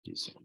This one.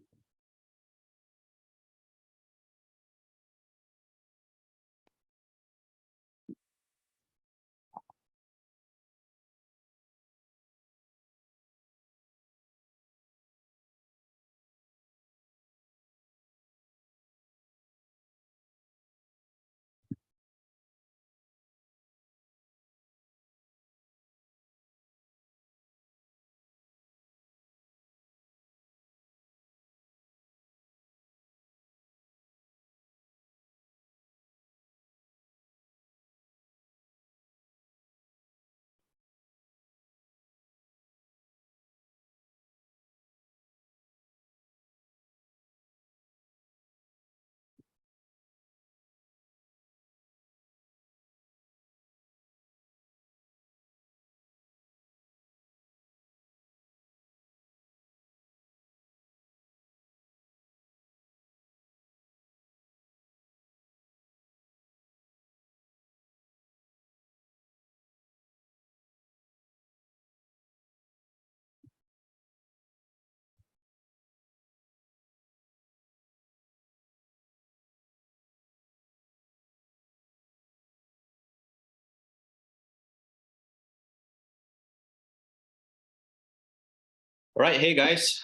All right, hey guys,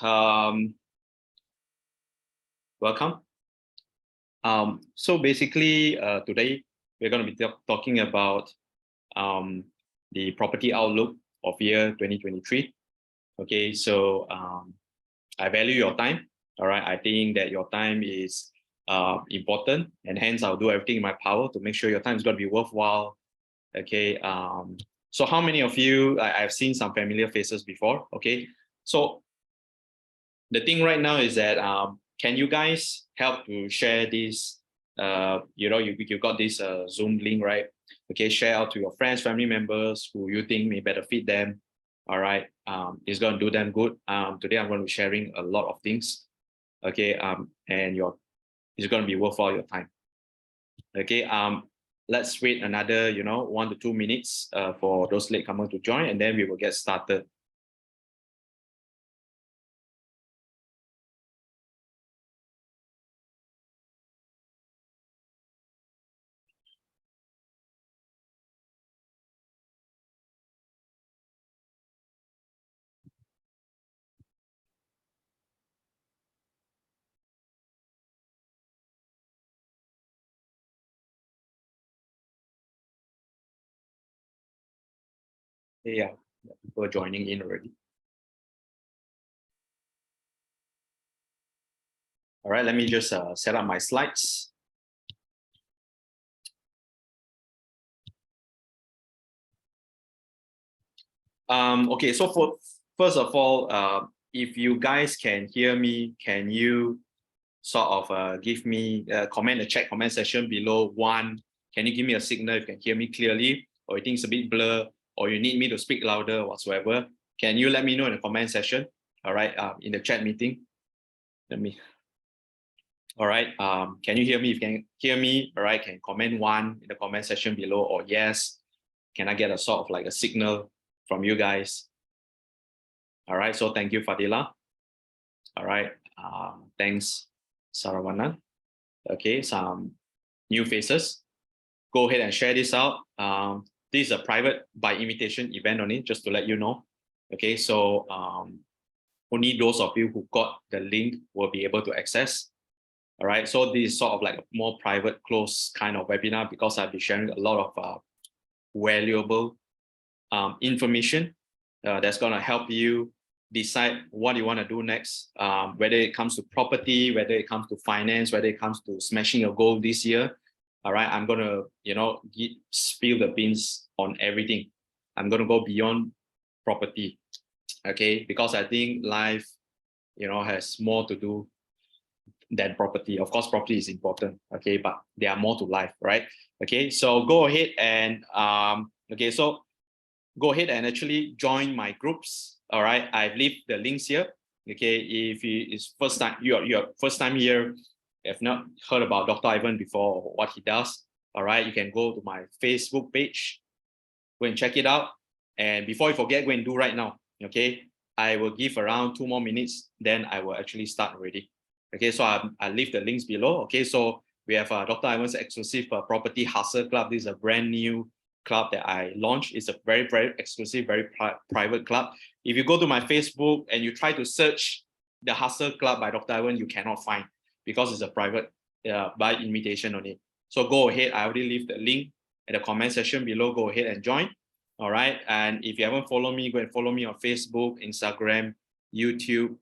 welcome. So basically, today we're going to be talking about the property outlook of year 2023. Okay, so I value your time. All right, I think that your time is important, and hence I'll do everything in my power to make sure your time is going to be worthwhile. Okay, so how many of you, I've seen some familiar faces before. Okay, so the thing right now is that can you guys help to share this? You got this Zoom link, right? Okay, share out to your friends, family members who you think may benefit them. All right, it's going to do them good. Today I'm going to be sharing a lot of things. Okay, and it's going to be worthwhile your time. Okay, let's wait another 1 to 2 minutes for those latecomers to join, and then we will get started. Yeah, people are joining in already. All right, let me just set up my slides. Okay, so first of all, if you guys can hear me, can you sort of give me comment the chat comment section below? One, can you give me a signal if you can hear me clearly, or you think it's a bit blur, or you need me to speak louder, whatsoever? Can you let me know in the comment section? All right, in the chat meeting. All right, can you hear me? If you can hear me, all right, can comment one in the comment section below, or yes. Can I get a sort of like a signal from you guys? All right, so thank you, Fadila. All right, thanks, Saravanan. Okay, some new faces. Go ahead and share this out. This is a private by invitation event only, just to let you know. Okay, so only those of you who got the link will be able to access. All right, so this is sort of like a more private, close kind of webinar because I'll be sharing a lot of valuable information that's going to help you decide what you want to do next, whether it comes to property, whether it comes to finance, whether it comes to smashing your goal this year. All right, I'm going to, spill the beans on everything. I'm going to go beyond property, okay? Because I think life, has more to do than property. Of course, property is important, okay? But there are more to life, right? Okay, so go ahead and, okay, so go ahead and actually join my groups. All right, I've left the links here. Okay, if it's first time you're first time here, have not heard about Dr. Ivan before or what he does, all right, you can go to my Facebook page, go and check it out. And before you forget, go and do right now. Okay, I will give around 2 more minutes, then I will actually start already. Okay, so I leave the links below. Okay, so we have Dr. Ivan's exclusive Property Hustle Club. This is a brand new club that I launched. It's a very, very exclusive, very private club. If you go to my Facebook and you try to search the Hustle Club by Dr. Ivan, you cannot find, because it's a private by invitation only. So go ahead. I already leave the link in the comment section below. Go ahead and join. All right. And if you haven't followed me, go and follow me on Facebook, Instagram, YouTube.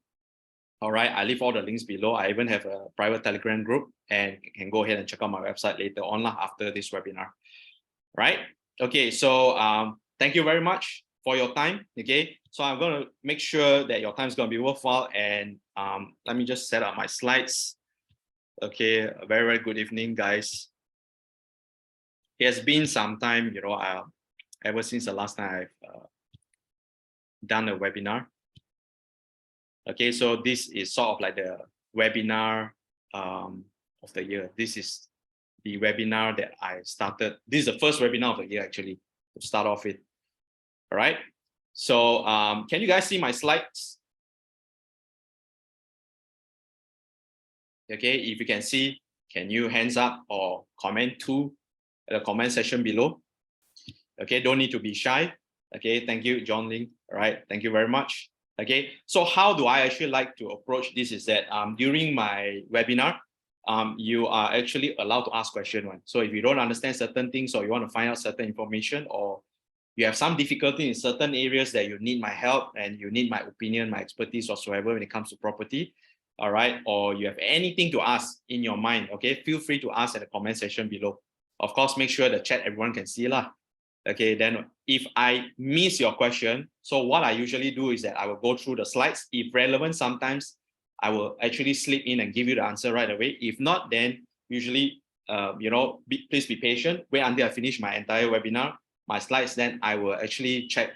All right. I leave all the links below. I even have a private Telegram group, and can go ahead and check out my website later on after this webinar. Right. Okay. So thank you very much for your time. Okay. So I'm going to make sure that your time is going to be worthwhile. And let me just set up my slides. Okay. A very, very good evening, guys. It has been some time, you know, ever since the last time I've done a webinar. Okay, so this is sort of like the webinar of the year. This is the webinar that I started. This is the first webinar of the year, actually, to start off with. All right. So can you guys see my slides? Okay, if you can see, can you hands up or comment too at the comment section below? Okay, don't need to be shy. Okay, thank you, John Ling. All right, thank you very much. Okay, so how do I actually like to approach this is that during my webinar, you are actually allowed to ask questions. So if you don't understand certain things, or you want to find out certain information, or you have some difficulty in certain areas that you need my help and you need my opinion, my expertise whatsoever when it comes to property, all right, or you have anything to ask in your mind, okay, feel free to ask in the comment section below. Of course, make sure the chat everyone can see lah. Okay, then if I miss your question, so what I usually do is that I will go through the slides. If relevant, sometimes I will actually slip in and give you the answer right away. If not, then usually, you know, please be patient. Wait until I finish my entire webinar, my slides, then I will actually check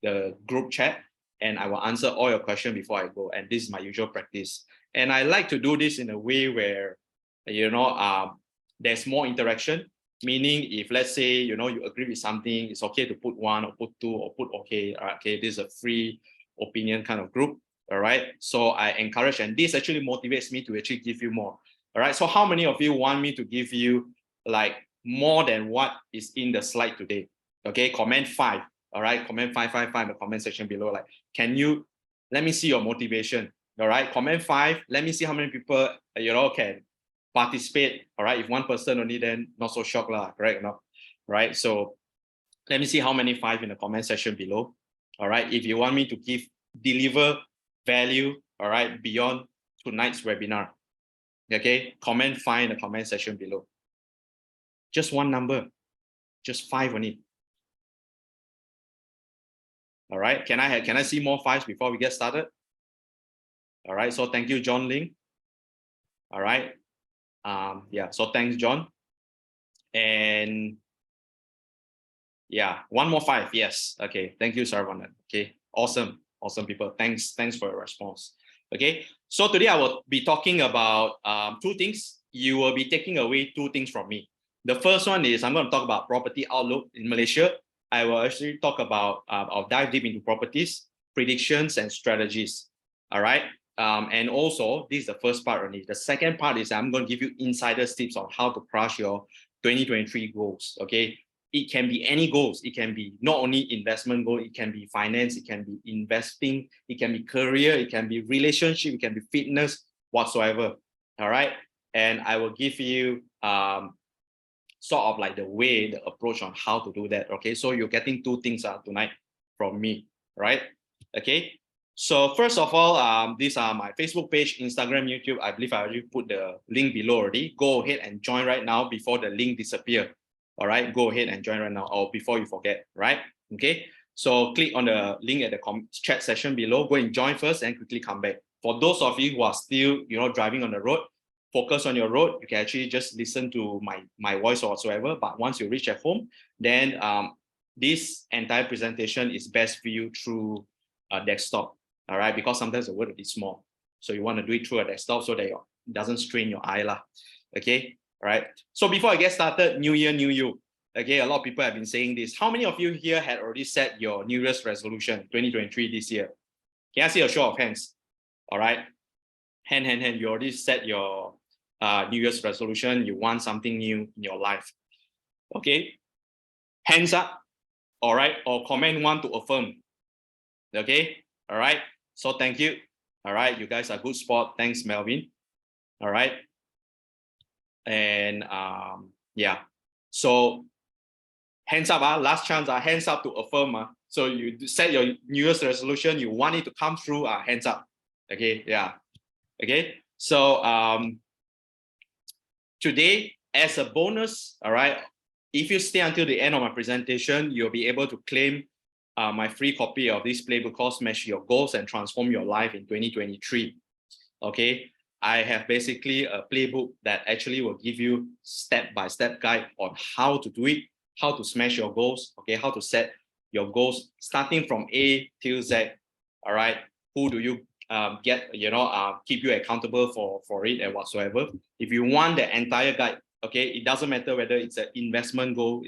the group chat and I will answer all your questions before I go. And this is my usual practice. And I like to do this in a way where, you know, there's more interaction. Meaning, if let's say, you know, you agree with something, it's okay to put 1 or put 2 or put okay. All right, okay, this is a free opinion kind of group. All right. So I encourage, and this actually motivates me to actually give you more. All right. So how many of you want me to give you like more than what is in the slide today? Okay, comment 5. All right, comment 555 in the comment section below. Like, can you let me see your motivation? All right, comment 5. Let me see how many people, you know, can participate. All right, if one person only, then not so shocked lah, correct or not? Right, so let me see how many 5 in the comment section below. All right, if you want me to deliver value, all right, beyond tonight's webinar, okay, comment 5 in the comment section below. Just one number, just 5 only. All right, can I see more 5s before we get started? All right, so thank you, John Ling. All right. Yeah, so thanks, John. And yeah, one more 5. Yes. Okay. Thank you, Saravanan. Okay. Awesome. Awesome, people. Thanks for your response. Okay. So today I will be talking about 2 things. You will be taking away 2 things from me. The first one is I'm going to talk about property outlook in Malaysia. I will actually talk about, I'll dive deep into properties, predictions, and strategies. All right. And also, this is the first part only. The second part is I'm going to give you insider tips on how to crush your 2023 goals. Okay, it can be any goals. It can be not only investment goal. It can be finance. It can be investing. It can be career. It can be relationship. It can be fitness, whatsoever. All right, and I will give you sort of like the approach on how to do that. Okay, so you're getting 2 things tonight from me, right? Okay. So first of all, these are my Facebook page, Instagram, YouTube. I believe I already put the link below already. Go ahead and join right now before the link disappears. All right, go ahead and join right now, or before you forget, right? Okay, so click on the link at the chat session below. Go and join first and quickly come back. For those of you who are still, you know, driving on the road, focus on your road. You can actually just listen to my voice or whatsoever. But once you reach at home, then this entire presentation is best viewed through a desktop. All right, because sometimes the word is small. So you want to do it through a desktop so that it doesn't strain your eye lah. Okay, all right. So before I get started, New Year, New You. Okay, a lot of people have been saying this. How many of you here had already set your New Year's resolution, 2023 this year? Can I see a show of hands? All right. Hand. You already set your New Year's resolution. You want something new in your life. Okay. Hands up. All right. Or comment 1 to affirm. Okay. All right. So thank you. All right. You guys are good sport. Thanks, Melvin. All right. And yeah. So hands up, last chance, hands up to affirm. So you set your New Year's resolution, you want it to come through, hands up. Okay, yeah. Okay, so today, as a bonus, all right, if you stay until the end of my presentation, you'll be able to claim my free copy of this playbook called Smash Your Goals and Transform Your Life in 2023. Okay, I have basically a playbook that actually will give you step-by-step guide on how to do it, how to smash your goals, okay, how to set your goals starting from A till Z. All right, who do you get, keep you accountable for it and whatsoever. If you want the entire guide, okay, it doesn't matter whether it's an investment goal,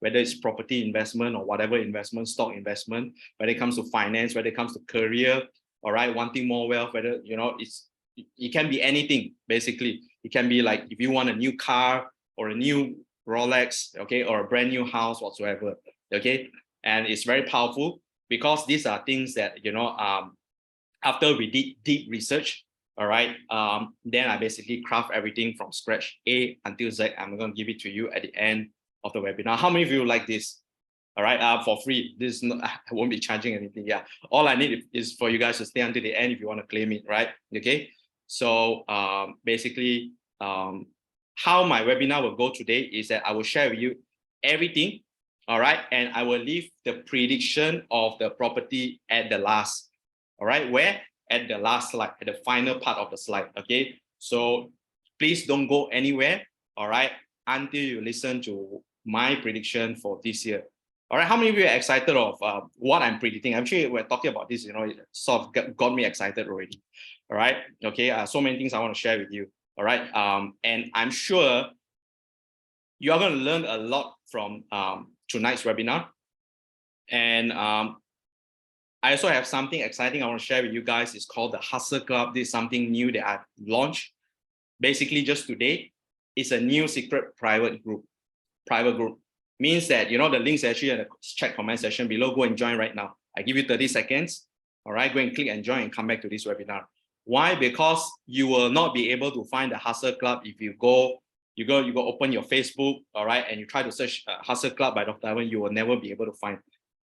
whether it's property investment or whatever investment, stock investment, whether it comes to finance, whether it comes to career, all right, wanting more wealth, whether, it can be anything, basically. It can be like if you want a new car or a new Rolex, okay, or a brand new house whatsoever, okay. And it's very powerful because these are things that, after we did deep research, all right, then I basically craft everything from scratch, A until Z. I'm going to give it to you at the end of the webinar. How many of you like this? All right, for free. This is not, I won't be charging anything. Yeah, all I need is for you guys to stay until the end if you want to claim it, right? Okay. So basically, how my webinar will go today is that I will share with you everything, all right, and I will leave the prediction of the property at the last, all right, where at the last slide, at the final part of the slide. Okay, so please don't go anywhere, all right, until you listen to my prediction for this year. All right, how many of you are excited of what I'm predicting? Actually, we're talking about this, it sort of got me excited already. All right, okay, so many things I want to share with you. All right, and I'm sure you are going to learn a lot from tonight's webinar. And I also have something exciting I want to share with you guys. It's called the Hustle Club. This is something new that I've launched basically just today. It's a new secret private group. Means that, the links actually in the chat comment section below. Go and join right now. I give you 30 seconds. All right, go and click and join and come back to this webinar. Why? Because you will not be able to find the Hustle Club if you go open your Facebook, all right, and you try to search Hustle Club by Dr. Ivan, you will never be able to find.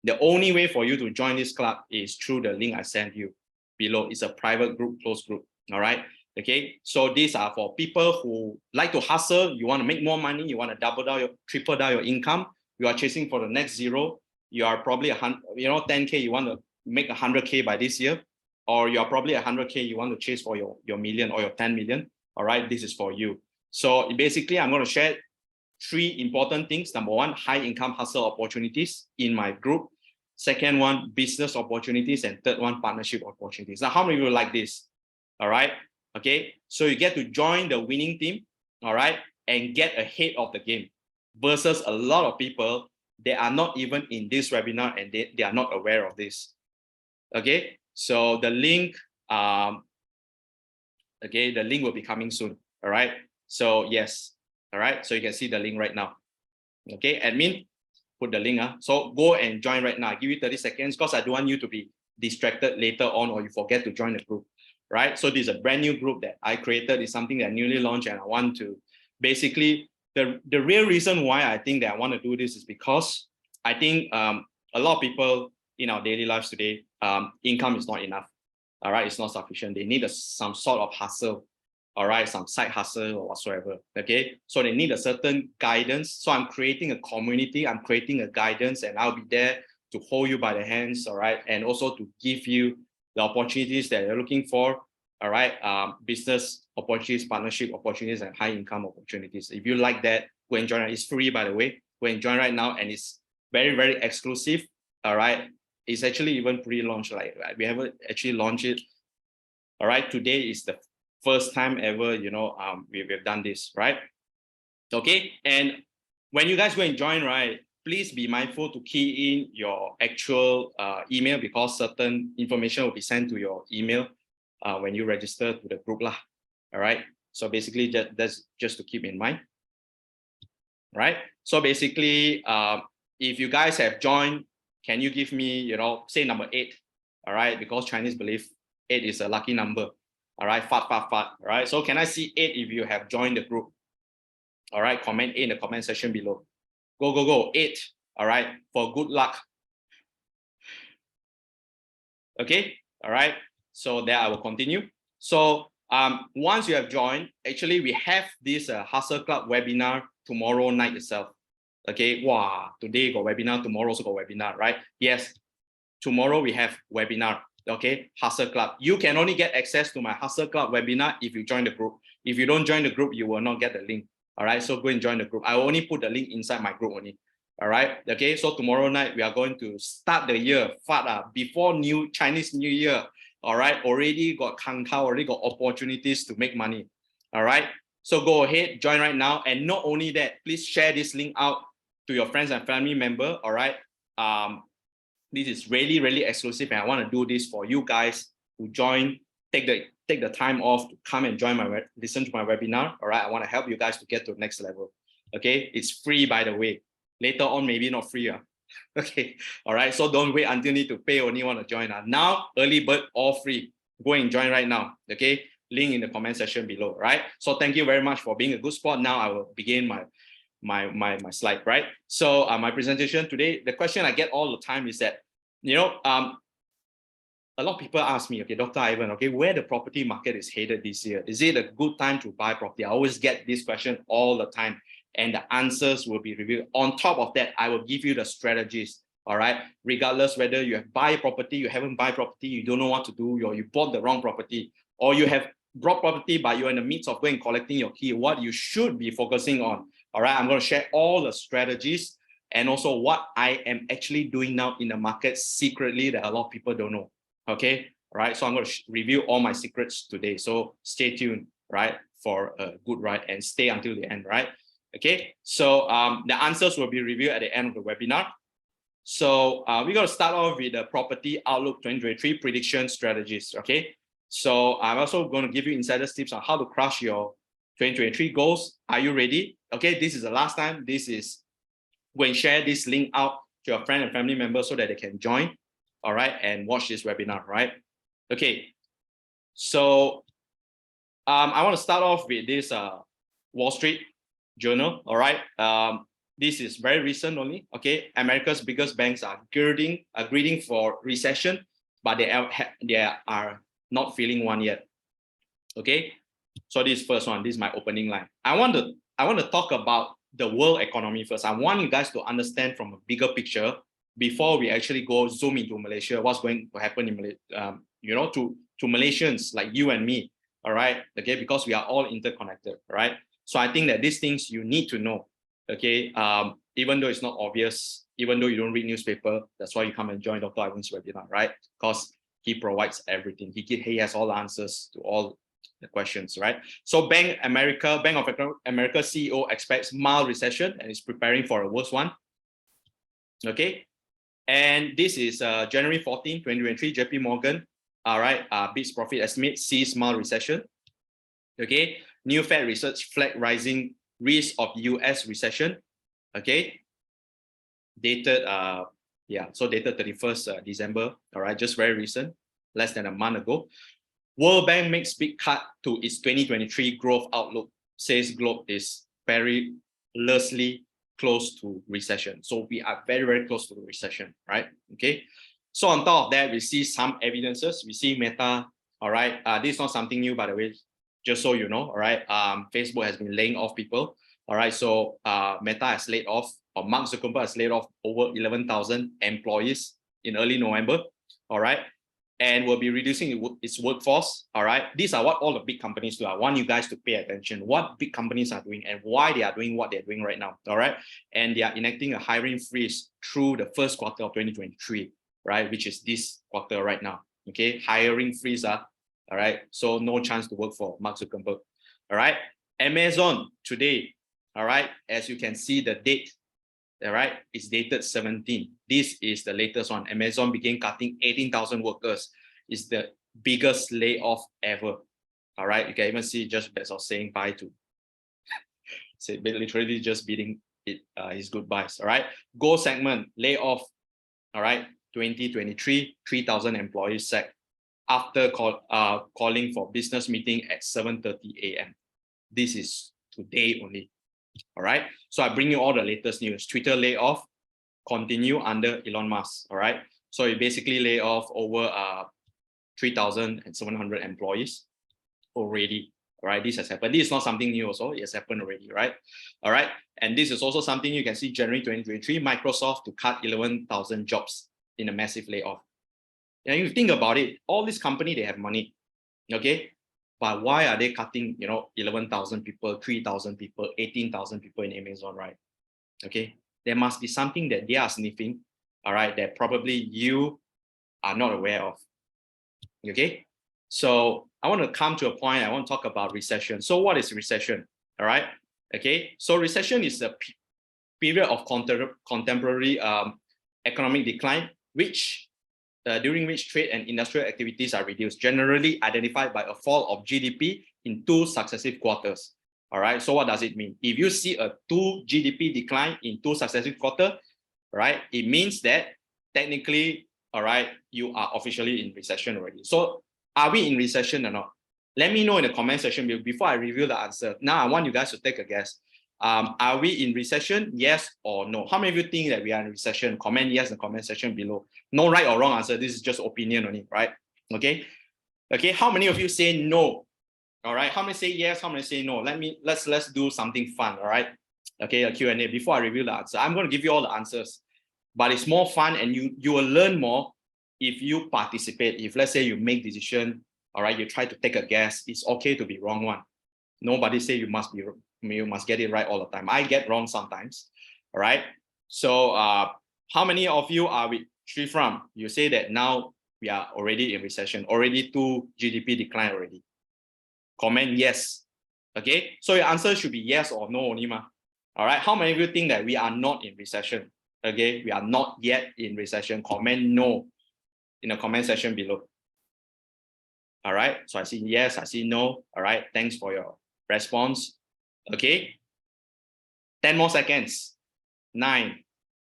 The only way for you to join this club is through the link I sent you below. It's a private group, closed group, all right? Okay, so these are for people who like to hustle. You want to make more money. You want to triple down your income. You are chasing for the next zero. You are probably 10K. You want to make 100K by this year, or you are probably 100K. You want to chase for your million or your 10 million. All right, this is for you. So basically, I'm going to share 3 important things. Number 1, high income hustle opportunities in my group. Second one, business opportunities, and third one, partnership opportunities. Now, how many of you like this? All right. Okay, so you get to join the winning team, all right, and get ahead of the game versus a lot of people, they are not even in this webinar and they are not aware of this. Okay, so the link, the link will be coming soon, all right? So yes, all right, so you can see the link right now. Okay, admin, put the link. So go and join right now. I give you 30 seconds because I don't want you to be distracted later on or you forget to join the group. Right, so this is a brand new group that I created. It's something that newly launched, and I want to basically the real reason why I think that I want to do this is because I think a lot of people in our daily lives today, income is not enough. All right, it's not sufficient. They need some sort of hustle. All right, some side hustle or whatsoever. Okay, so they need a certain guidance. So I'm creating a community. I'm creating a guidance, and I'll be there to hold you by the hands. All right, and also to give you the opportunities that you're looking for, all right, business opportunities, partnership opportunities, and high income opportunities. If you like that, go and join. It's free, by the way. Go and join right now, and it's very, very exclusive, all right? It's actually even pre-launch, like we haven't actually launched it, all right? Today is the first time ever, we've done this, right? Okay, and when you guys go and join, right, please be mindful to key in your actual email, because certain information will be sent to your email when you register to the group lah. All right. So basically, that's just to keep in mind. Right. So basically, if you guys have joined, can you give me, say number 8? All right, because Chinese believe 8 is a lucky number. All right, fat. All right. So can I see 8 if you have joined the group? All right, comment 8 in the comment section below. Go, 8. All right, for good luck. Okay, all right. So there I will continue. So once you have joined, actually we have this Hustle Club webinar tomorrow night itself. Okay, wow, today got webinar, tomorrow also got webinar, right? Yes, tomorrow we have webinar. Okay, Hustle Club. You can only get access to my Hustle Club webinar if you join the group. If you don't join the group, you will not get the link. All right, so go and join the group. I will only put the link inside my group only. All right, okay, so tomorrow night we are going to start the year before Chinese New Year. All right, already got kangkao, already got opportunities to make money. All right, so go ahead, join right now. And not only that, please share this link out to your friends and family member. All right, this is really, really exclusive, and I want to do this for you guys who join. Take the time off to come and join listen to my webinar. All right, I want to help you guys to get to the next level. Okay, it's free, by the way. Later on, maybe not free. Okay, all right, so don't wait until you need to pay only want to join. Now, early bird, all free. Go and join right now. Okay, link in the comment section below. Right, so thank you very much for being a good sport. Now I will begin my slide. Right, so my presentation today, the question I get all the time is that, a lot of people ask me, okay, Dr. Ivan, okay, where the property market is headed this year? Is it a good time to buy property? I always get this question all the time, and the answers will be revealed. On top of that, I will give you the strategies, all right? Regardless whether you have buy property, you haven't buy property, you don't know what to do, or you bought the wrong property, or you have bought property, but you're in the midst of going collecting your key, what you should be focusing on, all right? I'm going to share all the strategies and also what I am actually doing now in the market secretly that a lot of people don't know. Okay, all right, so I'm going to review all my secrets today. So stay tuned, right, for a good ride and stay until the end, right? Okay, so the answers will be reviewed at the end of the webinar. So we're going to start off with the property outlook 2023 prediction strategies. Okay, so I'm also going to give you insider tips on how to crush your 2023 goals. Are you ready? Okay, this is the last time. This is going to share this link out to your friend and family members so that they can join. All right, and watch this webinar, right? Okay, so I want to start off with this Wall Street Journal. All right, this is very recent only. Okay, America's biggest banks are greeting for recession, but they are not feeling one yet. Okay, so this first one, this is my opening line. I want to talk about the world economy first. I want you guys to understand from a bigger picture before we actually go zoom into Malaysia, what's going to happen in Malaysia, to Malaysians like you and me, all right? Okay, because we are all interconnected, right? So I think that these things you need to know, okay? Even though it's not obvious, even though you don't read newspaper, that's why you come and join Dr. Ivan's webinar, right? Because he provides everything. He has all the answers to all the questions, right? So Bank of America CEO expects mild recession and is preparing for a worse one. Okay. And this is January 14, 2023, JP Morgan, all right, beats profit estimate, sees mild recession. Okay, new Fed research flag rising risk of US recession. Okay, dated, dated 31st December, all right, just very recent, less than a month ago. World Bank makes big cut to its 2023 growth outlook, says globe is perilously close to recession. So we are very, very close to the recession, right? Okay. So on top of that, we see some evidences. We see Meta, all right. This is not something new, by the way, just so you know, all right. Facebook has been laying off people, all right. So Meta has laid off, or Mark Zuckerberg has laid off over 11,000 employees in early November, all right. And will be reducing its workforce, all right? These are what all the big companies do. I want you guys to pay attention what big companies are doing and why they are doing what they're doing right now, all right? And they are enacting a hiring freeze through the first quarter of 2023, right? Which is this quarter right now, okay? Hiring freeze, all right? So no chance to work for Mark Zuckerberg, all right? Amazon today, all right? As you can see the date, all right, it's dated 17. This is the latest one. Amazon began cutting 18,000 workers. It's the biggest layoff ever. All right, you can even see just Bezos saying bye to, say literally just bidding it, his goodbyes. All right, Go segment layoff. All right, 2023, 3,000 employees sacked after calling for business meeting at 7:30 a.m. This is today only. All right, so I bring you all the latest news. Twitter layoff continue under Elon Musk. All right, so he basically lay off over 3,700 employees already. All right, this has happened. This is not something new also. It has happened already, right? All right, and this is also something you can see January 2023, Microsoft to cut 11,000 jobs in a massive layoff. And you think about it, all these companies, they have money, okay? But why are they cutting, 11,000 people, 3,000 people, 18,000 people in Amazon, right? Okay, there must be something that they are sniffing, all right, that probably you are not aware of, okay? So I want to come to a point, I want to talk about recession. So what is recession, all right? Okay, so recession is a period of contemporary economic decline, during which trade and industrial activities are reduced, generally identified by a fall of GDP in 2 successive quarters. All right, so what does it mean? If you see a 2 GDP decline in 2 successive quarters, right, it means that technically, all right, you are officially in recession already. So are we in recession or not? Let me know in the comment section before I reveal the answer. Now I want you guys to take a guess. Are we in recession? Yes or no? How many of you think that we are in recession? Comment yes in the comment section below. No right or wrong answer. This is just opinion only, right? Okay. Okay. How many of you say no? All right. How many say yes? How many say no? Let's do something fun. All right. Okay. A Q&A before I reveal the answer. I'm going to give you all the answers, but it's more fun and you will learn more if you participate. If let's say you make decision, all right, you try to take a guess. It's okay to be wrong one. Nobody say you must get it right all the time. I get wrong sometimes. All right. So how many of you are with Sri From? You say that now we are already in recession, already 2 GDP decline already. Comment yes. Okay. So your answer should be yes or no only. All right. How many of you think that we are not in recession? Okay. We are not yet in recession. Comment no in the comment section below. All right. So I see yes, I see no. All right. Thanks for your response. Okay. 10 more seconds. 9,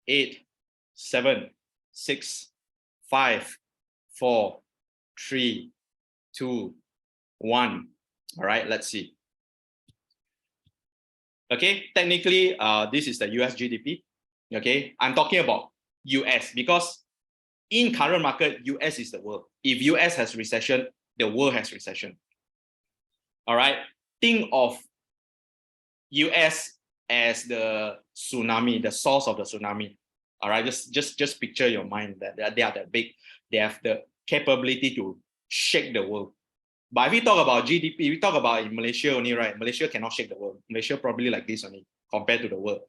8, 7, 6, 5, 4, 3, 2, 1. All right, let's see. Okay, technically, this is the US GDP. Okay, I'm talking about US because in current market, US is the world. If US has recession, the world has recession. All right, think of US as the tsunami, the source of the tsunami. All right, just picture your mind that they are that big. They have the capability to shake the world. But if we talk about GDP, we talk about in Malaysia only, right? Malaysia cannot shake the world. Malaysia probably like this only compared to the world.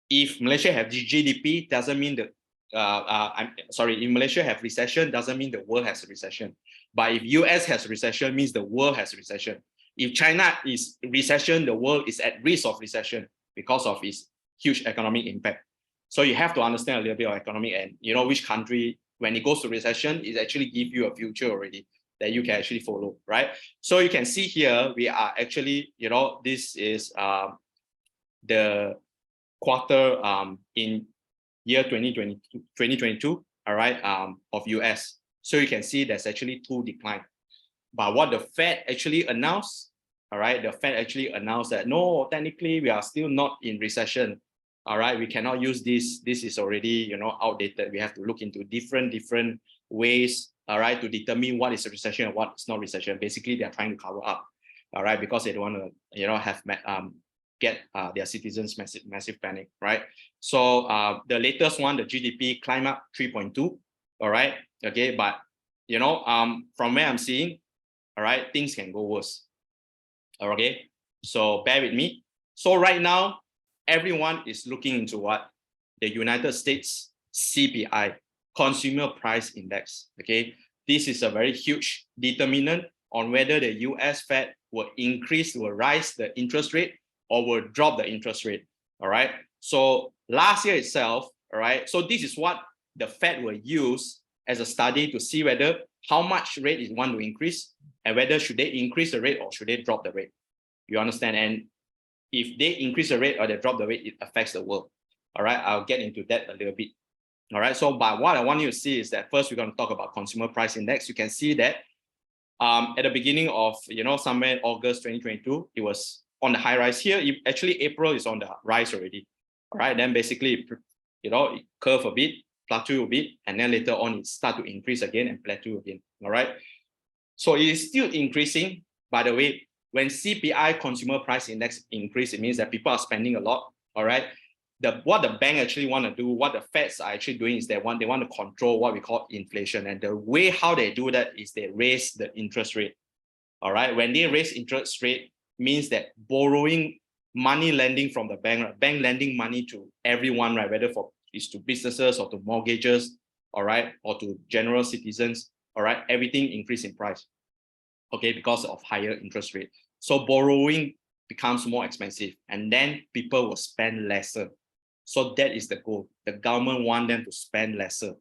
If Malaysia have GDP, doesn't mean that if Malaysia have recession, doesn't mean the world has a recession. But if US has recession, means the world has recession. If China is recession, the world is at risk of recession because of its huge economic impact. So you have to understand a little bit of economic and which country, when it goes to recession, it actually give you a future already that you can actually follow, right? So you can see here, we are actually, this is the quarter in year 2022, all right, of US. So you can see there's actually 2 decline. But what the Fed actually announced, all right, the Fed actually announced that no, technically we are still not in recession. All right, we cannot use this. This is already, outdated. We have to look into different ways, all right, to determine what is a recession and what is not recession. Basically, they are trying to cover up, all right, because they don't want to, have get their citizens massive panic, right? So the latest one, the GDP climb up 3.2, all right, okay, but from where I'm seeing, all right, things can go worse. Okay, so bear with me. So right now, everyone is looking into what? The United States CPI, Consumer Price Index. Okay, this is a very huge determinant on whether the US Fed will rise the interest rate or will drop the interest rate. All right. So last year itself, all right, so this is what the Fed will use as a study to see whether how much rate is want to increase and whether should they increase the rate or should they drop the rate. You understand? And if they increase the rate or they drop the rate, it affects the world. All right, I'll get into that a little bit. All right, so but what I want you to see is that first we're going to talk about consumer price index. You can see that at the beginning of, somewhere in August 2022, it was on the high rise here. Actually, April is on the rise already. All right, then basically, it curve a bit, plateau a bit, and then later on it start to increase again and plateau again. All right, so it is still increasing. By the way, when CPI consumer price index increase, it means that people are spending a lot. All right, what the bank actually want to do, what the Feds are actually doing is they want to control what we call inflation. And the way how they do that is they raise the interest rate. All right, when they raise interest rate, means that borrowing money, lending from the bank, right? Bank lending money to everyone, right? Whether it's to businesses or to mortgages, all right, or to general citizens, all right, everything increase in price, okay, because of higher interest rate. So borrowing becomes more expensive, and then people will spend lesser. So that is the goal. The government want them to spend lesser.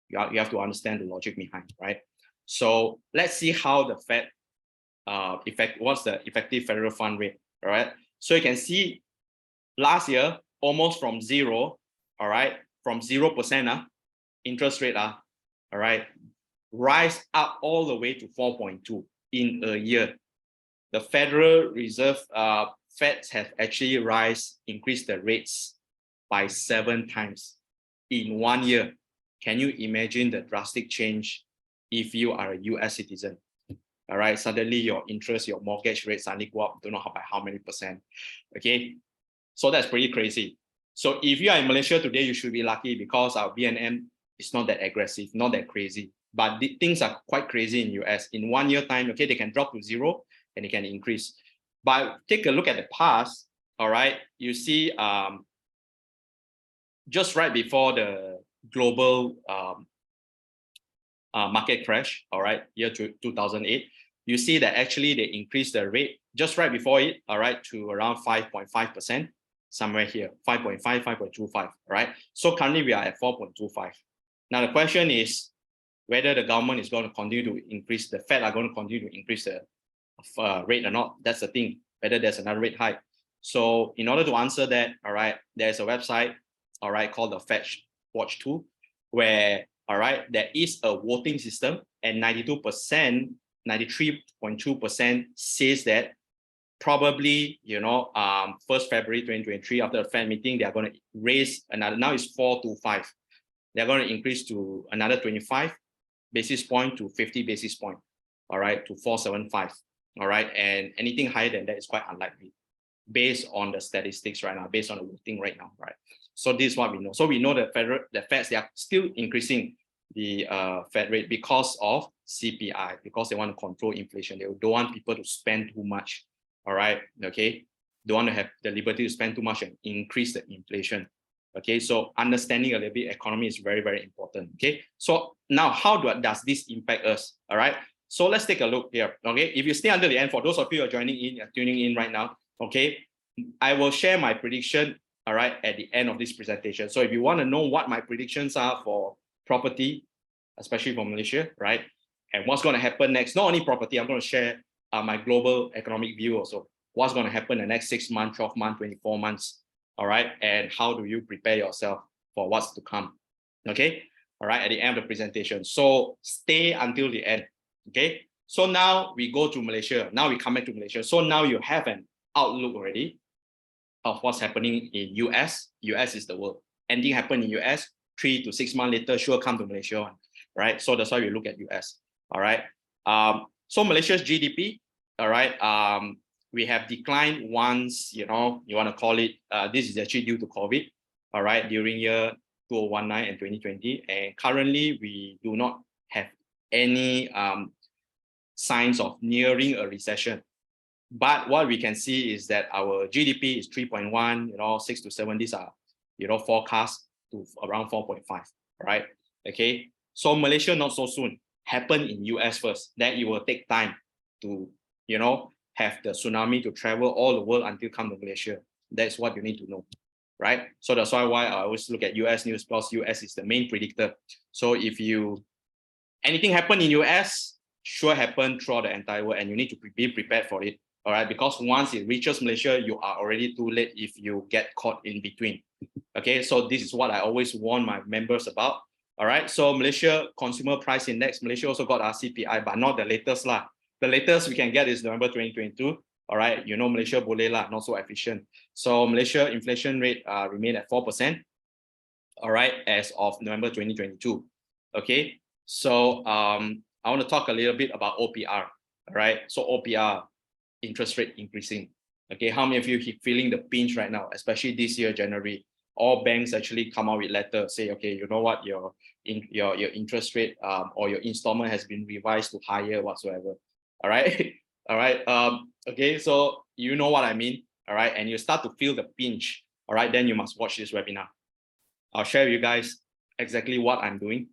You have to understand the logic behind, right? So let's see how the Fed what's the effective federal fund rate, all right? So you can see last year, almost from zero, all right, from 0% interest rate, all right, rise up all the way to 4.2 in a year. The Federal Reserve, Feds have actually increased the rates by 7 times in 1 year. Can you imagine the drastic change if you are a US citizen? All right, suddenly your interest, your mortgage rate suddenly go up, don't know by how many percent. Okay, so that's pretty crazy. So if you are in Malaysia today, you should be lucky because our BNM is not that aggressive, not that crazy. But things are quite crazy in US. In 1 year time, okay, they can drop to 0 and it can increase. But take a look at the past, all right, you see just right before the global market crash, all right, year 2008, you see that actually they increased the rate just right before it, all right, to around 5.5%, somewhere here, 5.5, 5.25, right? So currently we are at 4.25. Now the question is whether the government is going to continue to increase, the Fed are going to continue to increase the rate or not. That's the thing, whether there's another rate hike. So in order to answer that, all right, there's a website, all right, called the Fed Watch tool, where, all right, there is a voting system, and 92%, 93.2% says that probably, 1st February 2023, after the Fed meeting, they are going to raise another, now it's 425. They're going to increase to another 25 basis point to 50 basis point, all right, to 475, all right, and anything higher than that is quite unlikely based on the statistics right now, based on the voting right now, right? So this is what we know. So we know that the Feds, they are still increasing the Fed rate because of CPI, because they want to control inflation. They don't want people to spend too much, all right, okay? They want to have the liberty to spend too much and increase the inflation. Okay, so understanding a little bit economy is very, very important. Okay, so now how does this impact us? All right, so let's take a look here. Okay, if you stay until the end, for those of you who are tuning in right now, okay, I will share my prediction, all right, at the end of this presentation. So if you want to know what my predictions are for property, especially for Malaysia, right, and what's going to happen next, not only property, I'm going to share my global economic view also. What's going to happen in the next 6 months, 12 months, 24 months. All right, and how do you prepare yourself for what's to come? Okay, all right, at the end of the presentation. So stay until the end. Okay, so now we go to Malaysia. Now we come back to Malaysia. So now you have an outlook already of what's happening in US. US is the world. Anything happen in US, 3 to 6 months later, sure come to Malaysia. Right, so that's why we look at US. All right, so Malaysia's GDP, all right, we have declined once, you want to call it, this is actually due to COVID, all right, during year 2019 and 2020. And currently, we do not have any signs of nearing a recession. But what we can see is that our GDP is 3.1, 6 to 7, these are, forecast to around 4.5, right? Okay, so Malaysia not so soon, happen in US first, then it will take time to, have the tsunami to travel all the world until come to Malaysia. That's what you need to know. right? So that's why I always look at US news because US is the main predictor. So if anything happen in US, sure happen throughout the entire world, and you need to be prepared for it. All right, because once it reaches Malaysia, you are already too late if you get caught in between. Okay, so this is what I always warn my members about. All right, so Malaysia Consumer Price Index, Malaysia also got our CPI, but not the latest lah. The latest we can get is November 2022. All right, you know Malaysia boleh lah, not so efficient. So Malaysia inflation rate remain at 4%. All right, as of November 2022. Okay, so I want to talk a little bit about OPR. All right, so OPR, interest rate increasing. Okay, how many of you feeling the pinch right now, especially this year, January? All banks actually come out with letters, say, okay, you know what, your interest rate or your installment has been revised to higher whatsoever. All right, all right. Okay, so you know what I mean. All right, and you start to feel the pinch. All right, then you must watch this webinar. I'll share with you guys exactly what I'm doing.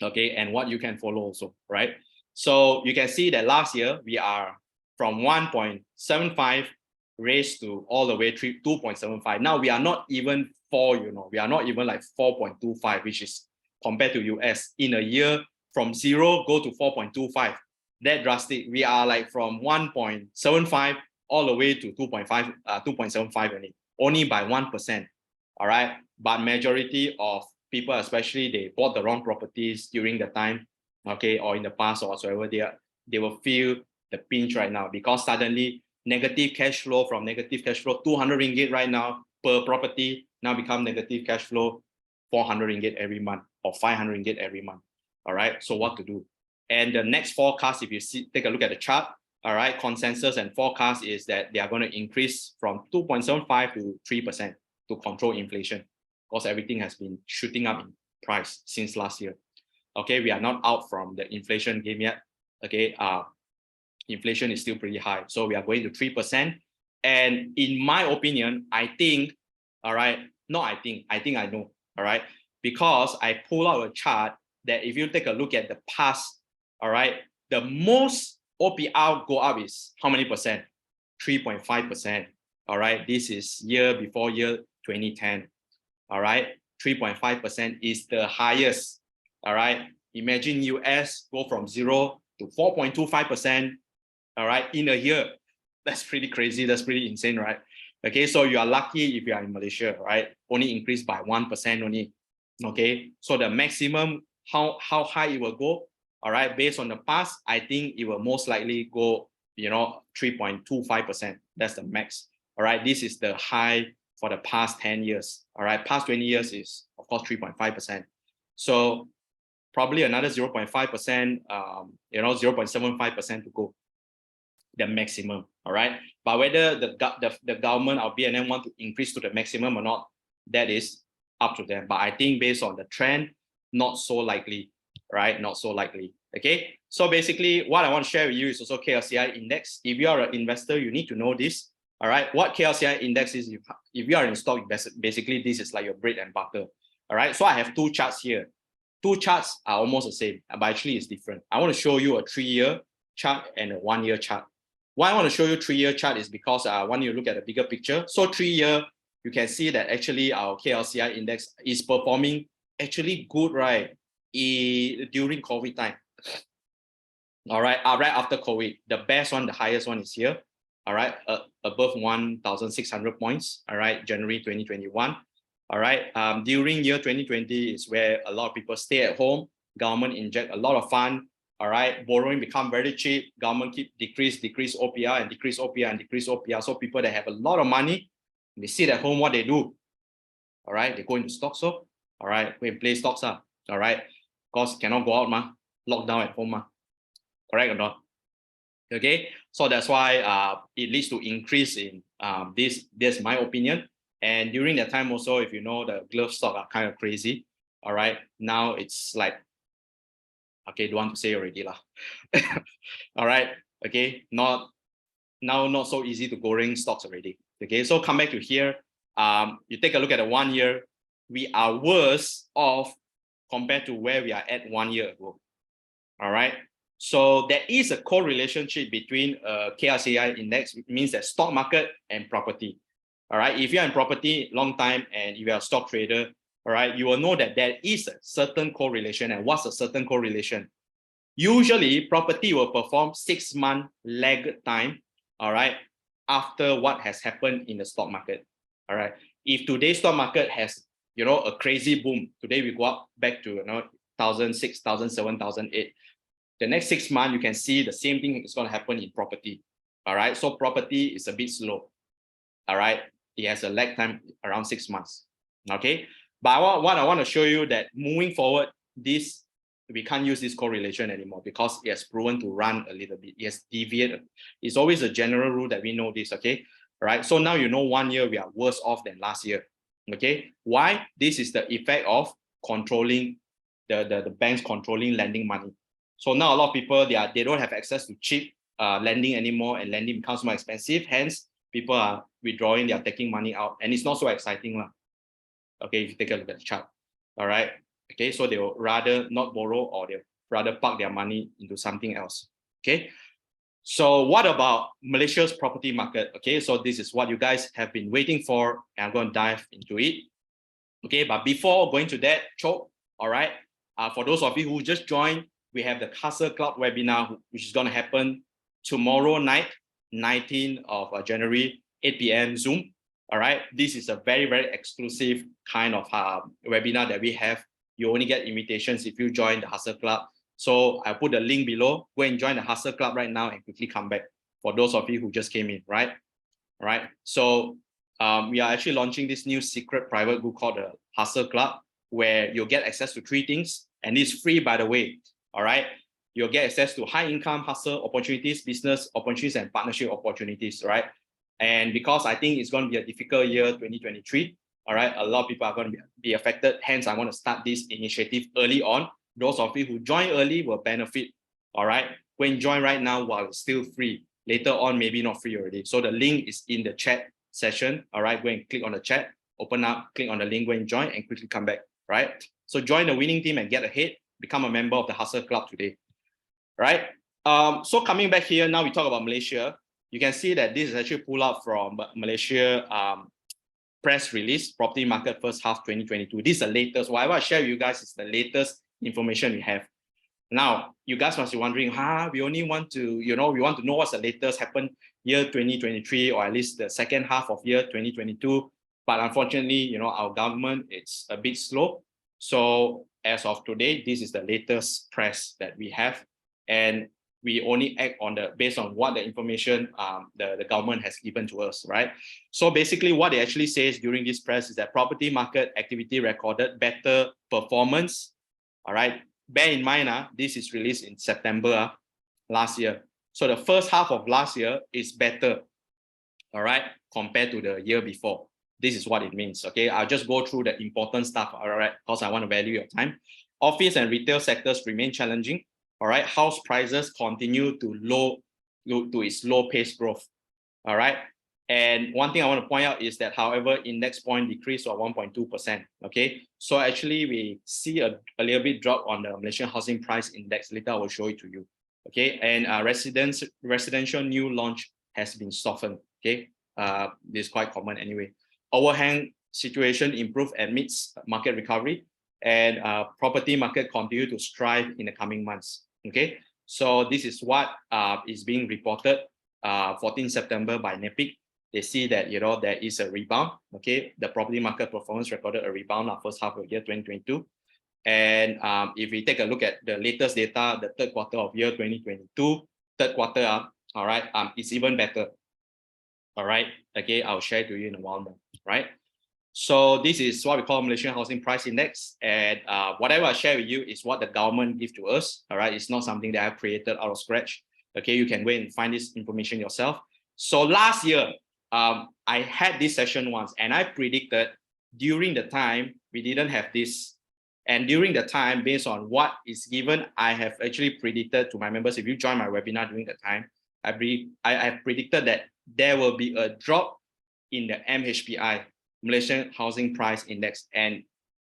Okay, and what you can follow also, right? So you can see that last year we are from 1.75 raised to all the way 2.75. Now we are not even 4, you know, we are not even like 4.25, which is compared to US in a year from 0 go to 4.25. That drastic. We are like from 1.75 all the way to 2.75 only by 1%. All right, but majority of people, especially they bought the wrong properties during the time, okay, or in the past or whatsoever, they will feel the pinch right now because suddenly negative cash flow from negative cash flow 200 ringgit right now per property now become negative cash flow 400 ringgit every month or 500 ringgit every month. All right, so what to do? And the next forecast, if you take a look at the chart, all right, consensus and forecast is that they are going to increase from 2.75 to 3% to control inflation because everything has been shooting up in price since last year. Okay, we are not out from the inflation game yet. Okay, inflation is still pretty high. So we are going to 3%. And in my opinion, I think, all right, no, I think I know, all right, because I pull out a chart that if you take a look at the past, all right, the most OPR go up is how many percent? 3.5%. All right, this is year before year 2010. All right, 3.5% is the highest. All right, imagine US go from 0 to 4.25%. All right, in a year. That's pretty crazy. That's pretty insane, right? Okay, so you are lucky if you are in Malaysia, right? Only increased by 1% only. Okay, so the maximum, how high it will go, all right, based on the past, I think it will most likely go, 3.25%. That's the max. All right, this is the high for the past 10 years. All right, past 20 years is, of course, 3.5%. So probably another 0.5%, 0.75% to go, the maximum. All right, but whether the government or BNM want to increase to the maximum or not, that is up to them. But I think based on the trend, not so likely, right? Not so likely. Okay, so basically what I want to share with you is also KLCI index. If you are an investor, you need to know this. All right, what KLCI index is, if you are in stock investor, basically this is like your bread and butter. All right, so I have two charts here. Two charts are almost the same, but actually it's different. I want to show you a 3-year chart and a 1-year chart. Why I want to show you 3-year chart is because I want you to look at the bigger picture. So 3-year, you can see that actually our KLCI index is performing actually good, right? During COVID time. All right, right after COVID, the best one, the highest one is here. All right, above 1,600 points. All right, January 2021. All right, during year 2020 is where a lot of people stay at home. Government inject a lot of fund. All right, borrowing become very cheap. Government keep decrease OPR and decrease OPR and decrease OPR. So people that have a lot of money, they sit at home, what they do? All right, they go into stocks. So, all right, go and play stocks. All right, because cannot go out, lockdown at home. Correct or not? Okay, so that's why it leads to increase in this. That's my opinion. And during that time also, if you know, the glove stock are kind of crazy. All right, now it's like, okay, don't want to say already lah. All right, okay, not so easy to goreng stocks already. Okay, so come back to here. You take a look at the 1 year, we are worse off compared to where we are at 1 year ago. All right, so there is a correlationship between KLCI index, which means that stock market and property. All right. If you're in property long time and if you're a stock trader, all right, you will know that there is a certain correlation. And what's a certain correlation? Usually, property will perform 6-month lag time, all right, after what has happened in the stock market. All right. If today's stock market has, a crazy boom, today we go up back to 1,006, 1,007, 1,008. The next 6 months, you can see the same thing is going to happen in property. All right. So property is a bit slow. All right. It has a lag time around 6 months. Okay. But what I want to show you that moving forward, we can't use this correlation anymore because it has proven to run a little bit. It has deviated. It's always a general rule that we know this. Okay. All right. So now 1 year we are worse off than last year. Okay. Why? This is the effect of controlling the banks controlling lending money. So now a lot of people they don't have access to cheap lending anymore, and lending becomes more expensive. Hence, people are withdrawing, they are taking money out, and it's not so exciting. Okay, if you take a look at the chart. All right. Okay, so they will rather not borrow, or they'll rather park their money into something else. Okay. So what about Malaysia's property market? Okay, so this is what you guys have been waiting for, and I'm going to dive into it. Okay, but before going to that, all right, for those of you who just joined, we have the Hustle Club webinar, which is going to happen tomorrow night, 19th of January, 8 p.m. Zoom. All right, this is a very, very exclusive kind of webinar that we have. You only get invitations if you join the Hustle Club. So I put the link below. Go and join the Hustle Club right now and quickly come back for those of you who just came in, right? All right. So we are actually launching this new secret private group called the Hustle Club, where you'll get access to 3 things, and it's free, by the way. All right. You'll get access to high income hustle opportunities, business opportunities, and partnership opportunities, right? And because I think it's going to be a difficult year, 2023, all right, a lot of people are going to be affected. Hence, I want to start this initiative early on. Those of you who join early will benefit, all right? Go and join right now while it's still free. Later on, maybe not free already. So the link is in the chat session, all right? Go and click on the chat, open up, click on the link, go and join, and quickly come back, right? So join the winning team and get ahead. Become a member of the Hustle Club today, right? So coming back here, now we talk about Malaysia. You can see that this is actually pulled out from Malaysia press release, property market first half 2022. This is the latest. Whatever I share with you guys is the latest information we have. Now, you guys must be wondering, we only want to, we want to know what's the latest happened year 2023, or at least the second half of year 2022. But unfortunately, our government, it's a bit slow. So as of today, this is the latest press that we have. And we only act based on what the information the government has given to us, right? So basically what they actually says during this press is that property market activity recorded better performance, all right? Bear in mind, this is released in September last year. So the first half of last year is better, all right, compared to the year before. This is what it means, okay? I'll just go through the important stuff, all right, because I want to value your time. Office and retail sectors remain challenging. All right, house prices continue to its low pace growth. All right, and one thing I want to point out is that, however, index point decreased to 1.2%. Okay, so actually we see a little bit drop on the Malaysian housing price index. Later I will show it to you. Okay, and residential new launch has been softened. Okay, this is quite common anyway. Overhang situation improved amidst market recovery, and property market continue to strive in the coming months. Okay, so this is what is being reported 14 September by NEPIC. They see that there is a rebound. Okay, the property market performance recorded a rebound of first half of year 2022. And if we take a look at the latest data, the third quarter of year 2022, third quarter, all right, it's even better. All right, okay, I'll share to you in a while more, right? So this is what we call Malaysian Housing Price Index, and whatever I share with you is what the government gives to us. All right, it's not something that I've created out of scratch. Okay, you can go and find this information yourself. So last year, I had this session once, and I predicted during the time we didn't have this, and during the time, based on what is given, I have actually predicted to my members. If you join my webinar during the time, I have predicted that there will be a drop in the MHPI, Malaysian Housing Price Index, and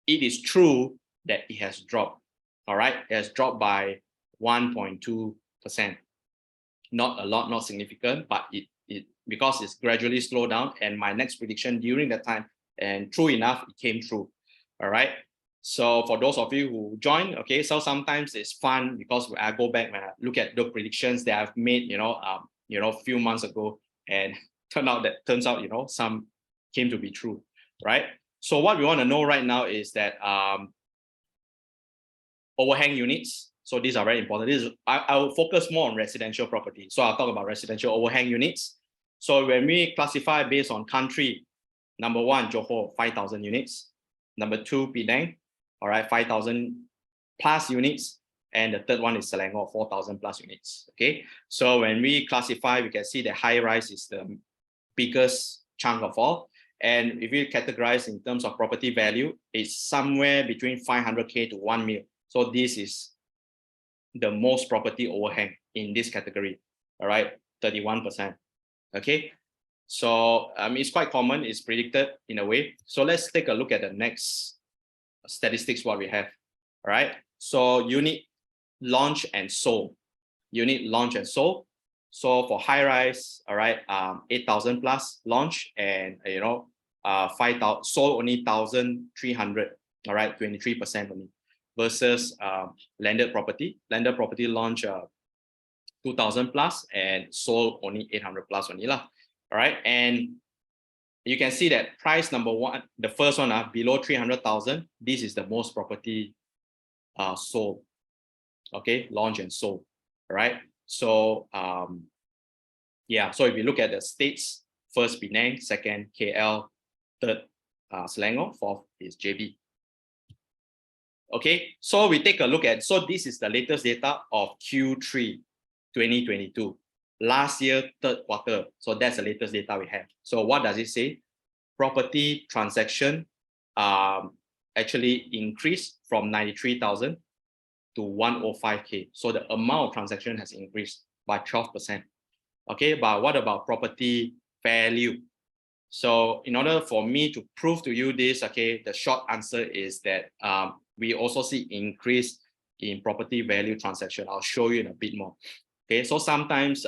it is true that it has dropped. All right, it has dropped by 1.2%. Not a lot, not significant, but it because it's gradually slowed down. And my next prediction during that time, and true enough, it came true. All right. So for those of you who join, okay, so sometimes it's fun because when I go back, when I look at the predictions that I've made, a few months ago, and turns out, some came to be true, right? So what we want to know right now is that overhang units. So these are very important. I will focus more on residential property. So I'll talk about residential overhang units. So when we classify based on country, number one, Johor, 5,000 units. Number two, Penang, all right, 5,000 plus units. And the third one is Selangor, 4,000 plus units. Okay, so when we classify, we can see that high rise is the biggest chunk of all. And if you categorize in terms of property value, it's somewhere between 500K to 1 million. So this is the most property overhang in this category. All right, 31%. Okay, so it's quite common, it's predicted in a way. So let's take a look at the next statistics what we have. All right, so unit launch and sold. Unit launch and sold. So for high rise, all right, 8,000 plus launch, and 5,000 sold only 1,300. All right, 23% only. Versus landed property. Landed property launch 2,000 plus and sold only 800 plus only lah. All right, and you can see that price number one, the first one, below 300,000. This is the most property sold. Okay, launch and sold. All right, so yeah, so if you look at the states, first Penang, second KL, third Selangor, fourth is JB. Okay, so we take a look at, so this is the latest data of Q3 2022, last year third quarter. So that's the latest data we have. So what does it say? Property transaction actually increased from 93,000 to 105K. So the amount of transaction has increased by 12%. Okay, but what about property value? So in order for me to prove to you this, okay, the short answer is that we also see increase in property value transaction. I'll show you in a bit more. Okay, so sometimes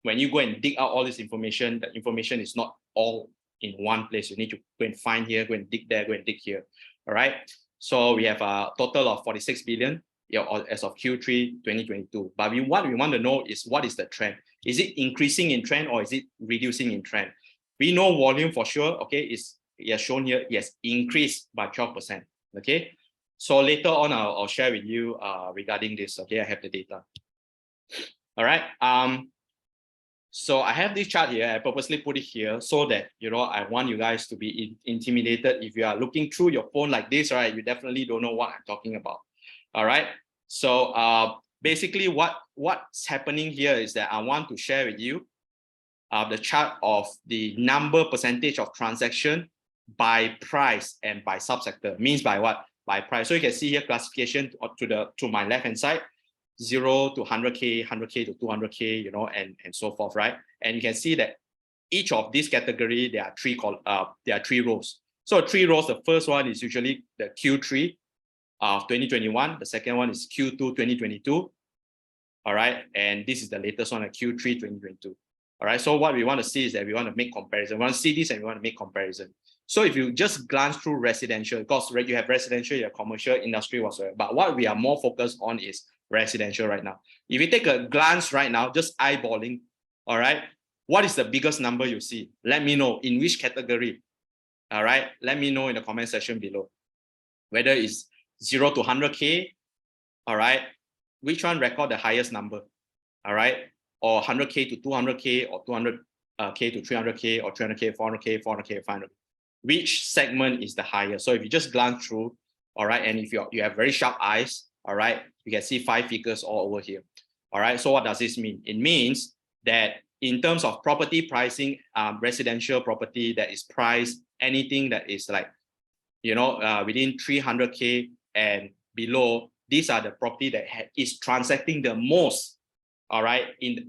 when you go and dig out all this information, the information is not all in one place. You need to go and find here, go and dig there, go and dig here. All right, so we have a total of 46 billion as of Q3 2022. But what we want to know is, what is the trend? Is it increasing in trend or is it reducing in trend? We know volume for sure, okay, is shown here, yes, increased by 12%, okay? So later on, I'll share with you regarding this, okay? I have the data. All right, so I have this chart here. I purposely put it here so that, I want you guys to be intimidated. If you are looking through your phone like this, right, you definitely don't know what I'm talking about. All right, so basically what's happening here is that I want to share with you the chart of the percentage of transaction by price and by subsector. Means by what? By price. So you can see here classification to my left hand side, 0 to 100K, 100K to 200K, and so forth, right? And you can see that each of these category, there are three rows. So 3 rows, the first one is usually the Q3 of 2021. The second one is Q2 2022. All right, and this is the latest one, Q3 2022. All right, so what we want to see is that we want to make comparison. We want to see this and we want to make comparison. So if you just glance through residential, because you have residential, you have commercial, industry, whatsoever. But what we are more focused on is residential right now. If you take a glance right now, just eyeballing, all right, what is the biggest number you see? Let me know in which category. All right, let me know in the comment section below. Whether it's 0 to 100K, all right, which one record the highest number? All right, or 100K to 200K, or 200K to 300K, or 300K, 400K, 400K, 500K. Which segment is the highest? So if you just glance through, all right, and if you have very sharp eyes, all right, you can see 5 figures all over here. All right, so what does this mean? It means that in terms of property pricing, residential property that is priced, anything that is like, within 300K and below, these are the property that is transacting the most, all right,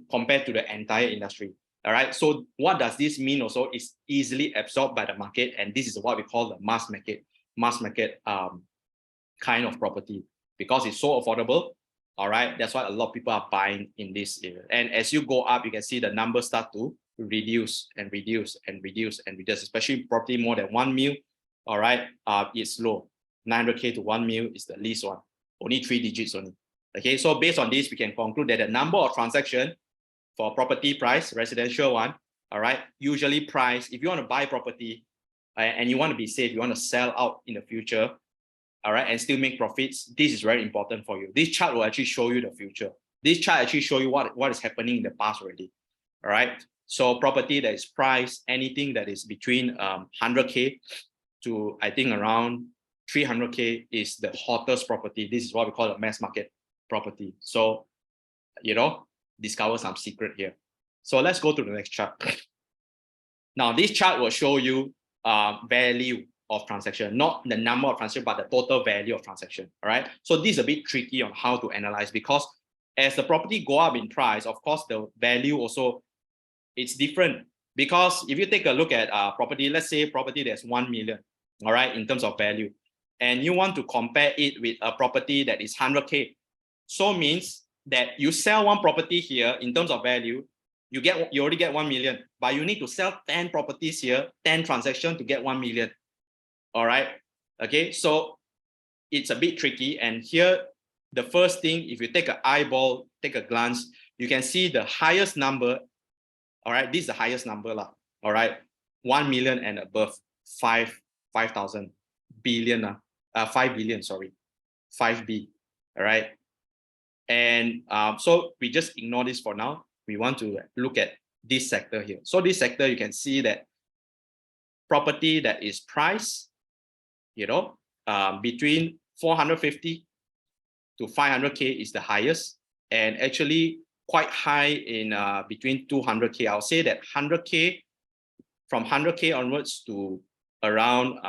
compared to the entire industry. All right, so what does this mean also? Is easily absorbed by the market, and this is what we call the mass market kind of property, because it's so affordable. All right, that's why a lot of people are buying in this area. And as you go up, you can see the numbers start to reduce and reduce and reduce and reduce, especially property more than 1 mil. All right, it's low. 900K to 1 mil is the least one, only 3 digits only. Okay, so based on this, we can conclude that the number of transactions for property price, residential one, all right, usually price, if you want to buy property and you want to be safe, you want to sell out in the future, all right, and still make profits, this is very important for you. This chart will actually show you the future. This chart actually show you what is happening in the past already, all right? So property that is priced, anything that is between 100K to I think around 300K is the hottest property. This is what we call a mass market property. So, you know, discover some secret here. So let's go to the next chart. Now, this chart will show you value of transaction, not the number of transactions, but the total value of transaction. All right. So this is a bit tricky on how to analyze, because as the property go up in price, of course, the value also, it's different. Because if you take a look at property, let's say property that's 1 million, all right, in terms of value, and you want to compare it with a property that is 100K. So means that you sell one property here in terms of value, you already get 1 million, but you need to sell 10 properties here, 10 transactions to get 1 million. All right. Okay. So it's a bit tricky. And here, the first thing, if you take an eyeball, take a glance, you can see the highest number. All right. This is the highest number. All right. 1 million and above, 5,000 billion, 5 billion, sorry, 5B. All right. And so we just ignore this for now. We want to look at this sector here. So this sector, you can see that property that is priced, you know, between 450 to 500K is the highest, and actually quite high in between 200K. I'll say that 100K, from 100K onwards to around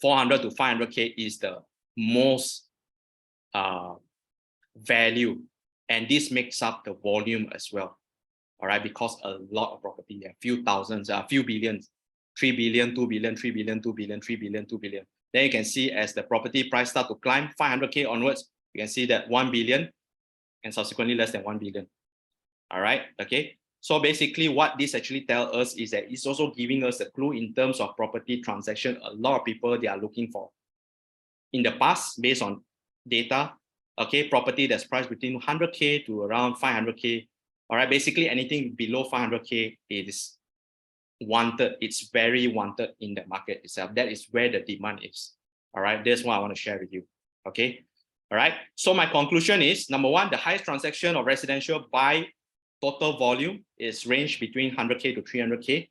400 to 500K is the most value, and this makes up the volume as well. All right, because a lot of property, a few thousands, a few billions, 3 billion, 2 billion, 3 billion, 2 billion, 3 billion, 2 billion. Then you can see as the property price start to climb, 500K onwards, you can see that 1 billion and subsequently less than 1 billion. All right, okay. So basically what this actually tells us is that it's also giving us a clue in terms of property transaction. A lot of people, they are looking for. In the past, based on data, okay, property that's priced between 100K to around 500K. All right, basically anything below 500K is wanted. It's very wanted in the market itself. That is where the demand is. All right, that's what I want to share with you. Okay, all right. So my conclusion is, number one, the highest transaction of residential by total volume is range between 100K to 300K.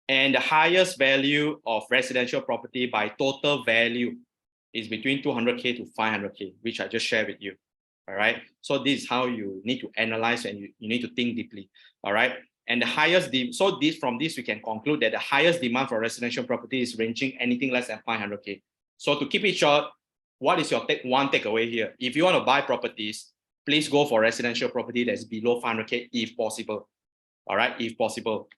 And the highest value of residential property by total value is between 200K to 500K, which I just shared with you. All right. So this is how you need to analyze, and you need to think deeply. All right. And the highest, from this, we can conclude that the highest demand for residential property is ranging anything less than 500K. So to keep it short, what is your one takeaway here? If you want to buy properties, please go for residential property that's below 500K if possible. All right, if possible.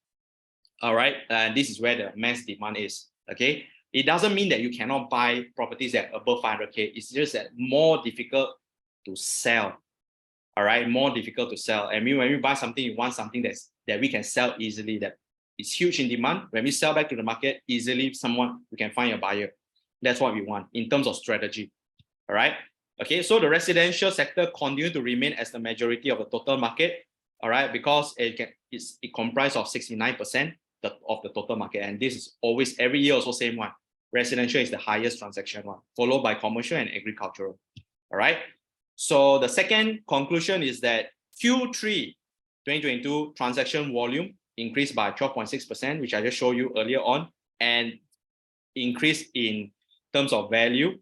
All right, and this is where the mass demand is. Okay, it doesn't mean that you cannot buy properties that are above 500K. It's just that more difficult to sell. All right, more difficult to sell. I mean, when we buy something, you want something that we can sell easily, that is huge in demand. When we sell back to the market, easily we can find a buyer. That's what we want in terms of strategy. All right. Okay, so the residential sector continue to remain as the majority of the total market. All right, because it comprises of 69% of the total market, and this is always every year also same one. Residential is the highest transaction one, followed by commercial and agricultural. All right. So the second conclusion is that Q3 2022 transaction volume increased by 12.6%, which I just showed you earlier on, and increased in terms of value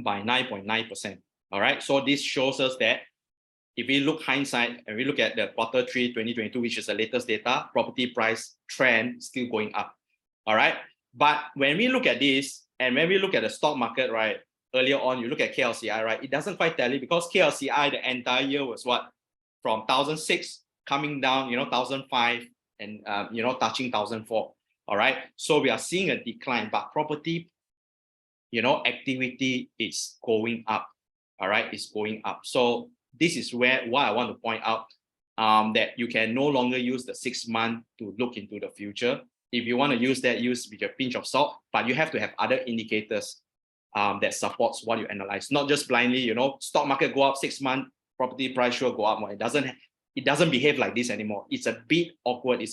by 9.9%. All right. So this shows us that if we look hindsight and we look at the quarter 3 2022, which is the latest data, property price trend still going up. All right. But when we look at this, and when we look at the stock market, right, earlier on, you look at KLCI, right, it doesn't quite tally, because KLCI, the entire year was what? From 1,006 coming down, 1,005, and, touching 1,004. All right. So we are seeing a decline, but property, activity is going up. All right. It's going up. So this is what I want to point out. that you can no longer use the 6 month to look into the future. If you want to use that, use with a pinch of salt, but you have to have other indicators that supports what you analyze, not just blindly, you know, stock market go up 6 months, property price sure go up more. It doesn't behave like this anymore. It's a bit awkward.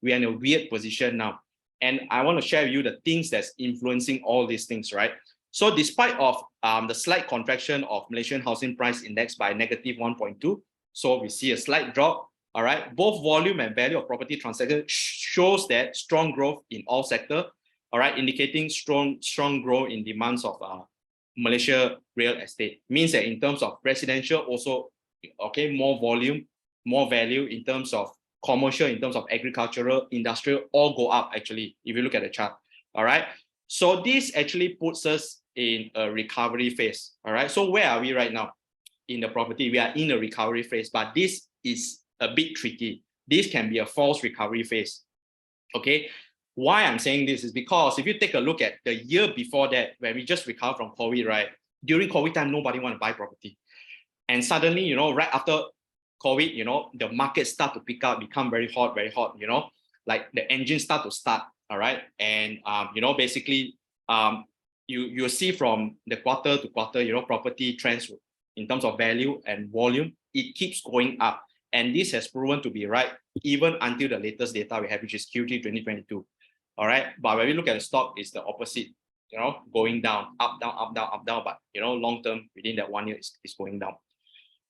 We are in a weird position now. And I want to share with you the things that's influencing all these things, right? So despite of the slight contraction of Malaysian housing price index by negative 1.2, so we see a slight drop, all right? Both volume and value of property transactions shows that strong growth in all sectors, all right, indicating strong growth in demands of Malaysia real estate. Means that in terms of residential also, okay, more volume, more value in terms of commercial, in terms of agricultural, industrial, all go up actually, if you look at the chart, all right? So this actually puts us in a recovery phase, all right? So where are we right now in the property? We are in a recovery phase, but this is a bit tricky. This can be a false recovery phase, okay? Why I'm saying this is because if you take a look at the year before that, when we just recovered from COVID, right? During COVID time, nobody want to buy property. And suddenly, you know, right after COVID, you know, the market start to pick up, become very hot, you know, like the engine start to start, all right? And, you know, basically, you see from the quarter to quarter, you know, property trends in terms of value and volume, it keeps going up. And this has proven to be right, even until the latest data we have, which is Q3 2022. All right. But when we look at the stock, it's the opposite, you know, going down, up, down, up, down, up, down. But, you know, long term within that 1 year is going down.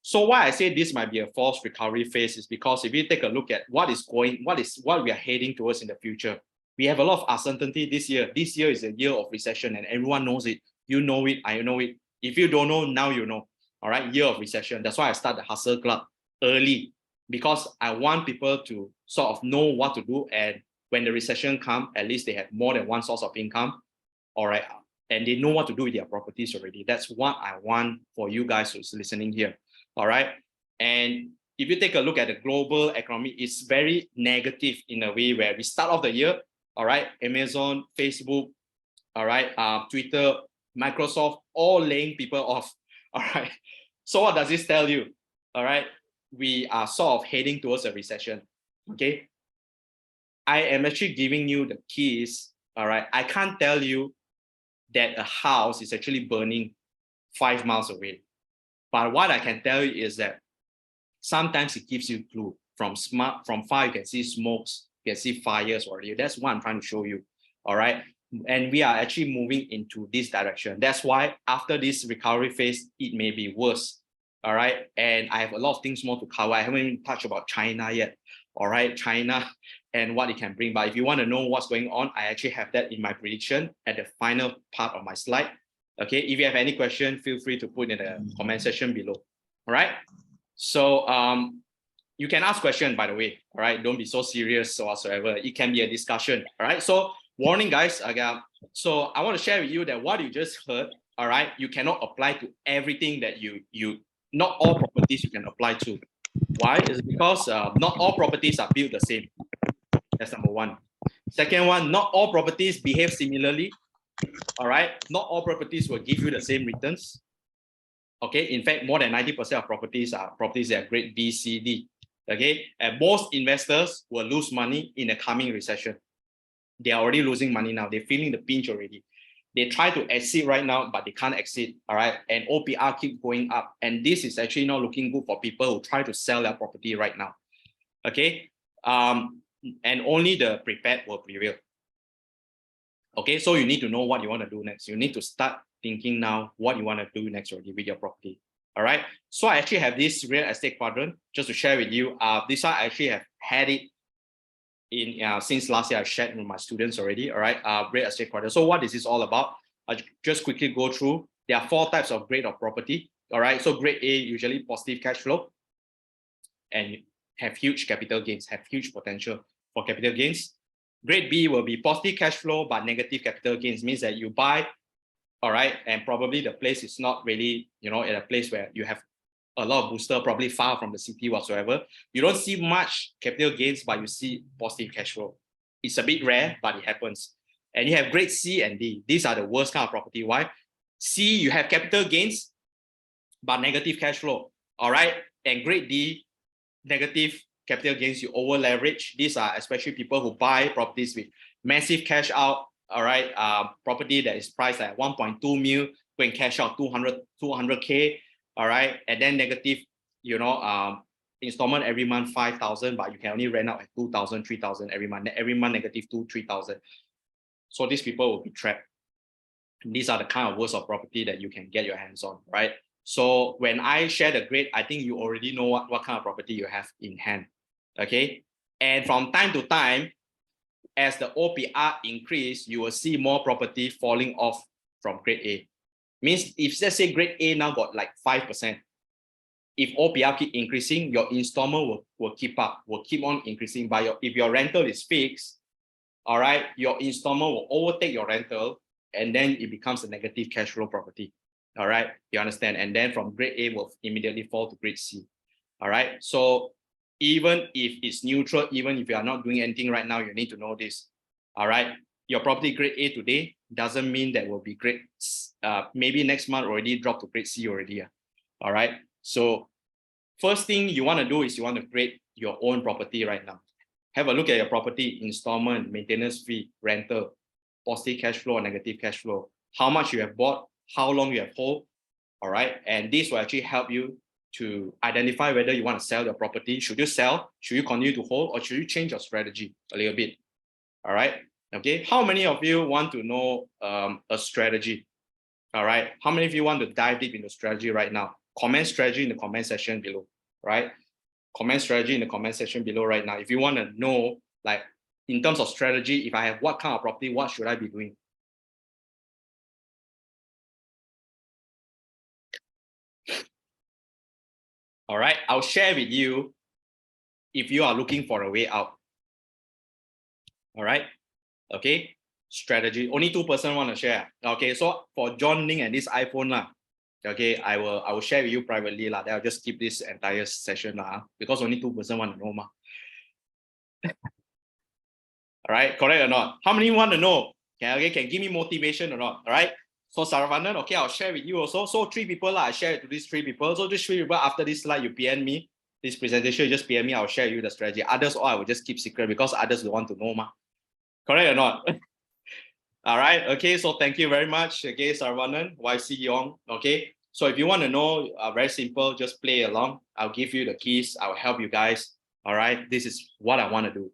So why I say this might be a false recovery phase is because if you take a look at what we are heading towards in the future, we have a lot of uncertainty this year. This year is a year of recession and everyone knows it. You know it, I know it. If you don't know, now you know. All right, year of recession. That's why I start the Hustle Club early, because I want people to sort of know what to do. And when the recession comes, at least they have more than one source of income. All right, and they know what to do with their properties already. That's what I want for you guys who's listening here. All right. And if you take a look at the global economy, it's very negative in a way where we start off the year, all right, Amazon, Facebook, all right, Twitter, Microsoft, all laying people off, all right. So what does this tell you? All right, we are sort of heading towards a recession, okay? I am actually giving you the keys, all right? I can't tell you that a house is actually burning 5 miles away. But what I can tell you is that sometimes it gives you a clue. From far, you can see smokes, you can see fires already. That's what I'm trying to show you, all right? And we are actually moving into this direction. That's why after this recovery phase, it may be worse, all right? And I have a lot of things more to cover. I haven't even touched about China yet, all right? China and what it can bring. But if you want to know what's going on, I actually have that in my prediction at the final part of my slide. Okay, if you have any question, feel free to put in the comment section below. All right. So you can ask questions, by the way. All right. Don't be so serious whatsoever. It can be a discussion. All right. So warning, guys. So I want to share with you that what you just heard, all right, you cannot apply to everything that not all properties you can apply to. Why? It's because not all properties are built the same. That's number one. Second one, not all properties behave similarly. All right, not all properties will give you the same returns. Okay, in fact, more than 90% of properties are properties that are grade B, C, D. Okay, and most investors will lose money in the coming recession. They are already losing money now. They're feeling the pinch already. They try to exit right now, but they can't exit. All right, and OPR keep going up, and this is actually not looking good for people who try to sell their property right now. Okay, and only the prepared will prevail. Okay, so you need to know what you want to do next. You need to start thinking now what you want to do next already with your property. All right. So I actually have this real estate quadrant just to share with you. This one I actually have had it in since last year. I shared with my students already. All right. Real estate quadrant. So what is this all about? I'll just quickly go through. There are 4 types of grade of property. All right. So grade A, usually positive cash flow and have huge capital gains, have huge potential for capital gains. Grade B will be positive cash flow, but negative capital gains. Means that you buy, all right, and probably the place is not really, you know, in a place where you have a lot of booster, probably far from the city whatsoever. You don't see much capital gains, but you see positive cash flow. It's a bit rare, but it happens. And you have grade C and D. These are the worst kind of property. Why? C, you have capital gains, but negative cash flow, all right? And grade D, negative capital gains, you over leverage. These are especially people who buy properties with massive cash out. All right, property that is priced at 1.2 mil, go and cash out 200K. All right, and then negative, installment every month 5,000, but you can only rent out at 2,000, 3,000 every month. Every month negative 2,000, 3,000. So these people will be trapped. These are the kind of worst of property that you can get your hands on, right? So when I share the grade, I think you already know what kind of property you have in hand, okay? And from time to time, as the OPR increase, you will see more property falling off from grade A. Means if let's say grade A now got like 5%, if OPR keep increasing, your installment will keep on increasing. But if your rental is fixed, all right, your installment will overtake your rental, and then it becomes a negative cash flow property. All right, you understand? And then from grade A will immediately fall to grade C. All right, so even if it's neutral, even if you are not doing anything right now, you need to know this. All right, your property grade A today doesn't mean that will be grade, maybe next month already drop to grade C already. All right, so first thing you want to do is you want to create your own property right now. Have a look at your property, installment, maintenance fee, rental, positive cash flow, negative cash flow, how much you have bought, how long you have hold. All right, and this will actually help you to identify whether you want to sell your property. Should you sell? Should you continue to hold? Or should you change your strategy a little bit? All right, okay. How many of you want to know a strategy? All right, how many of you want to dive deep into strategy right now? Comment strategy in the comment section below, right? Comment strategy in the comment section below right now. If you want to know, like in terms of strategy, if I have what kind of property, what should I be doing? All right, I'll share with you if you are looking for a way out. All right, okay, strategy. Only 2% want to share. Okay, so for John Ning and this iPhone lah, okay, I will share with you privately lah. Then I'll just keep this entire session lah, because only 2% want to know ma. All right, correct or not? How many want to know? Okay, can give me motivation or not? All right. So Saravanan, okay, I'll share with you also. So 3 people, I share it to these 3 people. So these 3 people, after this slide, you PM me. This presentation, you just PM me, I'll share you the strategy. Others, I will just keep secret because others don't want to know. Ma. Correct or not? All right, okay, so thank you very much. Okay, Saravanan, YC Yong. Okay, so if you want to know, very simple, just play along. I'll give you the keys. I'll help you guys. All right, this is what I want to do.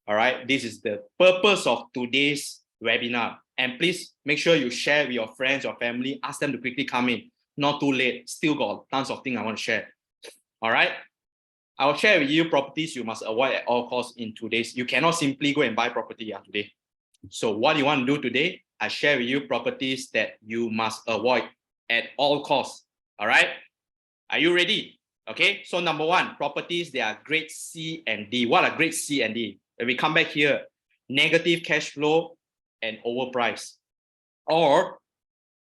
All right, this is the purpose of today's webinar. And please make sure you share with your friends, your family, ask them to quickly come in. Not too late, still got tons of things I want to share. All right, I'll share with you properties you must avoid at all costs in today's. You cannot simply go and buy property today. So what you want to do today, I share with you properties that you must avoid at all costs. All right, are you ready? Okay, so number 1, properties, they are grade C and D. What are grade C and D? When we come back here, negative cash flow and overpriced, or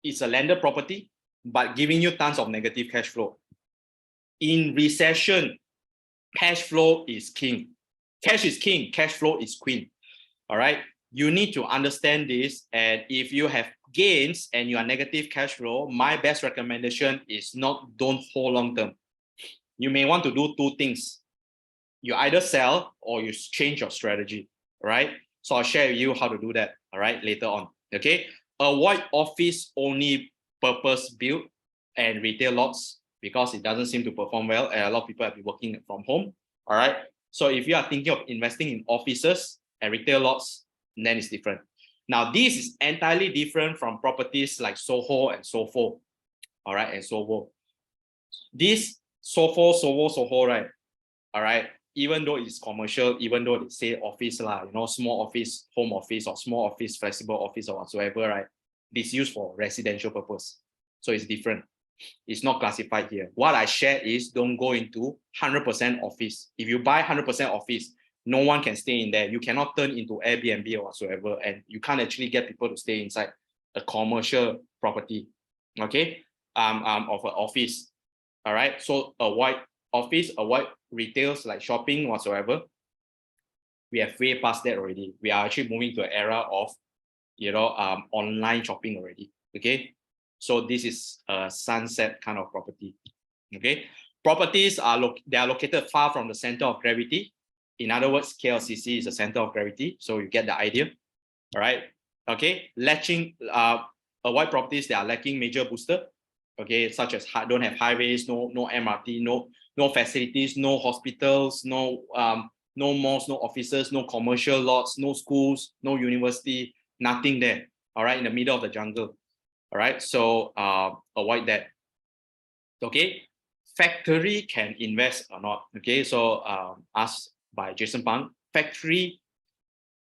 it's a landed property but giving you tons of negative cash flow. In recession, cash flow is king. Cash is king, cash flow is queen. All right, you need to understand this. And if you have gains and you are negative cash flow, my best recommendation is don't hold long term. You may want to do 2 things. You either sell or you change your strategy, right? So I'll share with you how to do that, all right, later on, okay? Avoid office only purpose built and retail lots because it doesn't seem to perform well and a lot of people have been working from home, all right? So if you are thinking of investing in offices and retail lots, then it's different. Now, this is entirely different from properties like Soho and Sofo, all right, and Soho. This Soho, right, all right, even though it's commercial, even though they say office lah, small office, home office, or small office, flexible office, or whatsoever, right? It's used for residential purpose. So it's different. It's not classified here. What I share is don't go into 100% office. If you buy 100% office, no one can stay in there. You cannot turn into Airbnb or whatsoever, and you can't actually get people to stay inside a commercial property, okay, of an office. All right, so avoid office, avoid retails like shopping whatsoever. We have way past that already. We are actually moving to an era of online shopping already. Okay, so this is a sunset kind of property. Okay, Properties they are located far from the center of gravity. In other words, KLCC is the center of gravity. So you get the idea. All right. Okay. Avoid properties that are lacking major booster. Okay, such as don't have highways, no MRT, no facilities, no hospitals, no malls, no offices, no commercial lots, no schools, no university, nothing there. All right, in the middle of the jungle. All right, so avoid that. Okay, factory can invest or not. Okay, so asked by Jason Pang, factory,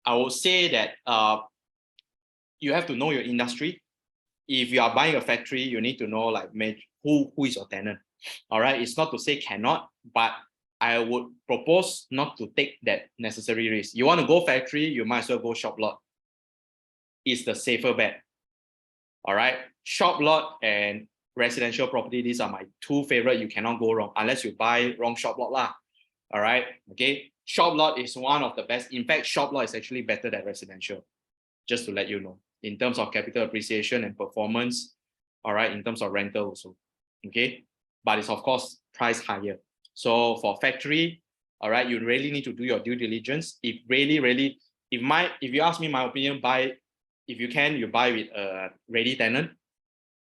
I would say that you have to know your industry. If you are buying a factory, you need to know like who is your tenant. All right, it's not to say cannot, but I would propose not to take that necessary risk. You want to go factory, you might as well go shop lot. It's the safer bet. All right, shop lot and residential property, these are my two favorite. You cannot go wrong unless you buy wrong shop lot lah. All right, okay, shop lot is one of the best. In fact, shop lot is actually better than residential, just to let you know, in terms of capital appreciation and performance. All right, in terms of rental also. Okay, but it's of course price higher. So for factory, all right, you really need to do your due diligence. If you ask me my opinion, if you can, you buy with a ready tenant.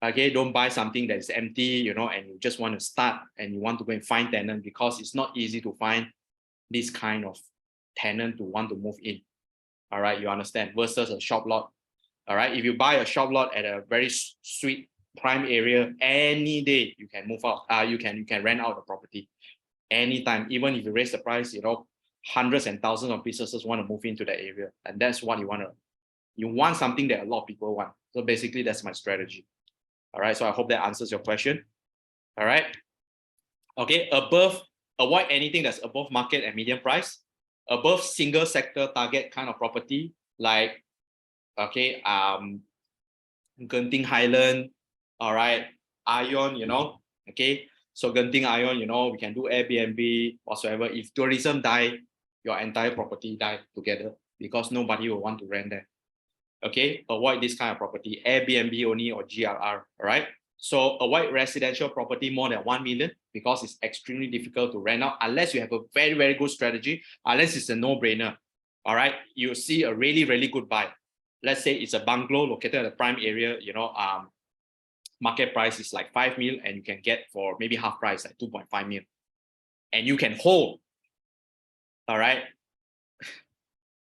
Okay, don't buy something that is empty, you know, and you just want to start and you want to go and find tenant, because it's not easy to find this kind of tenant to want to move in. All right, you understand, versus a shop lot. All right, if you buy a shop lot at a very sweet prime area, any day you can move out. You can rent out the property anytime, even if you raise the price, you know, hundreds and thousands of businesses want to move into that area, and that's what you want to. You want something that a lot of people want. So basically, that's my strategy. All right, so I hope that answers your question. All right. Okay, avoid anything that's above market and median price, above single sector target kind of property, like okay, Genting Highland, all right, Ion, you know, okay. So Genting Ion, you know, we can do Airbnb whatsoever. If tourism die, your entire property die together, because nobody will want to rent there. Okay, avoid this kind of property, Airbnb only or GRR. All right. So avoid residential property more than 1 million, because it's extremely difficult to rent out unless you have a very, very good strategy, unless it's a no-brainer. All right, you see a really, really good buy. Let's say it's a bungalow located in a prime area, you know, market price is like 5 mil, and you can get for maybe half price, like 2.5 mil, and you can hold. All right.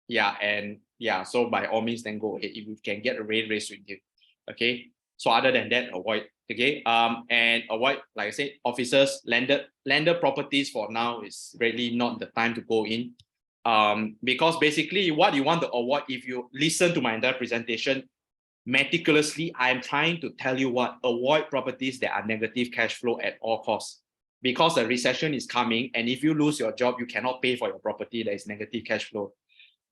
Yeah, and yeah, so by all means, then go ahead if you can get a very sweet deal. Okay, so other than that, avoid. Okay, and avoid, like I said, offices, landed properties for now is really not the time to go in, because basically what you want to avoid, if you listen to my entire presentation meticulously, I'm trying to tell you what, avoid properties that are negative cash flow at all costs, because the recession is coming, and if you lose your job, you cannot pay for your property that is negative cash flow.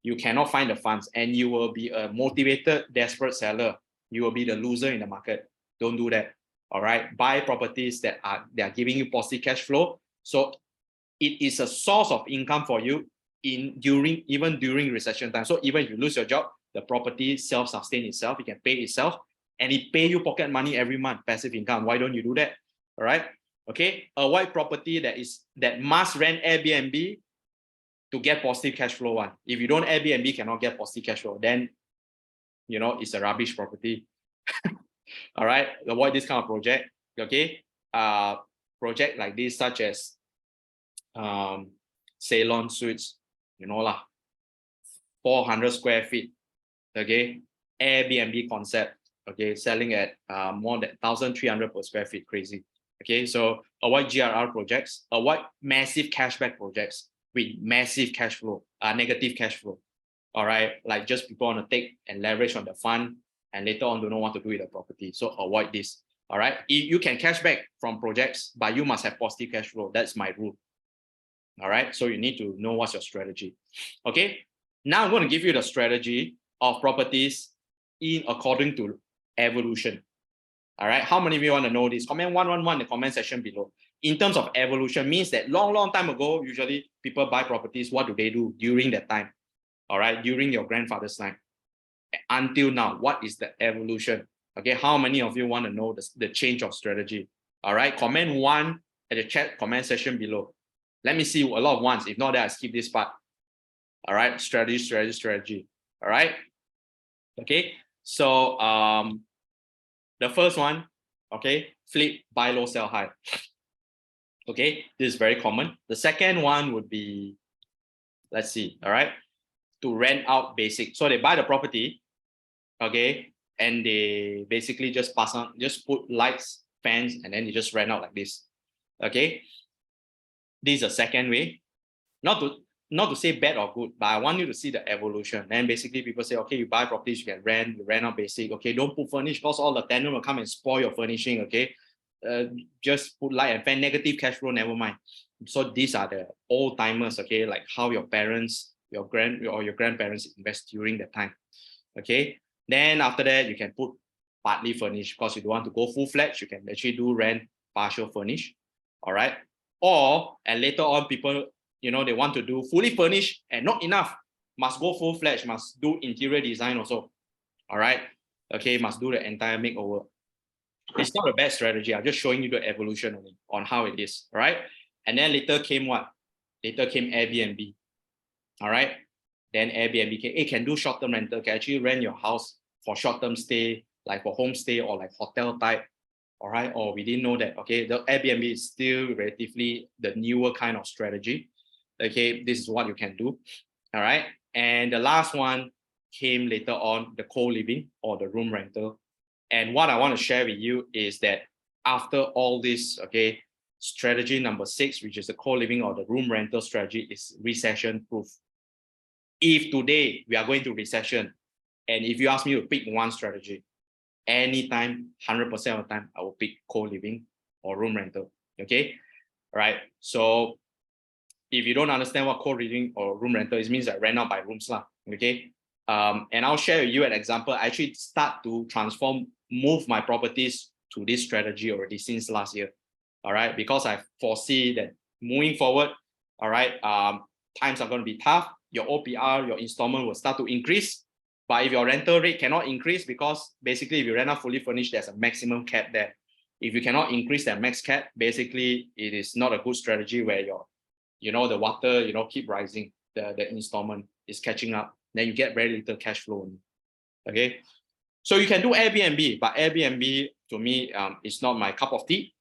You cannot find the funds, and you will be a motivated, desperate seller. You will be the loser in the market. Don't do that. All right. Buy properties that are giving you positive cash flow. So it is a source of income for you even during recession time. So even if you lose your job, the property self-sustain itself, it can pay itself, and it pay you pocket money every month, passive income. Why don't you do that? All right. Okay. Avoid property that must rent Airbnb to get positive cash flow one. If you don't Airbnb cannot get positive cash flow, then you know it's a rubbish property. All right, avoid this kind of project. Okay, project like this, such as Ceylon Suites, you know lah, 400 square feet. Okay, Airbnb concept. Okay, selling at more than 1,300 per square feet, crazy. Okay, so avoid GRR projects, avoid massive cashback projects with massive cash flow, negative cash flow. All right, like just people want to take and leverage on the fund, and later on don't know what to do with the property. So avoid this. All right, you can cash back from projects, but you must have positive cash flow. That's my rule. All right, so you need to know what's your strategy. Okay, now I'm going to give you the strategy of properties in according to evolution. All right, how many of you want to know this? Comment 111 in the comment section below. In terms of evolution, means that long time ago, usually people buy properties. What do they do during that time? All right, during your grandfather's time until now, what is the evolution? Okay, how many of you want to know the change of strategy? All right, comment 1 at the chat comment section below. Let me see a lot of ones. If not, then I skip this part. All right, strategy. All right. Okay. So the first one, okay, flip, buy low, sell high. Okay, this is very common. The second one would be, let's see, all right, to rent out basic. So they buy the property, okay, and they basically just pass on, just put lights, fans, and then you just rent out like this. Okay, this is a second way. Not to say bad or good, but I want you to see the evolution. Then basically people say, okay, you buy properties, you can rent, you rent out basic. Okay, don't put furnish because all the tenant will come and spoil your furnishing. Okay, just put light and fan, negative cash flow, never mind. So these are the old timers. Okay, like how your parents, your grandparents invest during that time. Okay, then after that you can put partly furnished because you don't want to go full-fledged. You can actually do rent partial furnished. All right, or and later on people, you know, they want to do fully furnished and not enough, must go full-fledged, must do interior design also. All right, okay, must do the entire makeover. It's not a bad strategy. I'm just showing you the evolution on how it is. All right, and then later came what? Later came Airbnb. All right, then Airbnb came, can do short-term rental, can actually rent your house for short-term stay, like for homestay or like hotel type. All right, or we didn't know that. Okay, the Airbnb is still relatively the newer kind of strategy. Okay, this is what you can do. All right, and the last one came later on, the co-living or the room rental. And what I want to share with you is that after all this, okay, strategy number 6, which is the co-living or the room rental strategy, is recession proof. If today we are going to recession, and if you ask me to pick one strategy, anytime, 100% of the time, I will pick co-living or room rental. Okay, all right. So if you don't understand what co-living or room rental is, means I rent out by rooms lah. Okay, and I'll share with you an example. I actually start to move my properties to this strategy already since last year. All right, because I foresee that moving forward, all right, times are going to be tough. Your OPR, your installment will start to increase. But if your rental rate cannot increase, because basically if you rent out fully furnished, there's a maximum cap there. If you cannot increase that max cap, basically it is not a good strategy where your, you know, the water, you know, keep rising, the installment is catching up, then you get very little cash flow. Okay, so you can do Airbnb, but Airbnb to me is not my cup of tea.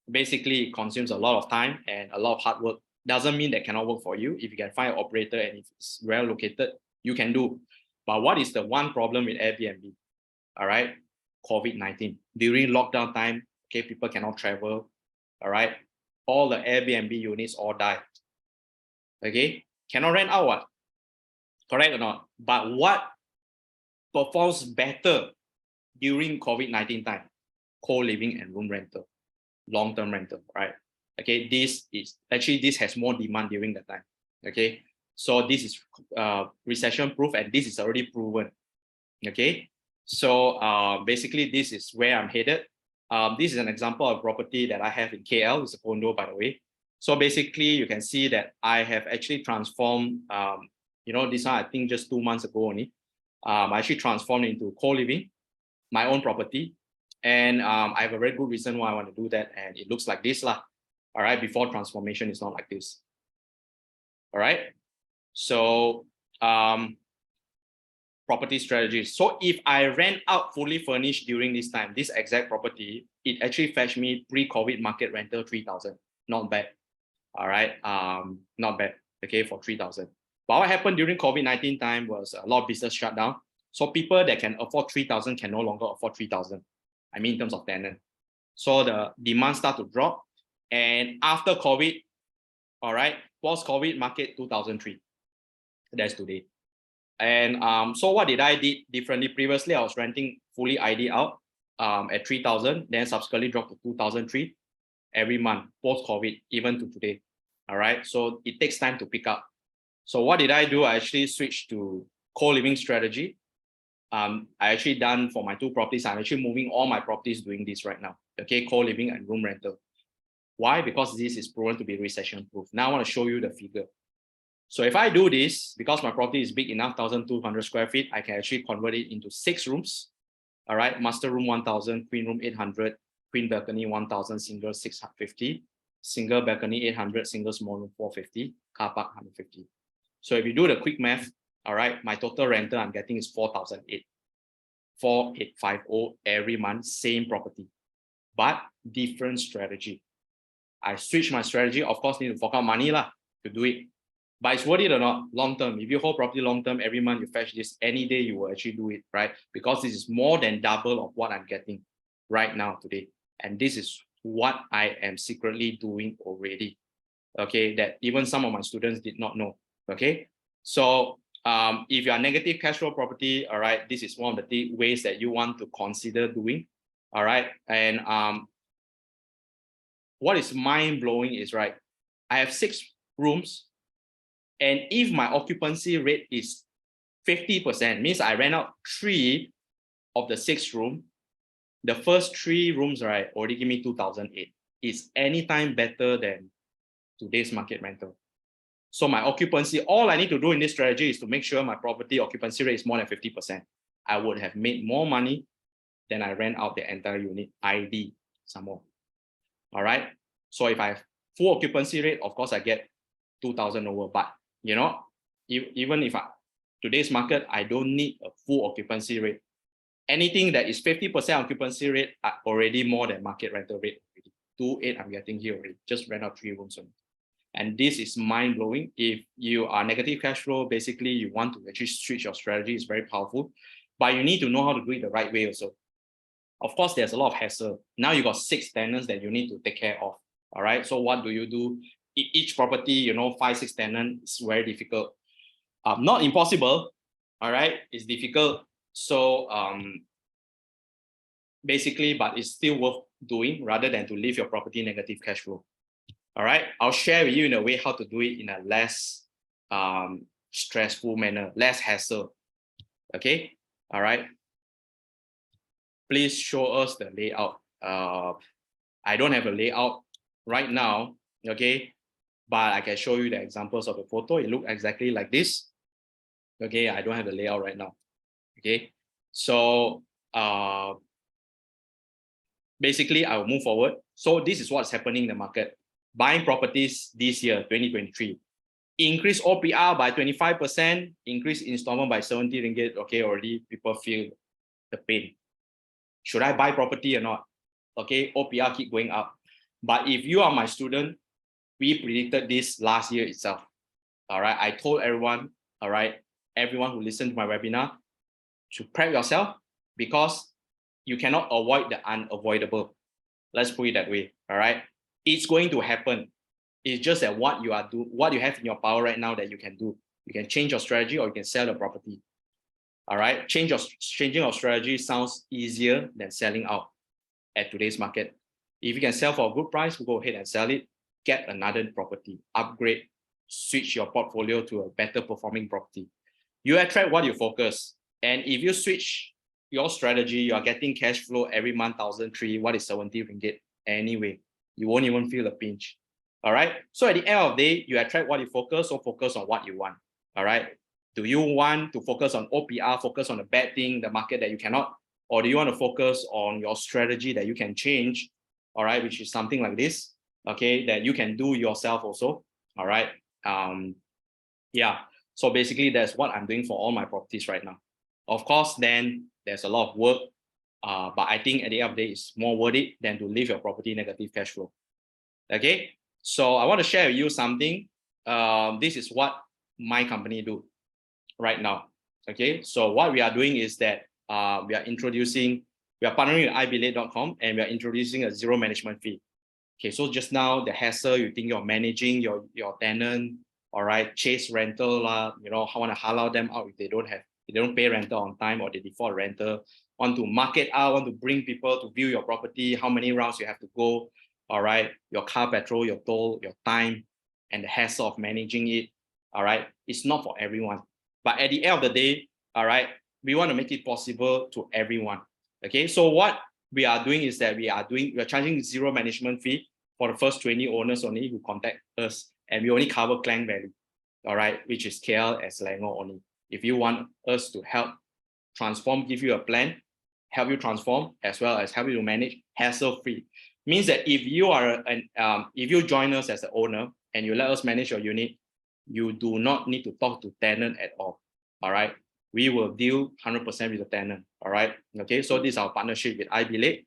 Basically it consumes a lot of time and a lot of hard work. Doesn't mean that cannot work for you. If you can find an operator and if it's well located, you can do. But what is the one problem with Airbnb? All right, COVID-19. During lockdown time, okay, people cannot travel. All right, all the Airbnb units all die. Okay, cannot rent out what? Correct or not? But what performs better during COVID-19 time? Co-living and room rental, long-term rental, right? Okay, this has more demand during that time. Okay, so this is recession proof, and this is already proven. Okay, so basically this is where I'm headed. This is an example of property that I have in KL. It's a condo, by the way. So basically you can see that I have actually transformed, you know, this one I think just 2 months ago only. I actually transformed into co-living, my own property. And I have a very good reason why I want to do that. And it looks like this lah. All right, before transformation, it's not like this. All right, so property strategies. So if I rent out fully furnished during this time, this exact property, it actually fetched me pre-COVID market rental 3,000. Not bad. All right, not bad. Okay, for 3,000. But what happened during COVID-19 time was a lot of business shut down. So people that can afford 3,000 can no longer afford 3,000. I mean, in terms of tenant. So the demand start to drop. And after COVID, all right, post-COVID market 2003. That's today. And so what did I did differently? Previously, I was renting fully ID out at 3,000, then subsequently dropped to 2003 every month, post-COVID, even to today. All right, so it takes time to pick up. So what did I do? I actually switched to co-living strategy. I actually done for my 2 properties. I'm actually moving all my properties doing this right now. Okay, co-living and room rental. Why? Because this is proven to be recession proof. Now I want to show you the figure. So if I do this, because my property is big enough, 1,200 square feet, I can actually convert it into 6 rooms. All right, master room 1,000, queen room 800, queen balcony 1,000, single 650, single balcony 800, single small room 450, car park 150. So if you do the quick math, all right, my total rental I'm getting is 4,850 every month, same property, but different strategy. I switch my strategy. Of course, need to fork out money lah to do it. But it's worth it or not, long term. If you hold property long term, every month you fetch this, any day you will actually do it, right? Because this is more than double of what I'm getting right now today. And this is what I am secretly doing already. Okay, that even some of my students did not know. Okay, so if you are negative cash flow property, all right, this is one of the ways that you want to consider doing. All right, and what is mind-blowing is, right, I have 6 rooms, and if my occupancy rate is 50%, means I rent out 3 of the 6 rooms. The first 3 rooms, right, already give me 2,008. It's anytime better than today's market rental. So my occupancy, all I need to do in this strategy is to make sure my property occupancy rate is more than 50%. I would have made more money than I rent out the entire unit, ID some more. All right. So if I have full occupancy rate, of course I get 2,000 over. But you know, even if today's market, I don't need a full occupancy rate. Anything that is 50% occupancy rate are already more than market rental rate. 2,800 I'm getting here already. Just rent out 3 rooms only. And this is mind-blowing. If you are negative cash flow, basically you want to actually switch your strategy. It's very powerful, but you need to know how to do it the right way also. Of course, there's a lot of hassle. Now you got 6 tenants that you need to take care of. All right. So what do you do? Each property, you know, 5, 6 tenants is very difficult. Not impossible. All right. It's difficult. So basically, but it's still worth doing rather than to leave your property negative cash flow. All right. I'll share with you in a way how to do it in a less stressful manner, less hassle. Okay. All right. Please show us the layout. I don't have a layout right now, okay, but I can show you the examples of the photo. It looks exactly like this. Okay, I don't have the layout right now. Okay, so basically I will move forward. So this is what's happening in the market. Buying properties this year, 2023. Increase OPR by 25%, increase installment by 70 ringgit. Okay, already people feel the pain. Should I buy property or not? Okay, OPR keep going up. But if you are my student, we predicted this last year itself. All right, I told everyone, all right, everyone who listened to my webinar, to prep yourself because you cannot avoid the unavoidable. Let's put it that way. All right, it's going to happen. It's just that what you have in your power right now that you can do. You can change your strategy or you can sell the property. All right, changing your strategy sounds easier than selling out at today's market. If you can sell for a good price, we'll go ahead and sell it, get another property, upgrade, switch your portfolio to a better performing property. You attract what you focus. And if you switch your strategy, you are getting cash flow every month, 1,003, what is 70 ringgit anyway? You won't even feel the pinch. All right. So at the end of the day, you attract what you focus, so focus on what you want. All right. Do you want to focus on OPR, focus on the bad thing, the market that you cannot, or do you want to focus on your strategy that you can change? All right, which is something like this, okay, that you can do yourself also. All right. Yeah. So basically, that's what I'm doing for all my properties right now. Of course, then there's a lot of work, but I think at the end of the day, it's more worth it than to leave your property negative cash flow. Okay. So I want to share with you something. This is what my company do right now. Okay. So what we are doing is that we are partnering with iBelate.com and we are introducing a 0 management fee. Okay, so just now the hassle, you think you're managing your tenant, all right, chase rental, you know, how want to halal them out if they don't pay rental on time or they default rental, want to market out, want to bring people to view your property, how many rounds you have to go, all right, your car petrol, your toll, your time, and the hassle of managing it, all right, it's not for everyone. But at the end of the day, all right, we want to make it possible to everyone. Okay, so what we are doing is that we are charging 0 management fee for the first 20 owners only who contact us, and we only cover Klang Valley, all right, which is KL and Selangor only. If you want us to help transform, give you a plan, help you transform, as well as help you to manage hassle-free. Means that if you are if you join us as an owner and you let us manage your unit, you do not need to talk to tenant at all. All right, we will deal 100% with the tenant. All right, okay. So this is our partnership with iBelate.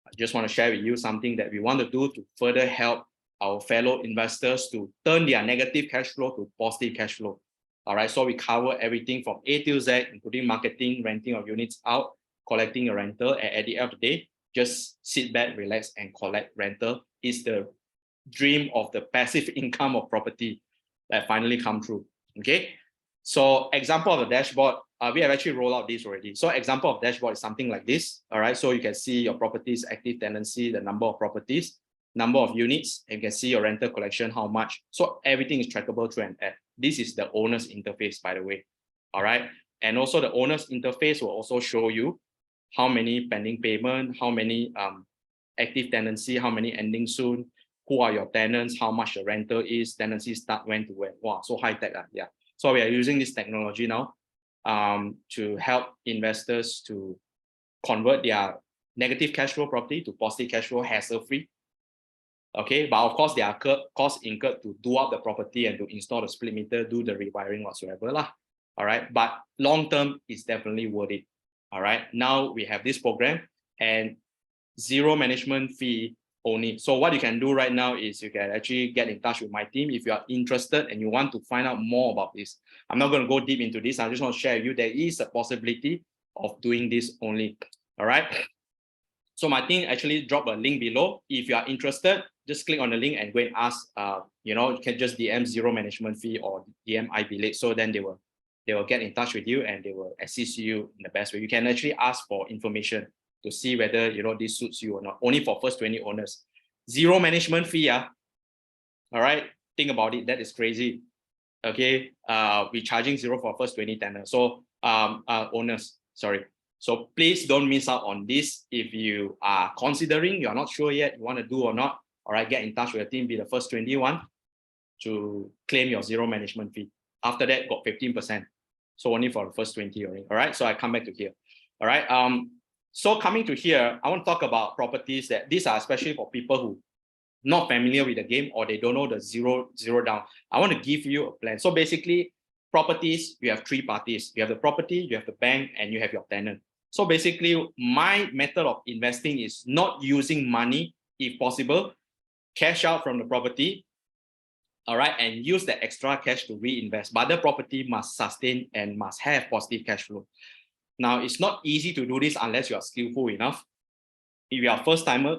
I just want to share with you something that we want to do to further help our fellow investors to turn their negative cash flow to positive cash flow. All right, so we cover everything from A to Z, including marketing, renting of units out, collecting a rental, and at the end of the day, just sit back, relax, and collect rental. Is the dream of the passive income of property that finally come true. Okay, so example of the dashboard, we have actually rolled out this already. So example of dashboard is something like this. All right, so you can see your properties, active tenancy, the number of properties, number of units, and you can see your rental collection, how much. So everything is trackable through an app. This is the owner's interface, by the way. All right, and also the owner's interface will also show you how many pending payment, how many active tenancy, how many ending soon, who are your tenants, how much the rental is, tenancy start when to when. Wow, so high tech. Yeah. So we are using this technology now to help investors to convert their negative cash flow property to positive cash flow hassle-free. Okay, but of course there are costs incurred to do up the property and to install the split meter, do the rewiring whatsoever lah. All right, but long term is definitely worth it. All right, now we have this program and zero management fee only. So what you can do right now is you can actually get in touch with my team if you are interested and you want to find out more about this. I'm not going to go deep into this. I just want to share with you there is a possibility of doing this only. All right. So my team actually dropped a link below. If you are interested, just click on the link and go and ask. You can just DM zero management fee or DM iBelate. So then they will get in touch with you and they will assist you in the best way. You can actually ask for information to see whether this suits you or not. Only for first 20 owners. Zero management fee. All right. Think about it. That is crazy. Okay. We're charging zero for first 20 tenants. So owners, sorry. So please don't miss out on this. If you are considering, you're not sure yet, you want to do or not, all right, get in touch with your team, be the first 21 to claim your zero management fee. After that, got 15%. So only for the first 20 only. All right. So I come back to here. All right. So coming to here, I want to talk about properties that these are especially for people who not familiar with the game or they don't know the zero down. I want to give you a plan. So basically, properties, you have three parties. You have the property, you have the bank, and you have your tenant. So basically, my method of investing is not using money, if possible, cash out from the property, all right, and use the extra cash to reinvest. But the property must sustain and must have positive cash flow. Now, it's not easy to do this unless you are skillful enough. If you are first timer,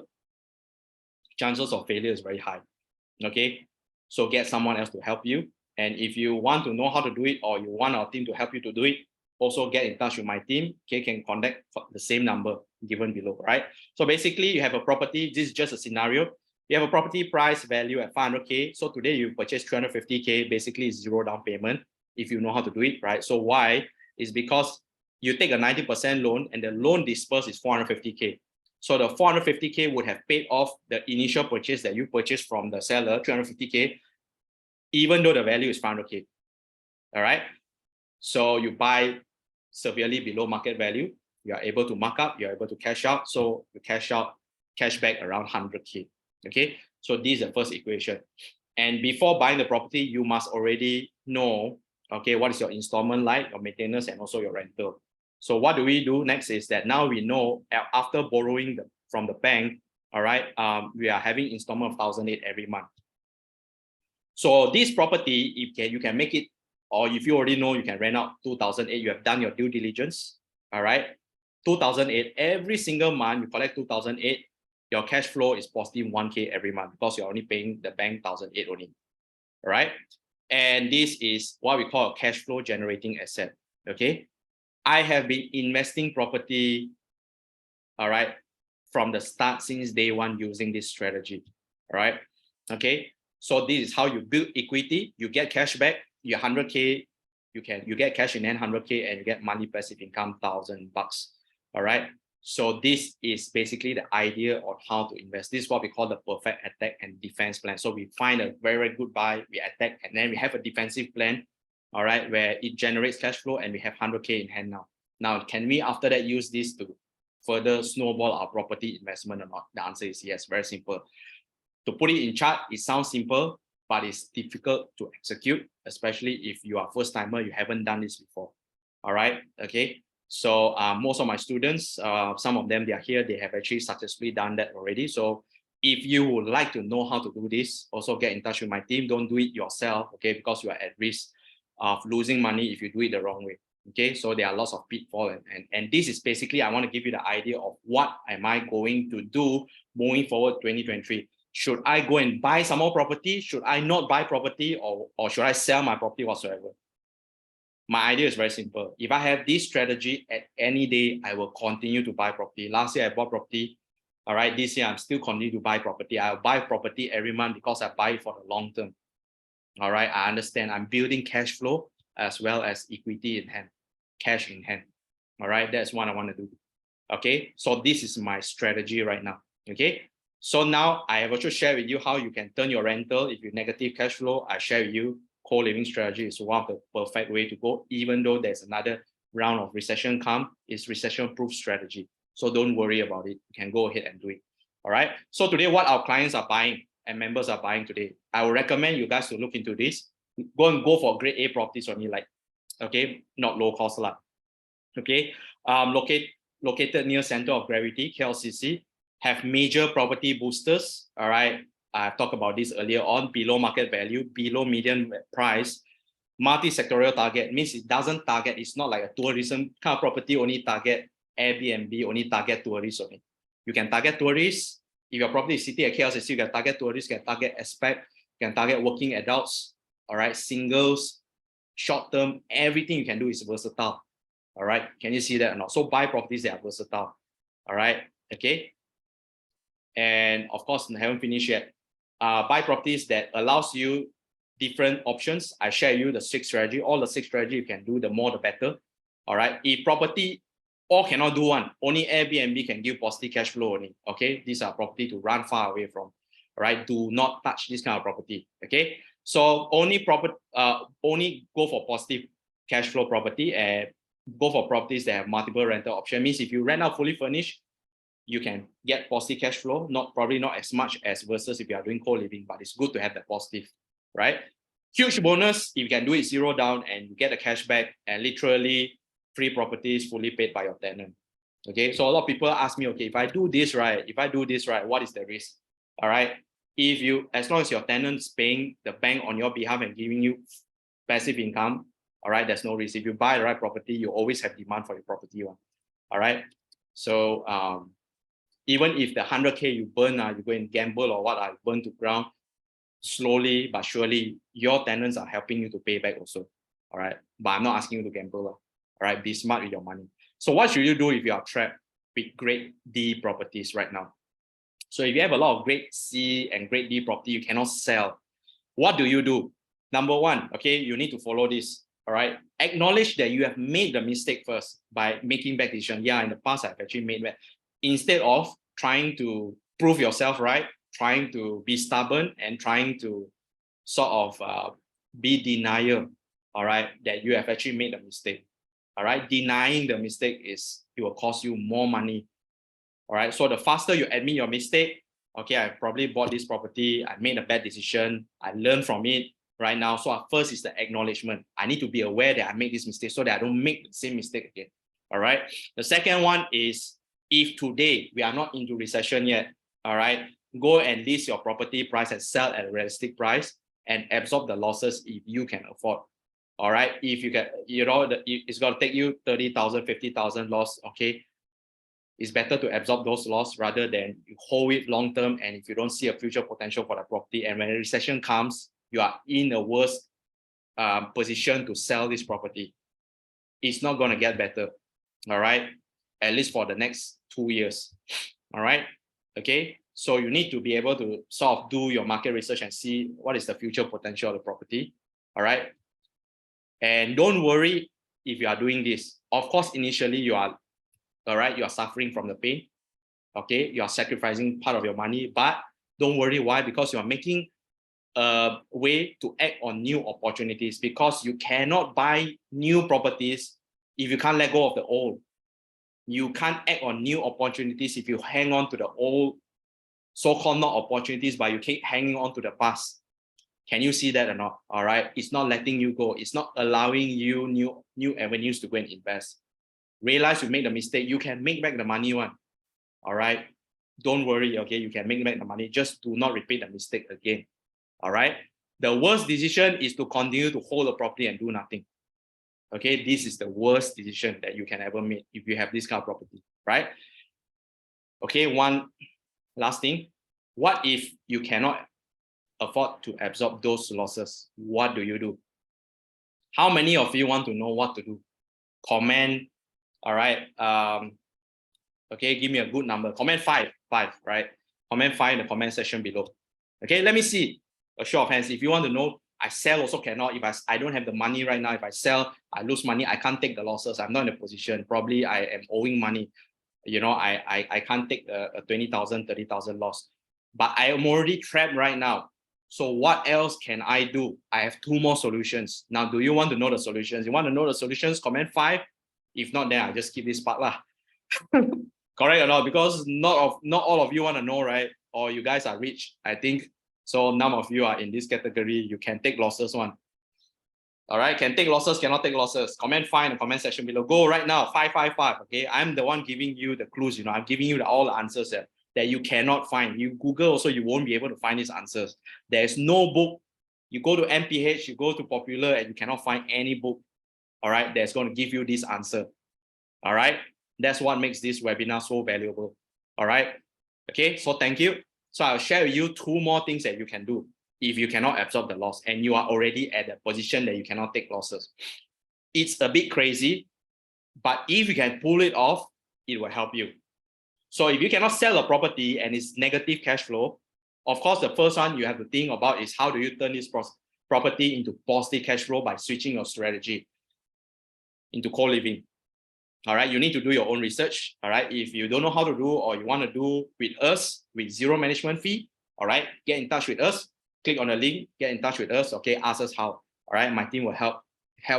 chances of failure is very high. Okay, so get someone else to help you. And if you want to know how to do it or you want our team to help you to do it, also get in touch with my team. Okay, can contact the same number given below, right? So basically, you have a property. This is just a scenario. You have a property price value at 500K. So today you purchase 350K, basically zero down payment if you know how to do it, right? So why? Is because you take a 90% loan and the loan disbursed is 450K. So the 450K would have paid off the initial purchase that you purchased from the seller, 350K, even though the value is 500K. All right. So you buy severely below market value, you are able to mark up, you're able to cash out. So you cash back around 100K. Okay. So this is the first equation. And before buying the property, you must already know, okay, what is your installment like, your maintenance, and also your rental. So what do we do next is that now we know after borrowing from the bank, all right, we are having installment of 1,008 every month. So this property, you can make it, or if you already know, you can rent out 2,008. You have done your due diligence, all right? 2,008 every single month. You collect 2,008. Your cash flow is positive 1K every month because you're only paying the bank 1,008 only, all right? And this is what we call a cash flow generating asset. Okay, I have been investing property, all right, from the start since day one using this strategy, all right? Okay, so this is how you build equity. You get cash back. Your 100K, you get cash in hand 100K and you get monthly passive income $1,000. All right. So this is basically the idea on how to invest. This is what we call the perfect attack and defense plan. So we find a very, very good buy, we attack, and then we have a defensive plan, all right, where it generates cash flow and we have 100K in hand now. Now, can we after that use this to further snowball our property investment or not? The answer is yes, very simple. To put it in chart, it sounds simple, but it's difficult to execute, especially if you are first timer, you haven't done this before. All right, okay. So most of my students, some of them, they are here, they have actually successfully done that already. So if you would like to know how to do this, also get in touch with my team. Don't do it yourself, okay, because you are at risk of losing money if you do it the wrong way. Okay, so there are lots of pitfalls, and this is basically, I want to give you the idea of what am I going to do moving forward 2023. Should I go and buy some more property? Should I not buy property, or should I sell my property whatsoever? My idea is very simple. If I have this strategy at any day, I will continue to buy property. Last year I bought property. All right, this year I'm still continue to buy property. I'll buy property every month because I buy it for the long term. All right, I understand. I'm building cash flow as well as equity in hand, cash in hand. All right, that's what I want to do. Okay, so this is my strategy right now. Okay, so now I have also shared with you how you can turn your rental if you negative cash flow. I share with you co-living strategy is one of the perfect way to go, even though there's another round of recession come. It's recession-proof strategy. So don't worry about it. You can go ahead and do it. All right. So today, what our clients are buying and members are buying today, I would recommend you guys to look into this. Go for grade A properties only, like, okay, not low cost lot. Okay, located near center of gravity, KLCC, have major property boosters. All right, I talked about this earlier on. Below market value, below median price, multi-sectorial target means it doesn't target. It's not like a tourism kind of property only target Airbnb, only target tourists only. You can target tourists. If your property is sitting at KLCC, you can target tourists, you can target expat, you can target working adults. All right, singles, short term, everything you can do is versatile. All right, can you see that or not? So buy properties that are versatile. All right, okay. And of course, I haven't finished yet. Buy properties that allows you different options. I share you the 6 strategy. All the 6 strategy you can do, the more the better. All right. If property all cannot do one, only Airbnb can give positive cash flow only. Okay, these are property to run far away from. All right, do not touch this kind of property. Okay, so only go for positive cash flow property and go for properties that have multiple rental option. Means if you rent out fully furnished, you can get positive cash flow, probably not as much as versus if you are doing co-living, but it's good to have that positive, right? Huge bonus if you can do it 0 down and you get the cash back and literally free properties fully paid by your tenant. Okay, so a lot of people ask me, okay, if I do this right, what is the risk? All right, as long as your tenant's paying the bank on your behalf and giving you passive income, all right, there's no risk. If you buy the right property, you always have demand for your property one. All right, so even if the 100K you burn, you go and gamble or what, you burn to ground, slowly but surely your tenants are helping you to pay back also. All right, but I'm not asking you to gamble. All right, be smart with your money. So what should you do if you are trapped with grade D properties right now? So if you have a lot of grade C and grade D property you cannot sell, what do you do? Number one, okay, you need to follow this. All right, acknowledge that you have made the mistake first by making bad decision. Yeah, in the past I've actually made bad. Instead of trying to prove yourself right, trying to be stubborn and trying to sort of be denial, all right, that you have actually made a mistake. All right, denying the mistake it will cost you more money. All right, so the faster you admit your mistake, okay, I probably bought this property, I made a bad decision, I learned from it right now. So first is the acknowledgement. I need to be aware that I made this mistake so that I don't make the same mistake again. All right, the second one is, if today we are not into recession yet, all right, go and list your property price and sell at a realistic price and absorb the losses if you can afford. All right, if you get, it's going to take you 30,000, 50,000 loss. Okay, it's better to absorb those losses rather than you hold it long term. And if you don't see a future potential for the property, and when a recession comes, you are in a worse position to sell this property. It's not going to get better. All right, at least for the next 2 years. All right, okay, so you need to be able to sort of do your market research and see what is the future potential of the property. All right, and don't worry if you are doing this. Of course, initially you are, all right, you are suffering from the pain. Okay, you are sacrificing part of your money, but don't worry. Why? Because you are making a way to act on new opportunities, because you cannot buy new properties if you can't let go of the old. You can't act on new opportunities if you hang on to the old so-called not opportunities, but you keep hanging on to the past. Can you see that or not? All right. It's not letting you go. It's not allowing you new avenues to go and invest. Realize you made the mistake. You can make back the money one. All right. Don't worry. Okay. You can make back the money. Just do not repeat the mistake again. All right. The worst decision is to continue to hold the property and do nothing. Okay. This is the worst decision that you can ever make if you have this kind of property, right? Okay. One last thing. What if you cannot afford to absorb those losses? What do you do? How many of you want to know what to do? Comment. All right. Okay, give me a good number. Comment five, right? Comment 5 in the comment section below. Okay, let me see a show of hands. If you want to know, I sell also cannot. If I don't have the money right now, if I sell, I lose money. I can't take the losses. I'm not in a position. Probably I am owing money. You know, I can't take a 20,000, 30,000 loss. But I am already trapped right now. So what else can I do? I have 2 more solutions. Now, do you want to know the solutions? You want to know the solutions? Comment 5. If not, then I'll just skip this part lah. Correct or not? Because not all of you want to know, right? Or you guys are rich, I think. So none of you are in this category. You can take losses one. All right, can take losses, cannot take losses. Comment 5 in the comment section below. Go right now, 555. Okay, I'm the one giving you the clues. You know, I'm giving you all the answers that you cannot find. You Google also, you won't be able to find these answers. There's no book. You go to MPH, you go to Popular, and you cannot find any book. All right, that's going to give you this answer. All right, that's what makes this webinar so valuable. All right, okay, so thank you. So I'll share with you 2 more things that you can do if you cannot absorb the loss and you are already at a position that you cannot take losses. It's a bit crazy, but if you can pull it off, it will help you. So if you cannot sell a property and it's negative cash flow, of course, the first one you have to think about is how do you turn this property into positive cash flow by switching your strategy into co-living. All right, you need to do your own research. All right, if you don't know how to do or you want to do with us with 0 management fee, all right, get in touch with us. Click on the link, get in touch with us. Okay, ask us how. All right, my team will help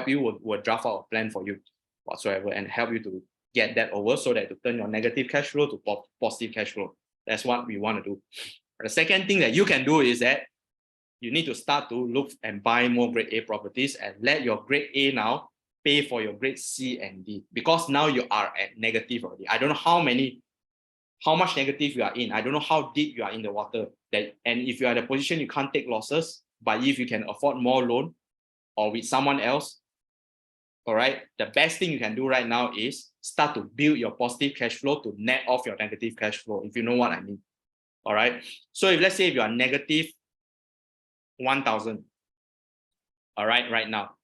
you. Will draft out a plan for you whatsoever and help you to get that over so that to turn your negative cash flow to positive cash flow. That's what we want to do. The second thing that you can do is that you need to start to look and buy more grade A properties and let your grade A now pay for your grade C and D, because now you are at negative already. I don't know how much negative you are in. I don't know how deep you are in the water. And if you are in a position you can't take losses, but if you can afford more loan or with someone else, all right, the best thing you can do right now is start to build your positive cash flow to net off your negative cash flow, if you know what I mean. All right. So if let's say if you are negative 1,000, all right, right now,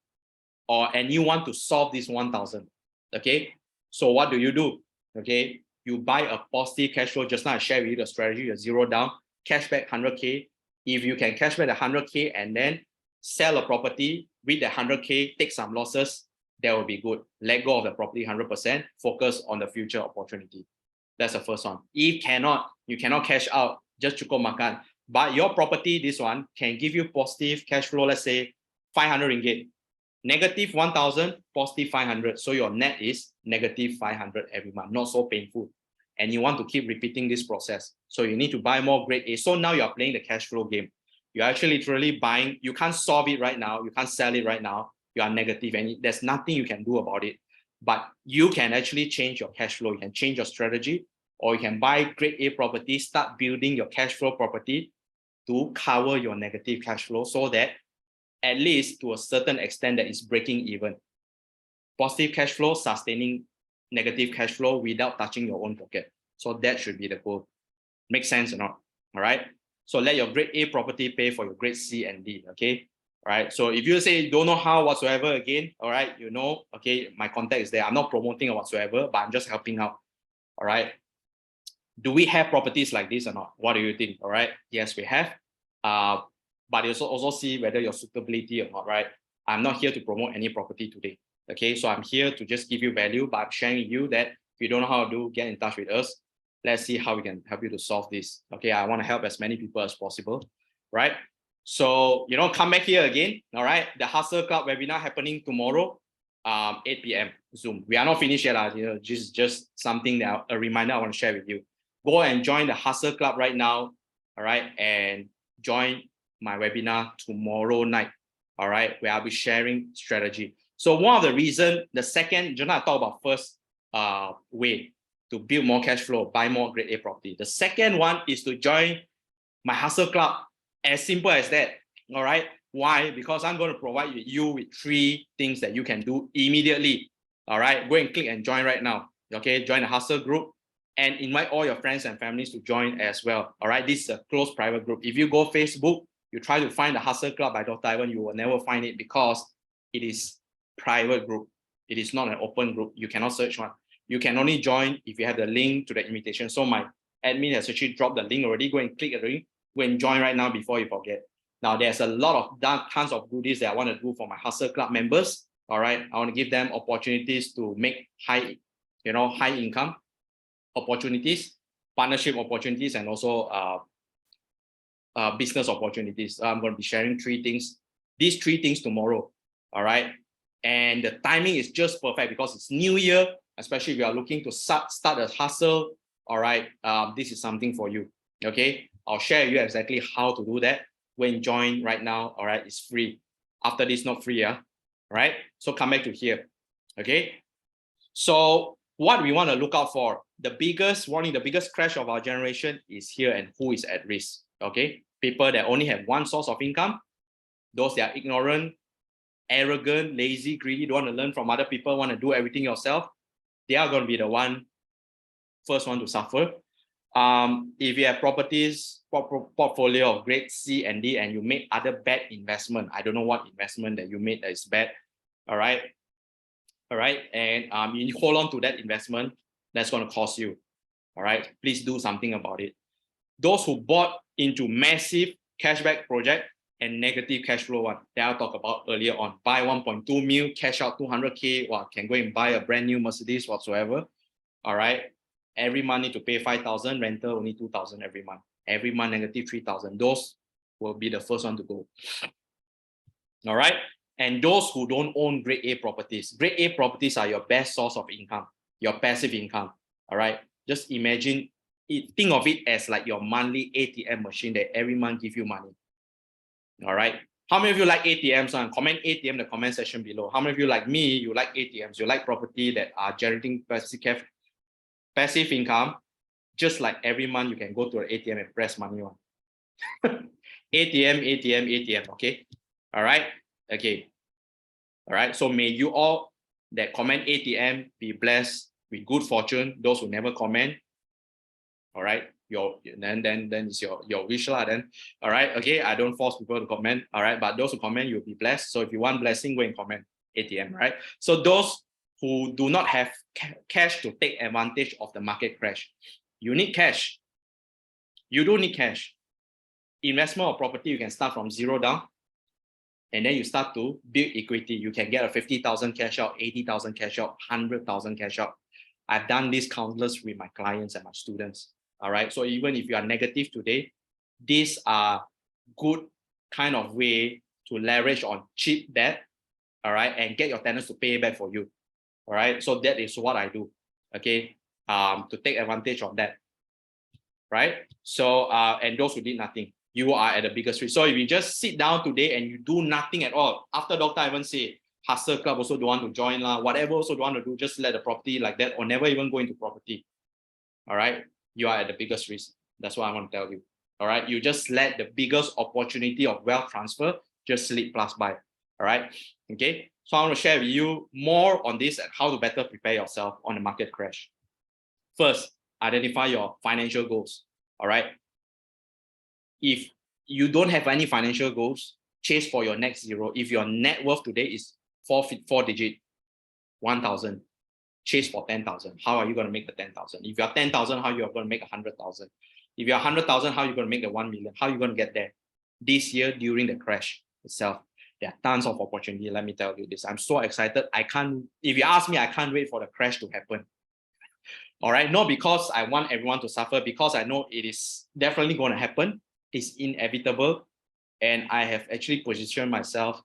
and you want to solve this 1,000, okay? So what do? Okay, you buy a positive cash flow. Just now I shared with you the strategy, a 0 down, cash back 100K. If you can cash back the 100K and then sell a property with the 100K, take some losses, that will be good. Let go of the property 100%, focus on the future opportunity. That's the first one. If you cannot cash out, just cukup makan. But your property, this one, can give you positive cash flow, let's say 500 ringgit. Negative 1,000, positive 500. So your net is negative 500 every month. Not so painful. And you want to keep repeating this process. So you need to buy more grade A. So now you're playing the cash flow game. You're actually literally buying. You can't solve it right now. You can't sell it right now. You are negative and there's nothing you can do about it. But you can actually change your cash flow. You can change your strategy, or you can buy grade A property, start building your cash flow property to cover your negative cash flow so that at least to a certain extent that is breaking even. Positive cash flow, sustaining negative cash flow without touching your own pocket. So that should be the goal. Make sense or not? All right. So let your grade A property pay for your grade C and D. Okay. All right. So if you say don't know how whatsoever, again, all right, you know, okay, my contact is there. I'm not promoting or whatsoever, but I'm just helping out. All right. Do we have properties like this or not? What do you think? All right. Yes, we have. But you also see whether your suitability or not, right? I'm not here to promote any property today. Okay, so I'm here to just give you value, but I'm sharing with you that if you don't know how to do, get in touch with us. Let's see how we can help you to solve this. Okay, I want to help as many people as possible, right? So, you know, come back here again, all right? The Hustle Club webinar happening tomorrow. 8 p.m. Zoom. We are not finished yet. You know, just something that a reminder I want to share with you. Go and join the Hustle Club right now. All right, and join my webinar tomorrow night. All right, where I'll be sharing strategy. So one of the reasons, the second, I talk about first way to build more cash flow, buy more grade A property. The second one is to join my Hustle Club. As simple as that. All right. Why? Because I'm going to provide you with 3 things that you can do immediately. All right. Go and click and join right now. Okay. Join the Hustle group and invite all your friends and families to join as well. All right. This is a closed private group. If you go Facebook, you try to find the Hustle Club by Dr. Ivan, you will never find it because it is private group. It is not an open group. You cannot search one. You can only join if you have the link to the invitation. So my admin has actually dropped the link already. Go and click the link. Go and join right now before you forget. Now, there's a lot of tons of goodies that I want to do for my Hustle Club members. All right. I want to give them opportunities to make high income opportunities, partnership opportunities, and also business opportunities. I'm going to be sharing 3 things, these 3 things tomorrow. All right. And the timing is just perfect because it's New Year, especially if you are looking to start a hustle. All right. This is something for you. Okay. I'll share with you exactly how to do that. When join right now, all right, it's free. After this, not free, yeah. All right. So come back to here. Okay. So what we want to look out for, the biggest crash of our generation is here, and who is at risk. Okay. People that only have one source of income, those that are ignorant, arrogant, lazy, greedy, don't want to learn from other people, want to do everything yourself, they are going to be the first one to suffer. If you have properties, portfolio of grade C and D, and you made other bad investment, I don't know what investment that you made that is bad. All right. And you hold on to that investment, that's going to cost you. All right. Please do something about it. Those who bought into massive cashback project and negative cash flow one that I talked about earlier on, buy 1.2 mil, cash out 200K, can go and buy a brand new Mercedes whatsoever. All right. Every month need to pay 5,000, rental only 2,000 every month. Every month negative 3,000. Those will be the first one to go. All right. And those who don't own grade A properties. Grade A properties are your best source of income, your passive income. All right. Just imagine it, think of it as like your monthly ATM machine that every month give you money. All right. How many of you like ATMs? Comment ATM in the comment section below. How many of you like me? You like ATMs? You like property that are generating passive income? Just like every month you can go to an ATM and press money on. ATM. Okay. All right. Okay. All right. So may you all that comment ATM be blessed with good fortune. Those who never comment. All right. Then it's your wish lah. Then all right. Okay. I don't force people to comment. All right. But those who comment, you'll be blessed. So if you want blessing, go and comment ATM. Right. So those who do not have cash to take advantage of the market crash, you need cash. You do need cash. Investment or property, you can start from 0 down, and then you start to build equity. You can get a 50,000 cash out, 80,000 cash out, 100,000 cash out. I've done this countless with my clients and my students. All right. So even if you are negative today, these are good kind of way to leverage on cheap debt. All right. And get your tenants to pay back for you. All right. So that is what I do. Okay. To take advantage of that. Right. So, and those who did nothing, you are at the biggest risk. So if you just sit down today and you do nothing at all, after Dr. Ivan say, Hustle Club also don't want to join, whatever also don't want to do, just let the property like that or never even go into property. All right. You are at the biggest risk. That's what I want to tell you. All right. You just let the biggest opportunity of wealth transfer just slip past by. All right. Okay. So I want to share with you more on this and how to better prepare yourself on the market crash. First, identify your financial goals. All right. If you don't have any financial goals, chase for your next zero. If your net worth today is four digit, 1,000, chase for 10,000. How are you going to make the 10,000? If you're 10,000, how you are going to make 100,000? If you're 100,000, how are you going to make the 1 million? How are you going to get there? This year during the crash itself, there are tons of opportunity. Let me tell you this. I'm so excited. If you ask me, I can't wait for the crash to happen. All right. Not because I want everyone to suffer, because I know it is definitely going to happen. It's inevitable. And I have actually positioned myself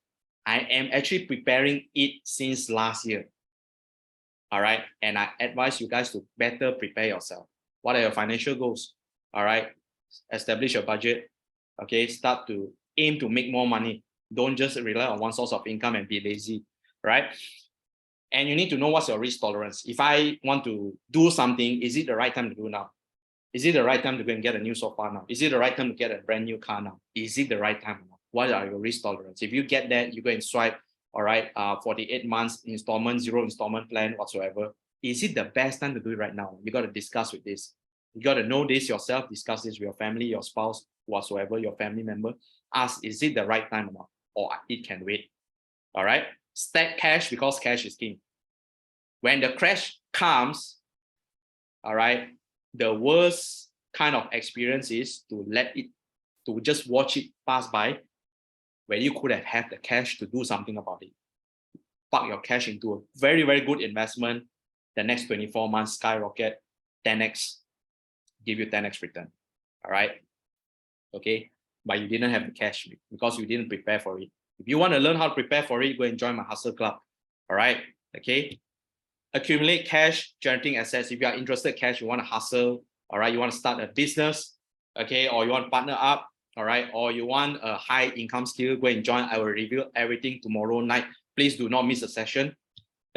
I am actually preparing it since last year. All right. And I advise you guys to better prepare yourself. What are your financial goals? All right. Establish your budget. Okay. Start to aim to make more money. Don't just rely on one source of income and be lazy. Right. And you need to know what's your risk tolerance. If I want to do something, is it the right time to do now? Is it the right time to go and get a new sofa now? Is it the right time to get a brand new car now? Is it the right time now? What are your risk tolerance? If you get that, you go and swipe, all right, 48 months installment, 0 installment plan whatsoever. Is it the best time to do it right now? You got to discuss with this. You got to know this yourself, discuss this with your family, your spouse, whatsoever, your family member. Ask, is it the right time or not? Or it can wait. All right. Stack cash because cash is king. When the crash comes, all right, the worst kind of experience is to just watch it pass by when you could have had the cash to do something about it. Park your cash into a very, very good investment. The next 24 months skyrocket, 10x, give you 10x return. All right. Okay. But you didn't have the cash because you didn't prepare for it. If you want to learn how to prepare for it, go and join my hustle club. All right. Okay. Accumulate cash, generating assets. If you are interested in cash, you want to hustle, all right, you want to start a business, okay, or you want to partner up, all right, or you want a high income skill, go and join. I will reveal everything tomorrow night. Please do not miss a session.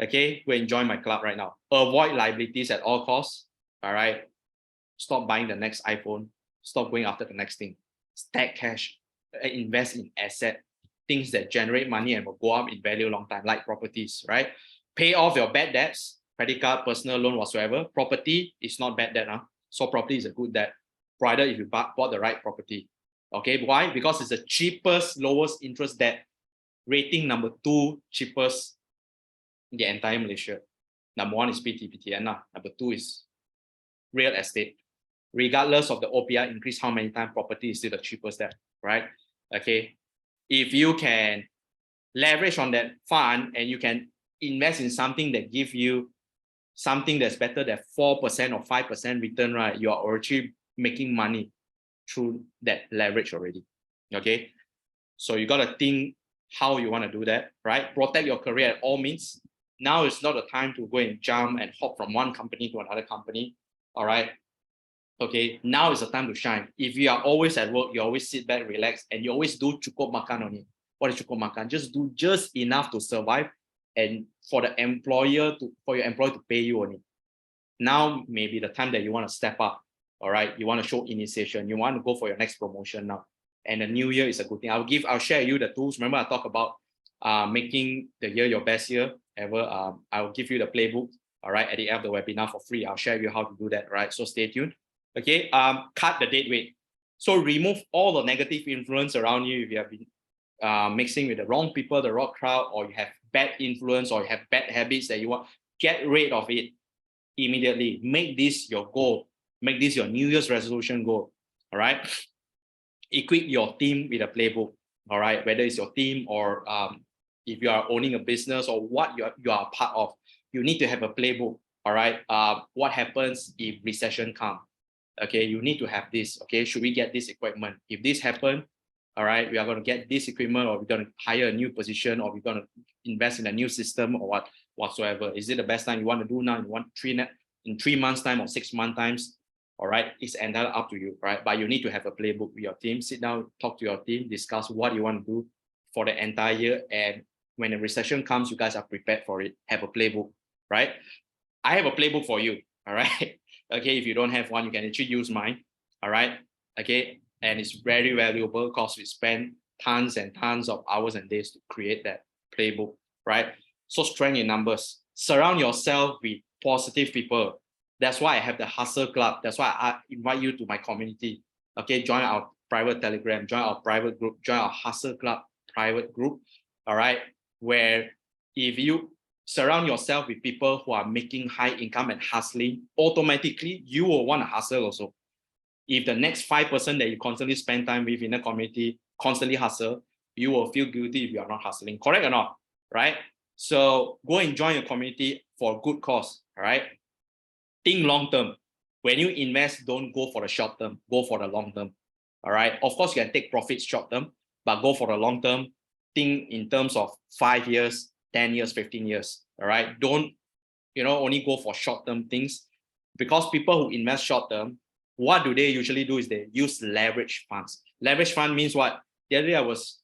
Okay, go and join my club right now. Avoid liabilities at all costs. All right. Stop buying the next iPhone. Stop going after the next thing. Stack cash, invest in asset, things that generate money and will go up in value long time, like properties, right? Pay off your bad debts, credit card, personal loan, whatsoever. Property is not bad debt. So property is a good debt, provided if you bought the right property. Okay, why? Because it's the cheapest, lowest interest debt. Rating number 2 cheapest in the entire Malaysia. Number 1 is PTPTN. Number 2 is real estate. Regardless of the OPI increase, how many times property is still the cheapest debt, right? Okay, if you can leverage on that fund and you can invest in something that gives you something that's better than 4% or 5% return, right? You are already making money through that leverage already. Okay. So you got to think how you want to do that, right? Protect your career at all means. Now is not the time to go and jump and hop from one company to another company. All right. Okay. Now is the time to shine. If you are always at work, you always sit back, relax, and you always do cukup makan on it. What is cukup makan? Just do just enough to survive and for your employer to pay you on it. Now maybe the time that you want to step up. All right, you want to show initiation, you want to go for your next promotion now, and the new year is a good thing. I'll share you the tools. Remember I talked about making the year your best year ever. I'll give you the playbook, all right, at the end of the webinar for free. I'll share you how to do that, right? So stay tuned. Okay, cut the dead weight. So remove all the negative influence around you. If you have been mixing with the wrong people, the wrong crowd, or you have bad influence or you have bad habits that you want, get rid of it immediately. Make this your goal. Make this your New Year's resolution goal. All right. Equip your team with a playbook. All right. Whether it's your team or if you are owning a business or what you are part of, you need to have a playbook. All right. What happens if recession comes? Okay. You need to have this. Okay. Should we get this equipment? If this happens, all right, we are going to get this equipment, or we're going to hire a new position, or we're going to invest in a new system, or whatsoever. Is it the best time you want to do now? You want in 3 months time or 6 months times? All right, it's entirely up to you, right? But you need to have a playbook with your team. Sit down, talk to your team, discuss what you want to do for the entire year. And when a recession comes, you guys are prepared for it. Have a playbook, right? I have a playbook for you. All right. Okay. If you don't have one, you can actually use mine. All right. Okay. And it's very valuable because we spend tons and tons of hours and days to create that playbook, right? So strength in numbers. Surround yourself with positive people. That's why I have the Hustle Club. That's why I invite you to my community. Okay, join our private Telegram, join our private group, join our Hustle Club private group. All right, where if you surround yourself with people who are making high income and hustling, automatically you will want to hustle also. If the next 5% that you constantly spend time with in the community constantly hustle, you will feel guilty if you are not hustling. Correct or not? Right? So go and join a community for a good cause. All right. Think long term. When you invest, don't go for the short term. Go for the long term. All right. Of course, you can take profits short term, but go for the long term. think in terms of 5 years, 10 years, 15 years. All right. Don't, only go for short-term things, because people who invest short-term, what do they usually do is they use leverage funds. Leverage fund means what? The other day I was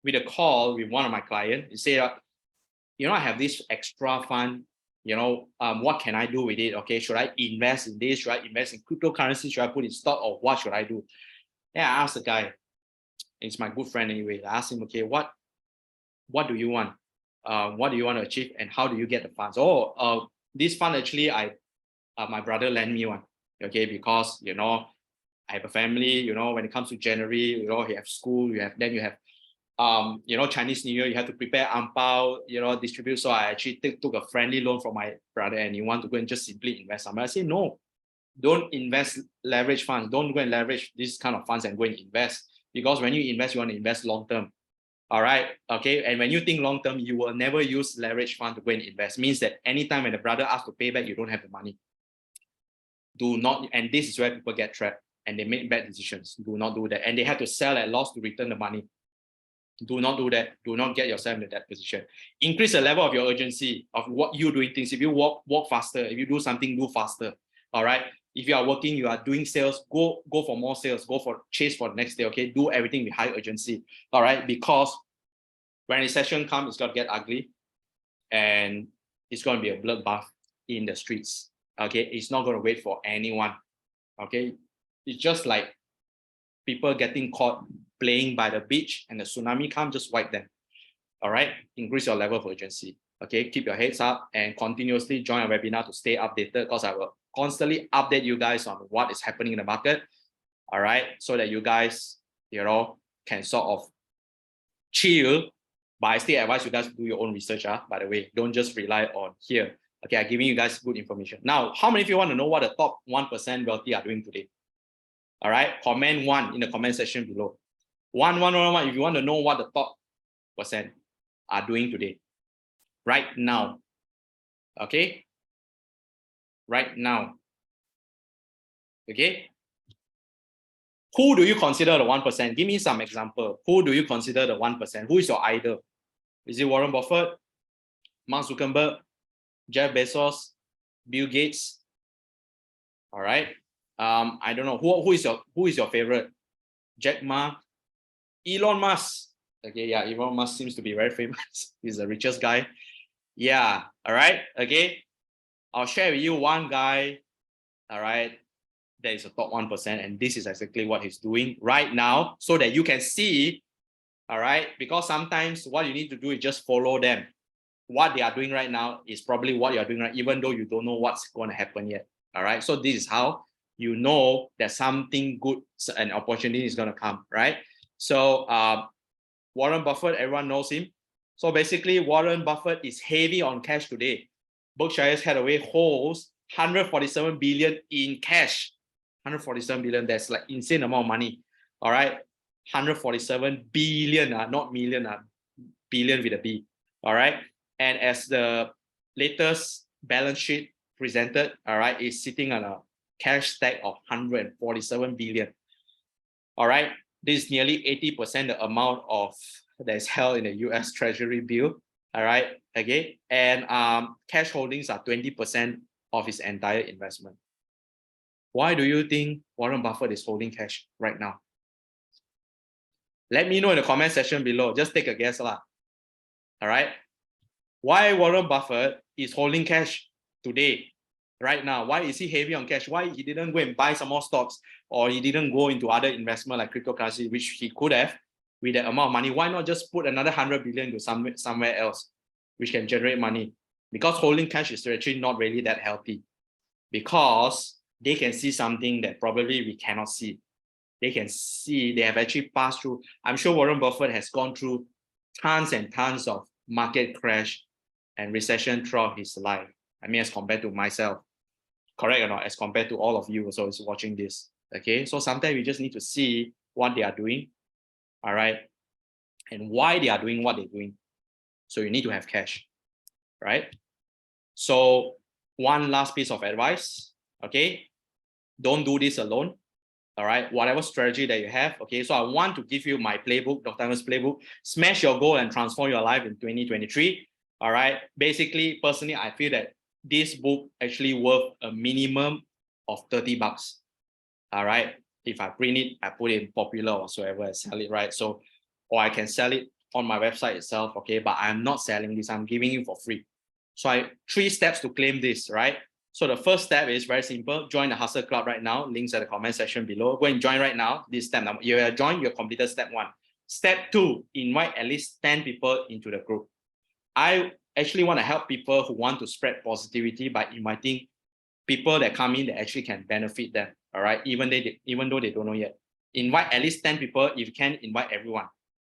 with a call with one of my clients. He said, I have this extra fund, what can I do with it? Okay, should I invest in this? Should I invest in cryptocurrency? Should I put in stock, or what should I do? Yeah, I asked the guy, it's my good friend anyway. I asked him, okay, what do you want? What do you want to achieve, and how do you get the funds? This fund actually, my brother lent me one. Okay, because I have a family. When it comes to January, you have school, you have Chinese New Year, you have to prepare ang pao, distribute. So I actually took a friendly loan from my brother, and you want to go and just simply invest somewhere. I say, no, don't invest leverage funds. Don't go and leverage this kind of funds and go and invest, because when you invest, you want to invest long term. All right. Okay. And when you think long term, you will never use leverage fund to go and invest. Means that anytime when the brother asks to pay back, you don't have the money. Do not, and this is where people get trapped and they make bad decisions. Do not do that. And they have to sell at loss to return the money. Do not do that. Do not get yourself in that position. Increase the level of your urgency of what you're doing things. If you walk faster. If you do something, do faster. All right. If you are working, you are doing sales, go for more sales, chase for the next day. Okay. Do everything with high urgency. All right. Because when recession comes, it's going to get ugly, and it's going to be a bloodbath in the streets. Okay. It's not going to wait for anyone. Okay. It's just like people getting caught playing by the beach, and the tsunami comes, just wipe them. All right. Increase your level of urgency. Okay. Keep your heads up and continuously join a webinar to stay updated, because I will constantly update you guys on what is happening in the market. All right. So that you guys, can sort of chill. But I still advise you guys to do your own research. By the way, don't just rely on here. Okay. I'm giving you guys good information. Now, how many of you want to know what the top 1% wealthy are doing today? All right. Comment 1 in the comment section below. 1. If you want to know what the top % are doing today, right now. Okay. Right now. Okay. Who do you consider the 1%? Give me some example. Who do you consider the 1%? Who is your idol? Is it Warren Buffett, Mark Zuckerberg, Jeff Bezos, Bill Gates? All right. I don't know who is your favorite. Jack Ma, Elon Musk. Okay, yeah, Elon Musk seems to be very famous. He's the richest guy. Yeah. All right. Okay. I'll share with you one guy. All right. That is a top 1%, and this is exactly what he's doing right now, so that you can see. All right. Because sometimes what you need to do is just follow them. What they are doing right now is probably what you're doing right, even though you don't know what's going to happen yet. All right. So this is how you know that something good, an opportunity is going to come, right? So Warren Buffett, everyone knows him. So basically, Warren Buffett is heavy on cash today. Berkshire Hathaway holds 147 billion in cash. 147 billion, that's like insane amount of money. All right. 147 billion, not million, billion with a B. All right. And as the latest balance sheet presented, all right, is sitting on a cash stack of 147 billion. All right. This is nearly 80% the amount of that is held in the US Treasury bill. All right. Okay. And cash holdings are 20% of his entire investment. Why do you think Warren Buffett is holding cash right now? Let me know in the comment section below. Just take a guess. All right. Why Warren Buffett is holding cash today, right now? Why is he heavy on cash? Why he didn't go and buy some more stocks, or he didn't go into other investment like cryptocurrency, which he could have with that amount of money? Why not just put another 100 billion to somewhere else, which can generate money? Because holding cash is actually not really that healthy, because they can see something that probably we cannot see. They can see, they have actually passed through. I'm sure Warren Buffett has gone through tons and tons of market crash and recession throughout his life. I mean, as compared to myself, correct or not? As compared to all of you also is watching this. Okay, so sometimes we just need to see what they are doing, all right, and why they are doing what they're doing. So you need to have cash, right? So one last piece of advice, okay, don't do this alone. all right, whatever strategy that you have. Okay, so I want to give you my playbook, Dr. Ivan's playbook, smash your goal and transform your life in 2023. All right, basically, personally, I feel that this book actually worth a minimum of 30 bucks. All right, if I print it, I put it in Popular or whatsoever, I sell it, right? So, or I can sell it on my website itself, okay, but I'm not selling this, I'm giving you for free. So 3 steps to claim this, right? So the first step is very simple. Join the Hustle Club right now. Links at the comment section below. Go and join right now. This step number. You have joined, you have completed step 1. Step 2, invite at least 10 people into the group. I actually want to help people who want to spread positivity by inviting people that come in that actually can benefit them. All right, even though they don't know yet. Invite at least 10 people. If you can, invite everyone.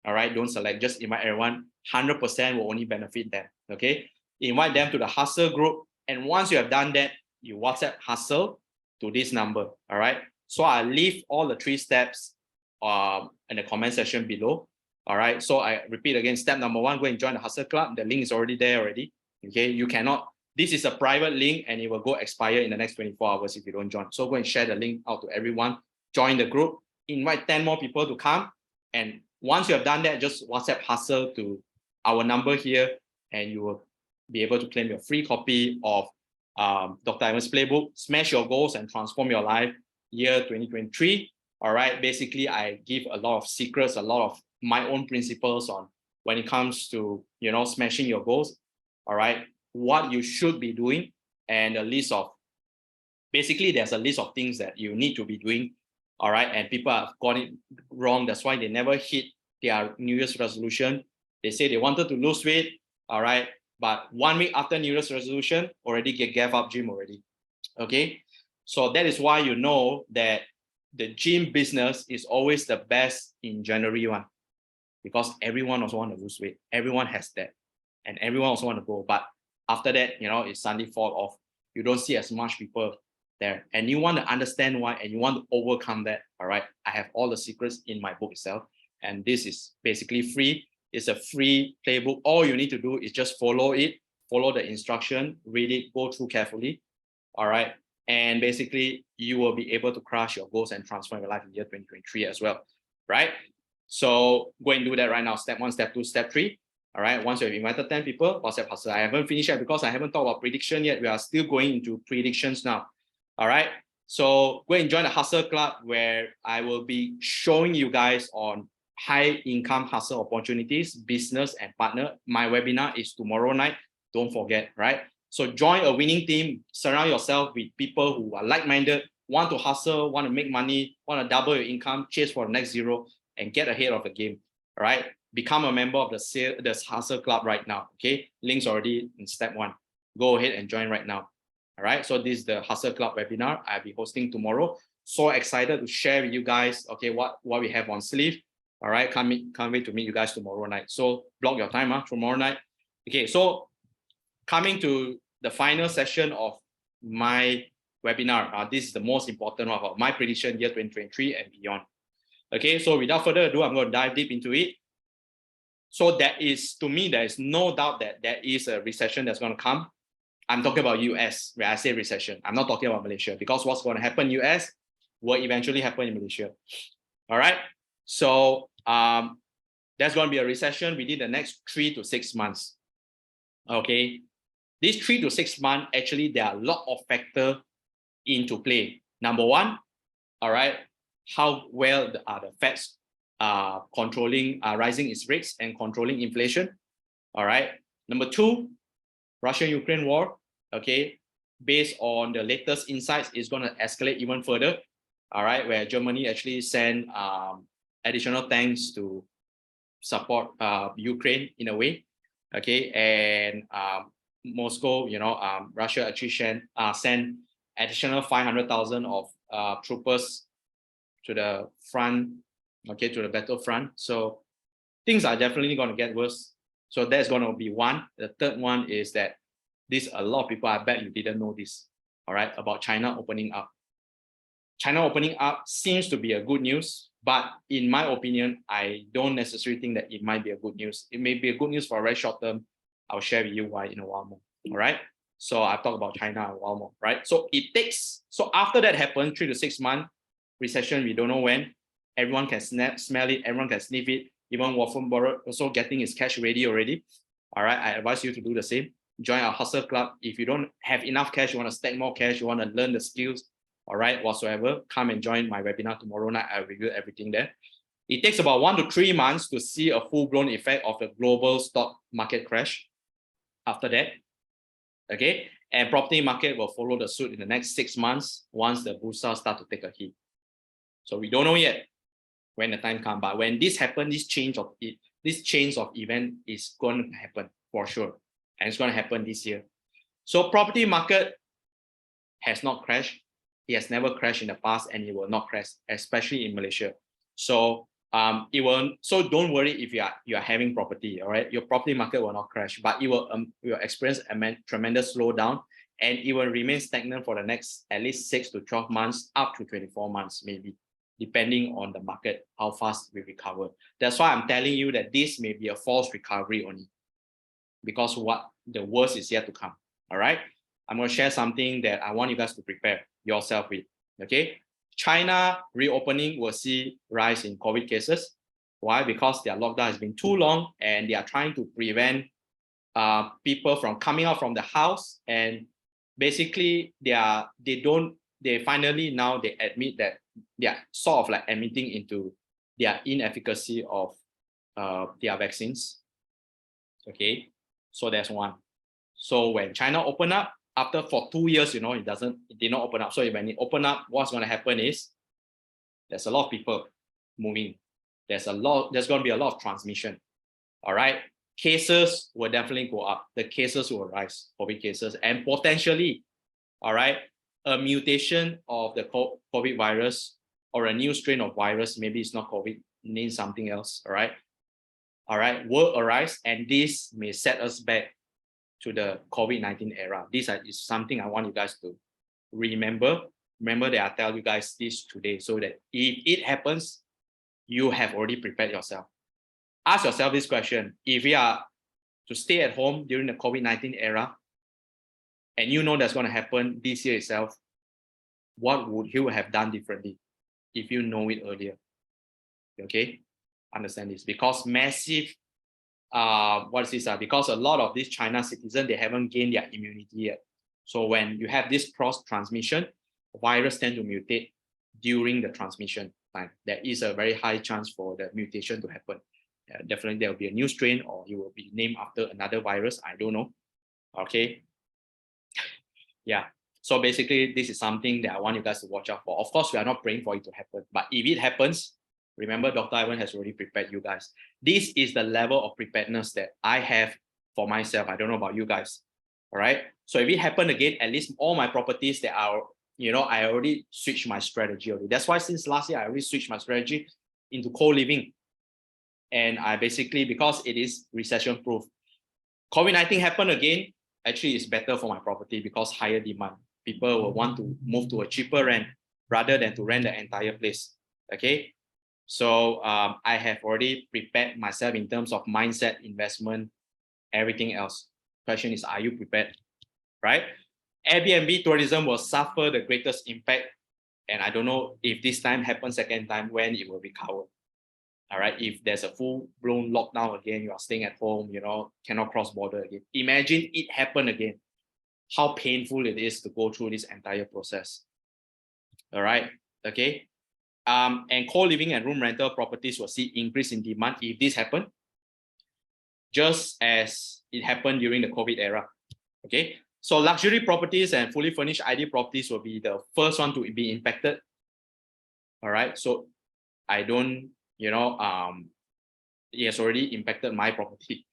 All right, don't select, just invite everyone. 100% will only benefit them. Okay, invite them to the Hustle group. And once you have done that, you WhatsApp Hustle to this number. All right. So I leave all the 3 steps in the comment section below. All right. So I repeat again, step number 1, go and join the Hustle Club. The link is already there already. Okay. You cannot, this is a private link and it will go expire in the next 24 hours if you don't join. So go and share the link out to everyone. Join the group. Invite 10 more people to come. And once you have done that, just WhatsApp Hustle to our number here and you will be able to claim your free copy of Dr. Ivan's playbook, Smash Your Goals and Transform Your Life, year 2023. All right, basically I give a lot of secrets, a lot of my own principles on when it comes to, you know, smashing your goals. All right, what you should be doing and a list of, basically there's a list of things that you need to be doing. All right, and people have got it wrong. That's why they never hit their New Year's resolution. They say they wanted to lose weight. All right, but 1 week after New Year's resolution, already gave up gym already. Okay, so that is why you know that the gym business is always the best in January 1, because everyone also want to lose weight. Everyone has that, and everyone also want to go. But after that, you know, it suddenly fall off. You don't see as much people there, and you want to understand why, and you want to overcome that. All right, I have all the secrets in my book itself, and this is basically free. It's a free playbook. All you need to do is just follow it, follow the instruction, read it, go through carefully. All right. And basically, you will be able to crush your goals and transform your life in year 2023 as well. Right. So go and do that right now. Step 1, step 2, step 3. All right. Once you've invited 10 people, WhatsApp Hustle. I haven't finished yet because I haven't talked about prediction yet. We are still going into predictions now. All right. So go and join the Hustle Club where I will be showing you guys on high income hustle opportunities, business and partner. My webinar is tomorrow night. Don't forget, right? So join a winning team, surround yourself with people who are like-minded, want to hustle, want to make money, want to double your income, chase for the next zero, and get ahead of the game. All right. Become a member of the Hustle Club right now. Okay. Links already in step 1. Go ahead and join right now. All right. So this is the Hustle Club webinar I'll be hosting tomorrow. So excited to share with you guys, okay, what we have on sleeve. All right, can't wait to meet you guys tomorrow night. So block your time, tomorrow night. Okay, so coming to the final session of my webinar. This is the most important one about my prediction year 2023 and beyond. Okay, so without further ado, I'm going to dive deep into it. So that is, to me, there is no doubt that there is a recession that's going to come. I'm talking about US, where I say recession. I'm not talking about Malaysia, because what's going to happen in US will eventually happen in Malaysia. All right. So there's going to be a recession within the next 3 to 6 months. Okay, these 3 to 6 months, actually, there are a lot of factors into play. Number 1, all right, how well are the Feds controlling, rising its rates and controlling inflation. All right. Number 2, Russia-Ukraine war. Okay, based on the latest insights, it's going to escalate even further. All right, where Germany actually sent additional tanks to support Ukraine in a way. Okay, and Moscow, you know, Russia actually sent additional 500,000 of troopers to the front, okay, to the battlefront. So things are definitely going to get worse. So that's going to be one. The third one is that a lot of people, I bet you didn't know this, all right, about China opening up. China opening up seems to be a good news, but in my opinion, I don't necessarily think that it might be a good news. It may be a good news for a very short term. I'll share with you why in a while more. All right. So I'll talk about China a while more, right? So it takes, so after that happens, 3 to 6 months, recession, we don't know when. Everyone can smell it, everyone can sniff it. Even Warren Buffett also getting his cash ready already. All right, I advise you to do the same. Join our hustle club. If you don't have enough cash, you want to stack more cash, you want to learn the skills, all right, whatsoever, come and join my webinar tomorrow night. I'll review everything there. It takes about 1 to 3 months to see a full-blown effect of the global stock market crash after that. Okay, and property market will follow the suit in the next 6 months once the bursa start to take a hit. So we don't know yet when the time comes, but when this happens, this change of event is going to happen for sure, and it's going to happen this year. So property market has not crashed. It has never crashed in the past, and it will not crash, especially in Malaysia. So it will. So don't worry if you are having property. All right, your property market will not crash, but it will experience a tremendous slowdown, and it will remain stagnant for the next at least 6 to 12 months, up to 24 months maybe, depending on the market, how fast we recover. That's why I'm telling you that this may be a false recovery only, because what the worst is yet to come. All right, I'm going to share something that I want you guys to prepare yourself with. Okay, China reopening will see rise in COVID cases. Why? Because their lockdown has been too long, and they are trying to prevent people from coming out from the house, and basically they finally now they admit that they are sort of like admitting into their inefficacy of their vaccines. Okay, so that's one. So when China open up, for 2 years, it did not open up. So when it open up, what's going to happen is there's a lot of people moving. There's going to be a lot of transmission. All right, cases will definitely go up. The cases will rise, COVID cases, and potentially, all right, a mutation of the COVID virus or a new strain of virus, maybe it's not COVID, means something else. All right, will arise, and this may set us back to the COVID-19 era. This is something I want you guys to remember. Remember that I tell you guys this today, so that if it happens, you have already prepared yourself. Ask yourself this question: if we are to stay at home during the COVID-19 era, and you know that's going to happen this year itself, what would you have done differently if you know it earlier? Okay, understand this, because massive because a lot of these China citizens, they haven't gained their immunity yet. So when you have this cross transmission, virus tend to mutate during the transmission time. There is a very high chance for the mutation to happen. Definitely there will be a new strain, or it will be named after another virus. I don't know. Okay. Yeah. So basically, this is something that I want you guys to watch out for. Of course, we are not praying for it to happen, but if it happens, remember, Dr. Ivan has already prepared you guys. This is the level of preparedness that I have for myself. I don't know about you guys. All right. So if it happened again, at least all my properties that are, I already switched my strategy already. That's why since last year, I already switched my strategy into co-living. And I basically, because it is recession proof, COVID-19 happened again, actually it's better for my property because higher demand. People will want to move to a cheaper rent rather than to rent the entire place. Okay. So I have already prepared myself in terms of mindset, investment, everything else. Question is, are you prepared? Right? Airbnb tourism will suffer the greatest impact. And I don't know if this time happens second time, when it will recover. All right. If there's a full-blown lockdown again, you are staying at home, cannot cross border again. Imagine it happen again. How painful it is to go through this entire process. All right. Okay. And co-living and room rental properties will see increase in demand if this happen, just as it happened during the COVID era. Okay, so luxury properties and fully furnished ID properties will be the first one to be impacted. All right, so I don't, it has already impacted my property.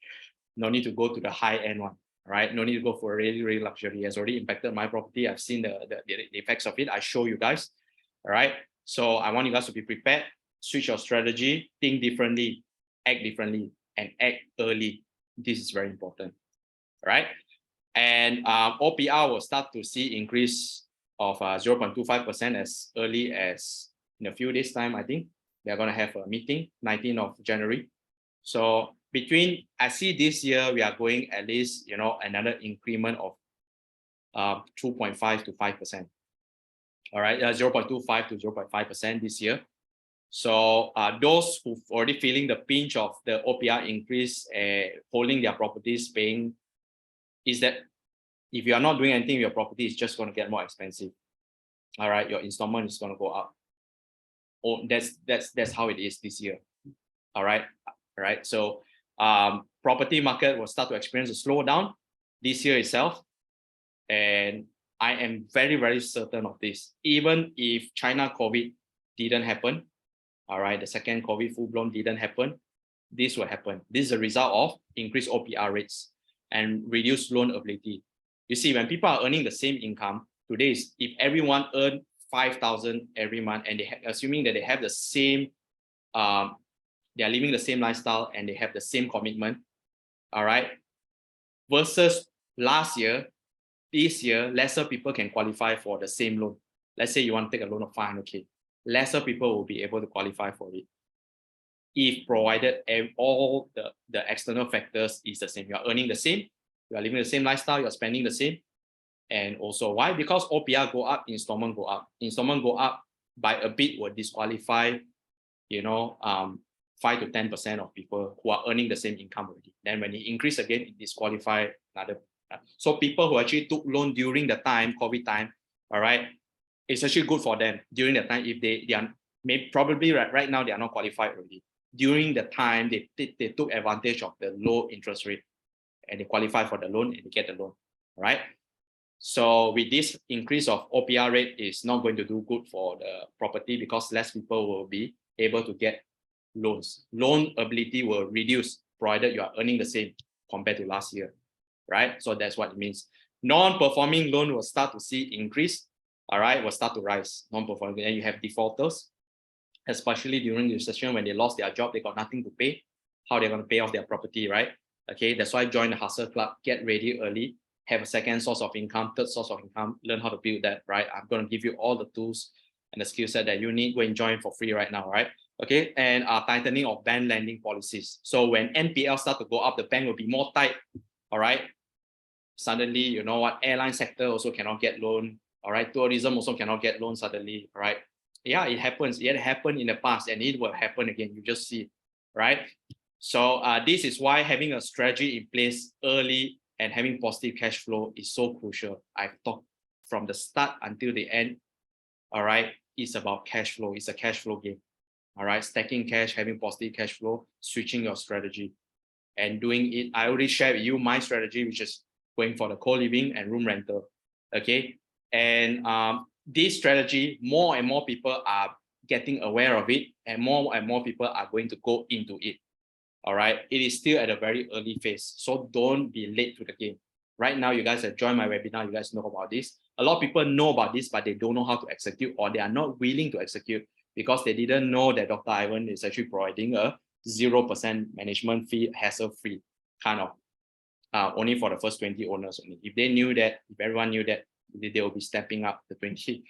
No need to go to the high-end one. Right, no need to go for really, really luxury. It has already impacted my property. I've seen the effects of it. I show you guys. All right. So I want you guys to be prepared, switch your strategy, think differently, act differently, and act early. This is very important. All right. And OPR will start to see increase of 0.25% as early as in a few days' time. I think they're going to have a meeting, 19th of January. So I see this year, we are going at least, another increment of 2.5 to 5%. All right, 0.25 to 0.5% this year. So those who've already feeling the pinch of the OPR increase, holding their properties, paying, is that if you are not doing anything, your property is just going to get more expensive. All right, your installment is going to go up. Oh, that's how it is this year. All right, So property market will start to experience a slowdown this year itself, and I am very, very certain of this. Even if China COVID didn't happen, all right, the second COVID full-blown didn't happen, this will happen. This is a result of increased OPR rates and reduced loan ability. You see, when people are earning the same income, today is if everyone earn 5,000 every month, and assuming that they have the same, they are living the same lifestyle and they have the same commitment, all right, versus last year, this year, lesser people can qualify for the same loan. Let's say you want to take a loan of 500K, lesser people will be able to qualify for it, if provided all the external factors is the same. You are earning the same, you are living the same lifestyle, you are spending the same. And also why? Because OPR go up, installment go up. Installment go up by a bit will disqualify, 5 to 10% of people who are earning the same income already. Then when it increase again, it disqualify another. So people who actually took loan during the time, COVID time, all right, it's actually good for them during the time. If they are probably right now they are not qualified already. During the time they took advantage of the low interest rate and they qualify for the loan and they get the loan, right? So with this increase of OPR rate, is not going to do good for the property because less people will be able to get loans. Loan ability will reduce provided you are earning the same compared to last year, right? So that's what it means. Non-performing loan will start to see increase, all right, will start to rise. Non-performing, and you have defaulters, especially during the recession when they lost their job, they got nothing to pay. How they're going to pay off their property, right? Okay, that's why join the Hustle Club, get ready early, have a second source of income, third source of income, learn how to build that, right? I'm going to give you all the tools and the skill set that you need. Go and join for free right now, right? Okay, and tightening of bank lending policies. So when NPL start to go up, the bank will be more tight, all right? Suddenly, you know what, airline sector also cannot get loan, all right? Tourism also cannot get loan suddenly, all right? Yeah, it happens. It happened in the past and it will happen again. You just see, right? So this is why having a strategy in place early and having positive cash flow is so crucial. I've talked from the start until the end, all right? It's about cash flow. It's a cash flow game, all right? Stacking cash, having positive cash flow, switching your strategy and doing it. I already shared with you my strategy, which is going for the co-living and room rental, okay? And this strategy, more and more people are getting aware of it and more people are going to go into it. All right, it is still at a very early phase, so don't be late to the game. Right now, you guys have joined my webinar, you guys know about this. A lot of people know about this, but they don't know how to execute, or they are not willing to execute because they didn't know that Dr. Ivan is actually providing a 0% management fee, hassle-free kind of, only for the first 20 owners only. If they knew that, if everyone knew that, they will be stepping up the 20.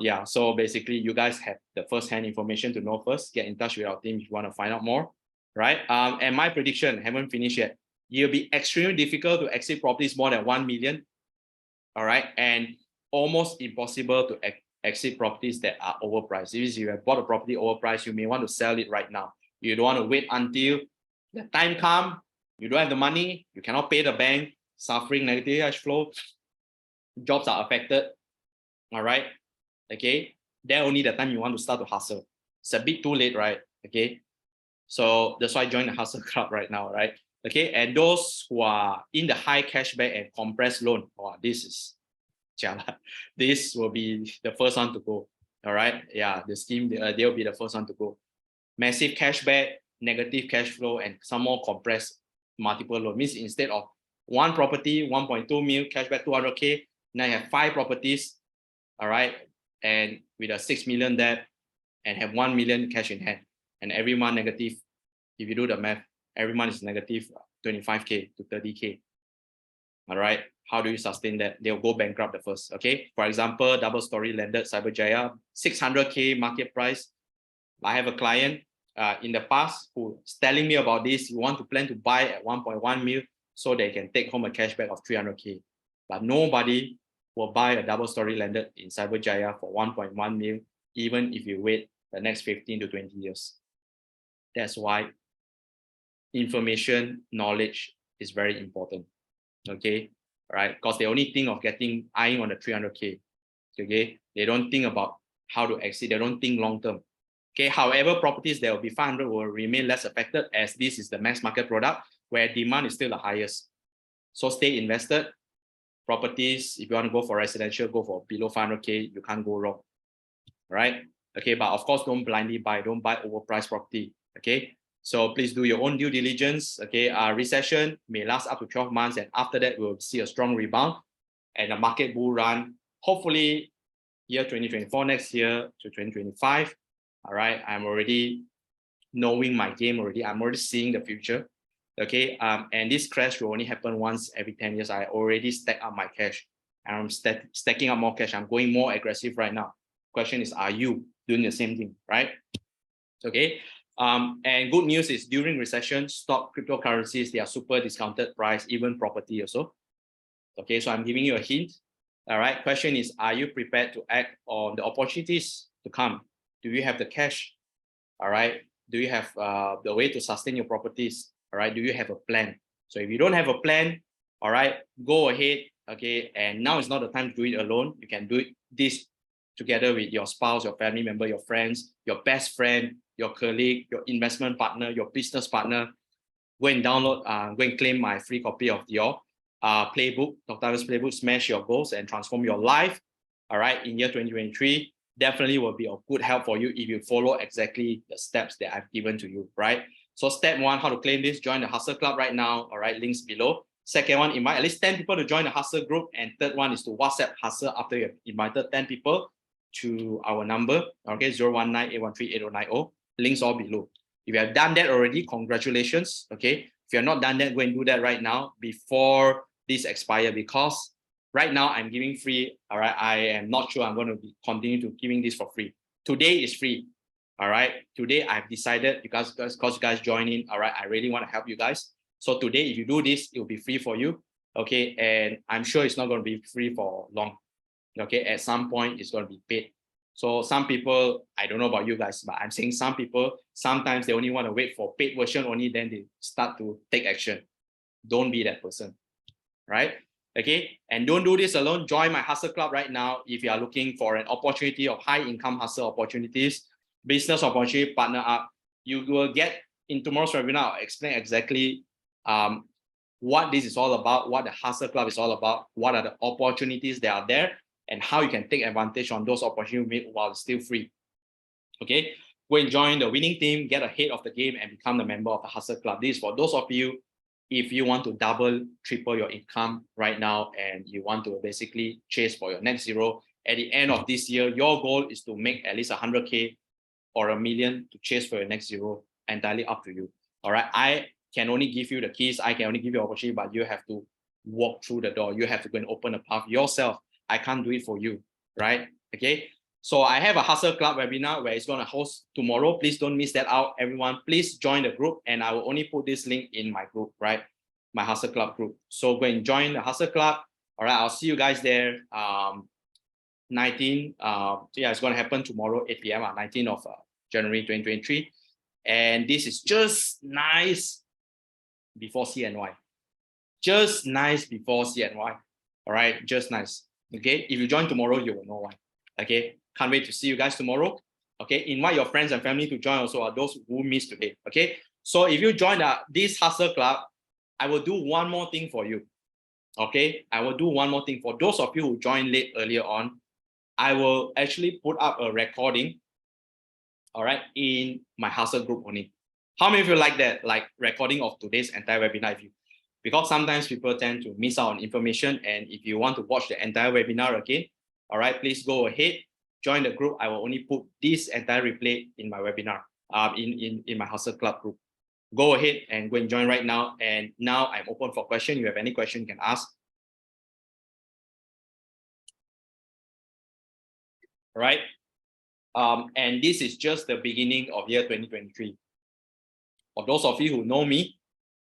Yeah, so basically you guys have the first-hand information to know first. Get in touch with our team if you want to find out more, right? And my prediction, haven't finished yet. It'll be extremely difficult to exit properties more than 1 million, all right? And almost impossible to exit properties that are overpriced. If you have bought a property overpriced, you may want to sell it right now. You don't want to wait until the time comes, you don't have the money, you cannot pay the bank, suffering negative cash flow, jobs are affected, all right? Okay, then only the time you want to start to hustle. It's a bit too late, right? Okay, so that's why I joined the Hustle Club right now, right? Okay, and those who are in the high cashback and compressed loan, oh, this is jialat. This will be the first one to go. All right, yeah, the scheme, they'll be the first one to go. Massive cashback, negative cash flow, and some more compressed multiple loan. Means instead of one property, 1.2 mil cashback, 200K, now you have 5 properties, all right, and with a 6 million debt and have 1 million cash in hand, and every month negative, if you do the math, every month is negative 25K to 30K. All right, how do you sustain that? They'll go bankrupt the first. Okay, for example, double story landed Cyberjaya, 600K market price. I have a client in the past who's telling me about this. You want to plan to buy at 1.1 mil so they can take home a cashback of 300K, but nobody will buy a double story landed in Cyberjaya for 1.1 mil, even if you wait the next 15 to 20 years. That's why information, knowledge is very important. Okay, right? Because they only think of eyeing on the 300K. Okay, they don't think about how to exit. They don't think long term. Okay, however, properties that will be 500 will remain less affected, as this is the mass market product where demand is still the highest. So stay invested. Properties, if you want to go for residential, go for below 500K. You can't go wrong, right? Okay, but of course, don't blindly buy. Don't buy overpriced property. Okay, so please do your own due diligence. Okay, recession may last up to 12 months, and after that, we'll see a strong rebound and a market bull run. Hopefully, year 2024, next year to 2025. All right, I'm already knowing my game already. I'm already seeing the future. Okay, and this crash will only happen once every 10 years. I already stacked up my cash, and I'm stacking up more cash. I'm going more aggressive right now. Question is, are you doing the same thing, right? Okay, and good news is during recession, stock, cryptocurrencies, they are super discounted price, even property also. Okay, so I'm giving you a hint. All right, question is, are you prepared to act on the opportunities to come? Do you have the cash? All right, do you have the way to sustain your properties? All right, do you have a plan? So if you don't have a plan, all right, go ahead. Okay, and now is not the time to do it alone. You can do this together with your spouse, your family member, your friends, your best friend, your colleague, your investment partner, your business partner. Go and download, go and claim my free copy of your playbook, Dr. Ivan's playbook, smash your goals and transform your life. All right, in year 2023, definitely will be of good help for you if you follow exactly the steps that I've given to you, right? So step one, how to claim this, join the Hustle Club right now, all right, links below. Second one, invite at least 10 people to join the Hustle group. And third one is to WhatsApp Hustle after you've invited 10 people to our number, okay, 019-813-8090. Links all below. If you have done that already, congratulations, okay? If you're not done that, go and do that right now before this expires, because right now I'm giving free, all right? I am not sure I'm going to continue to giving this for free. Today is free, all right? Today I've decided, because you guys join in, all right? I really want to help you guys. So today, if you do this, it will be free for you, okay? And I'm sure it's not going to be free for long, okay? At some point, it's going to be paid. So some people, I don't know about you guys, but I'm saying some people, sometimes they only want to wait for paid version only, then they start to take action. Don't be that person, right? Okay, and don't do this alone. Join my Hustle Club right now if you are looking for an opportunity of high income hustle opportunities, business opportunity, partner up. You will get in tomorrow's webinar, I'll explain exactly what this is all about, what the Hustle Club is all about, what are the opportunities that are there, and how you can take advantage on those opportunities while it's still free. Okay, go and join the winning team, get ahead of the game, and become the member of the Hustle Club. This is for those of you, if you want to double, triple your income right now, and you want to basically chase for your net zero at the end of this year. Your goal is to make at least 100K or $1 million to chase for your net zero. Entirely up to you. All right, I can only give you the keys, I can only give you opportunity, but you have to walk through the door. You have to go and open the path yourself. I can't do it for you, right? Okay, so I have a Hustle Club webinar where it's going to host tomorrow. Please don't miss that out, everyone. Please join the group, and I will only put this link in my group, right? My Hustle Club group. So go and join the Hustle Club. All right, I'll see you guys there. 19, yeah, it's going to happen tomorrow, 8 p.m. 19th of January 2023. And this is just nice before CNY. Just nice before CNY. All right, just nice. Okay, if you join tomorrow, you will know why. Okay, can't wait to see you guys tomorrow. Okay, invite your friends and family to join also, those who missed today. Okay, so if you join this Hustle Club, I will do one more thing for you. Okay, I will do one more thing for those of you who joined late earlier on. I will actually put up a recording, all right, in my Hustle group only. How many of you like that, like recording of today's entire webinar? Because sometimes people tend to miss out on information, and if you want to watch the entire webinar again, all right, please go ahead, join the group. I will only put this entire replay in my webinar, in my Hustle Club group. Go ahead and go and join right now. And now I'm open for questions. If you have any question, you can ask. All right. And this is just the beginning of year 2023. For those of you who know me,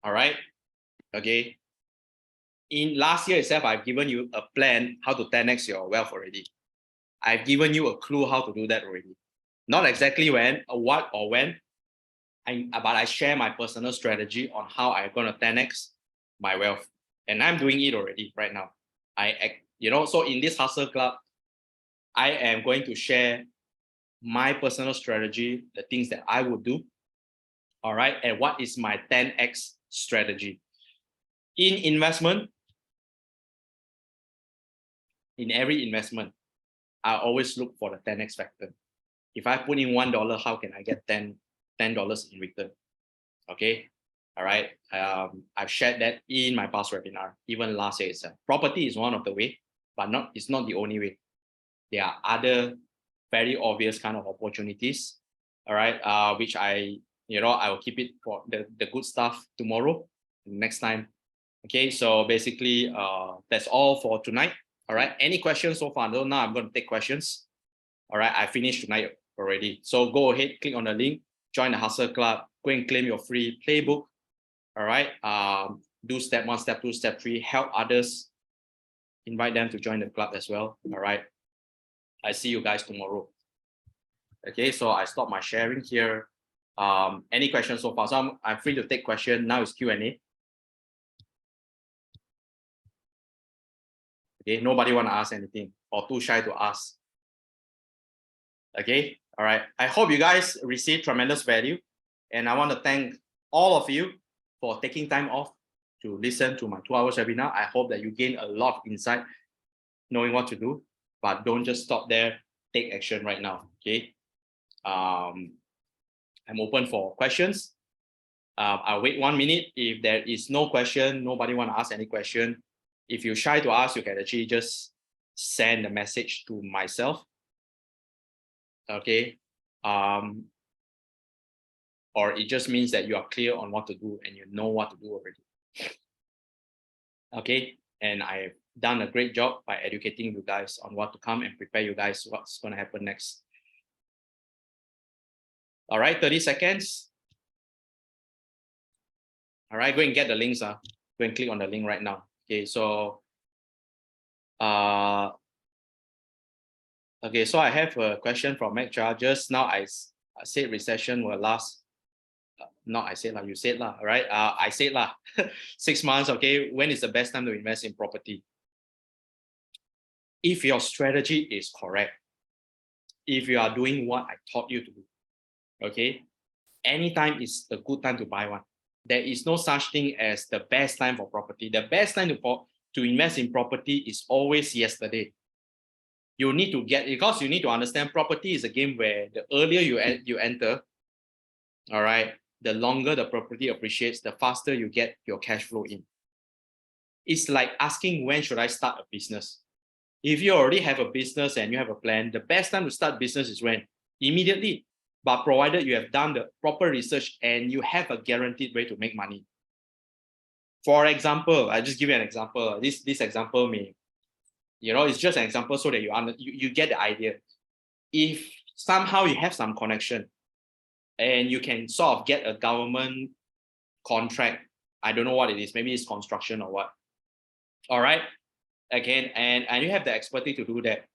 all right, okay, In last year itself, I've given you a plan how to 10x your wealth already. I've given you a clue how to do that already. Not exactly when, what, or when, but I share my personal strategy on how I'm going to 10x my wealth. And I'm doing it already right now. So in this Hustle Club, I am going to share my personal strategy, the things that I would do. All right. And what is my 10x strategy? In investment, in every investment, I always look for the 10x factor. If I put in $1, how can I get $10 in return? Okay. All right. I've shared that in my past webinar, even last year itself. Property is one of the way, but it's not the only way. There are other very obvious kind of opportunities. All right. Which I will keep it for the good stuff tomorrow, next time. Okay. So basically, that's all for tonight. All right. Any questions so far? No, now I'm going to take questions. All right. I finished tonight already. So go ahead, click on the link, join the Hustle Club, go and claim your free playbook. All right. Do step 1, step 2, step 3, help others, invite them to join the club as well. All right. I see you guys tomorrow. Okay. So I stop my sharing here. Any questions so far? So I'm free to take questions. Now it's Q&A. Okay. Nobody want to ask anything or too shy to ask. Okay. All right. I hope you guys receive tremendous value. And I want to thank all of you for taking time off to listen to my 2 hours webinar. I hope that you gain a lot of insight, knowing what to do, but don't just stop there. Take action right now. Okay. I'm open for questions. I'll wait 1 minute. If there is no question, nobody want to ask any question. If you're shy to ask, you can actually just send a message to myself. Okay. Or it just means that you are clear on what to do and you know what to do already. Okay. And I've done a great job by educating you guys on what to come and prepare you guys what's going to happen next. All right, 30 seconds. All right, go and get the links. Go and click on the link right now. Okay, so okay, so I have a question from Mac Charges. Now I said recession will last. Not I said lah, you said lah, right? I said lah, 6 months. Okay, when is the best time to invest in property? If your strategy is correct, if you are doing what I taught you to do, okay, anytime is a good time to buy one. There is no such thing as the best time for property. The best time to invest in property is always yesterday. You need to because you need to understand property is a game where the earlier you enter, all right, the longer the property appreciates, the faster you get your cash flow in. It's like asking, when should I start a business? If you already have a business and you have a plan, the best time to start business is when? Immediately. But provided you have done the proper research and you have a guaranteed way to make money. For example, I just give you an example. This example may, it's just an example so that you get the idea. If somehow you have some connection and you can sort of get a government contract, I don't know what it is, maybe it's construction or what. All right. Again, and you have the expertise to do that,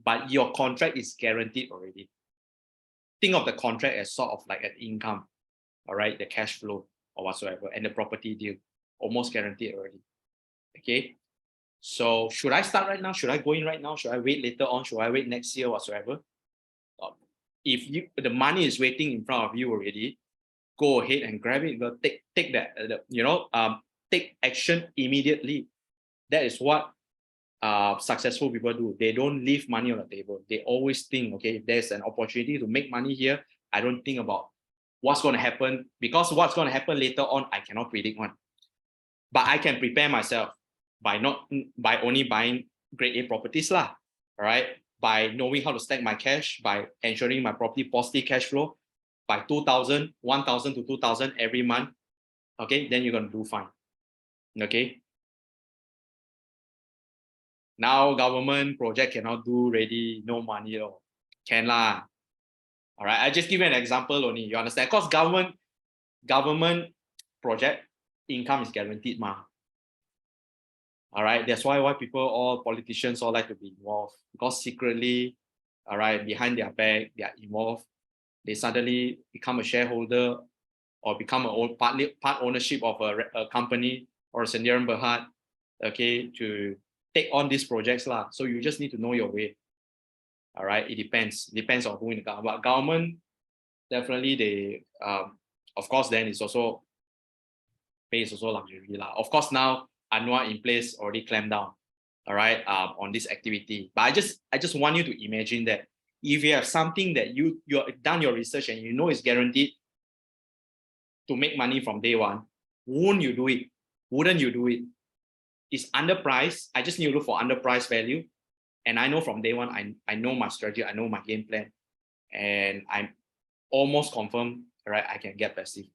but your contract is guaranteed already. Think of the contract as sort of like an income, all right, the cash flow or whatsoever, and the property deal, almost guaranteed already. Okay, so should I start right now? Should I go in right now? Should I wait later on? Should I wait next year, whatsoever? If the money is waiting in front of you already, go ahead and grab it. Take that, take action immediately. That is what successful people do. They don't leave money on the table. They always think, okay, if there's an opportunity to make money here, I don't think about what's going to happen, because what's going to happen later on, I cannot predict one. But I can prepare myself by only buying grade A properties lah. All right, by knowing how to stack my cash, by ensuring my property positive cash flow by 1,000 to 2,000 every month. Okay, then you're going to do fine. Okay. Now government project cannot do ready, no money or can lah. All right, I just give you an example only. You understand? Because government project income is guaranteed ma. All right, that's why people, all politicians, all like to be involved, because secretly, all right, behind their back, they are involved. They suddenly become a shareholder or become part ownership of a company or a Sendirian Berhad, okay, to take on these projects lah. So you just need to know your way. All right, it depends on who in the government. But government, definitely they, of course, then it's also pay is also luxury lah. Of course, now Anwar in place already clamped down, all right, on this activity. But I just want you to imagine that if you have something that you've done your research and you know it's guaranteed to make money from day one, wouldn't you do it? Wouldn't you do it? It's underpriced. I just need to look for underpriced value. And I know from day one, I know my strategy, I know my game plan. And I'm almost confirmed, right, I can get passive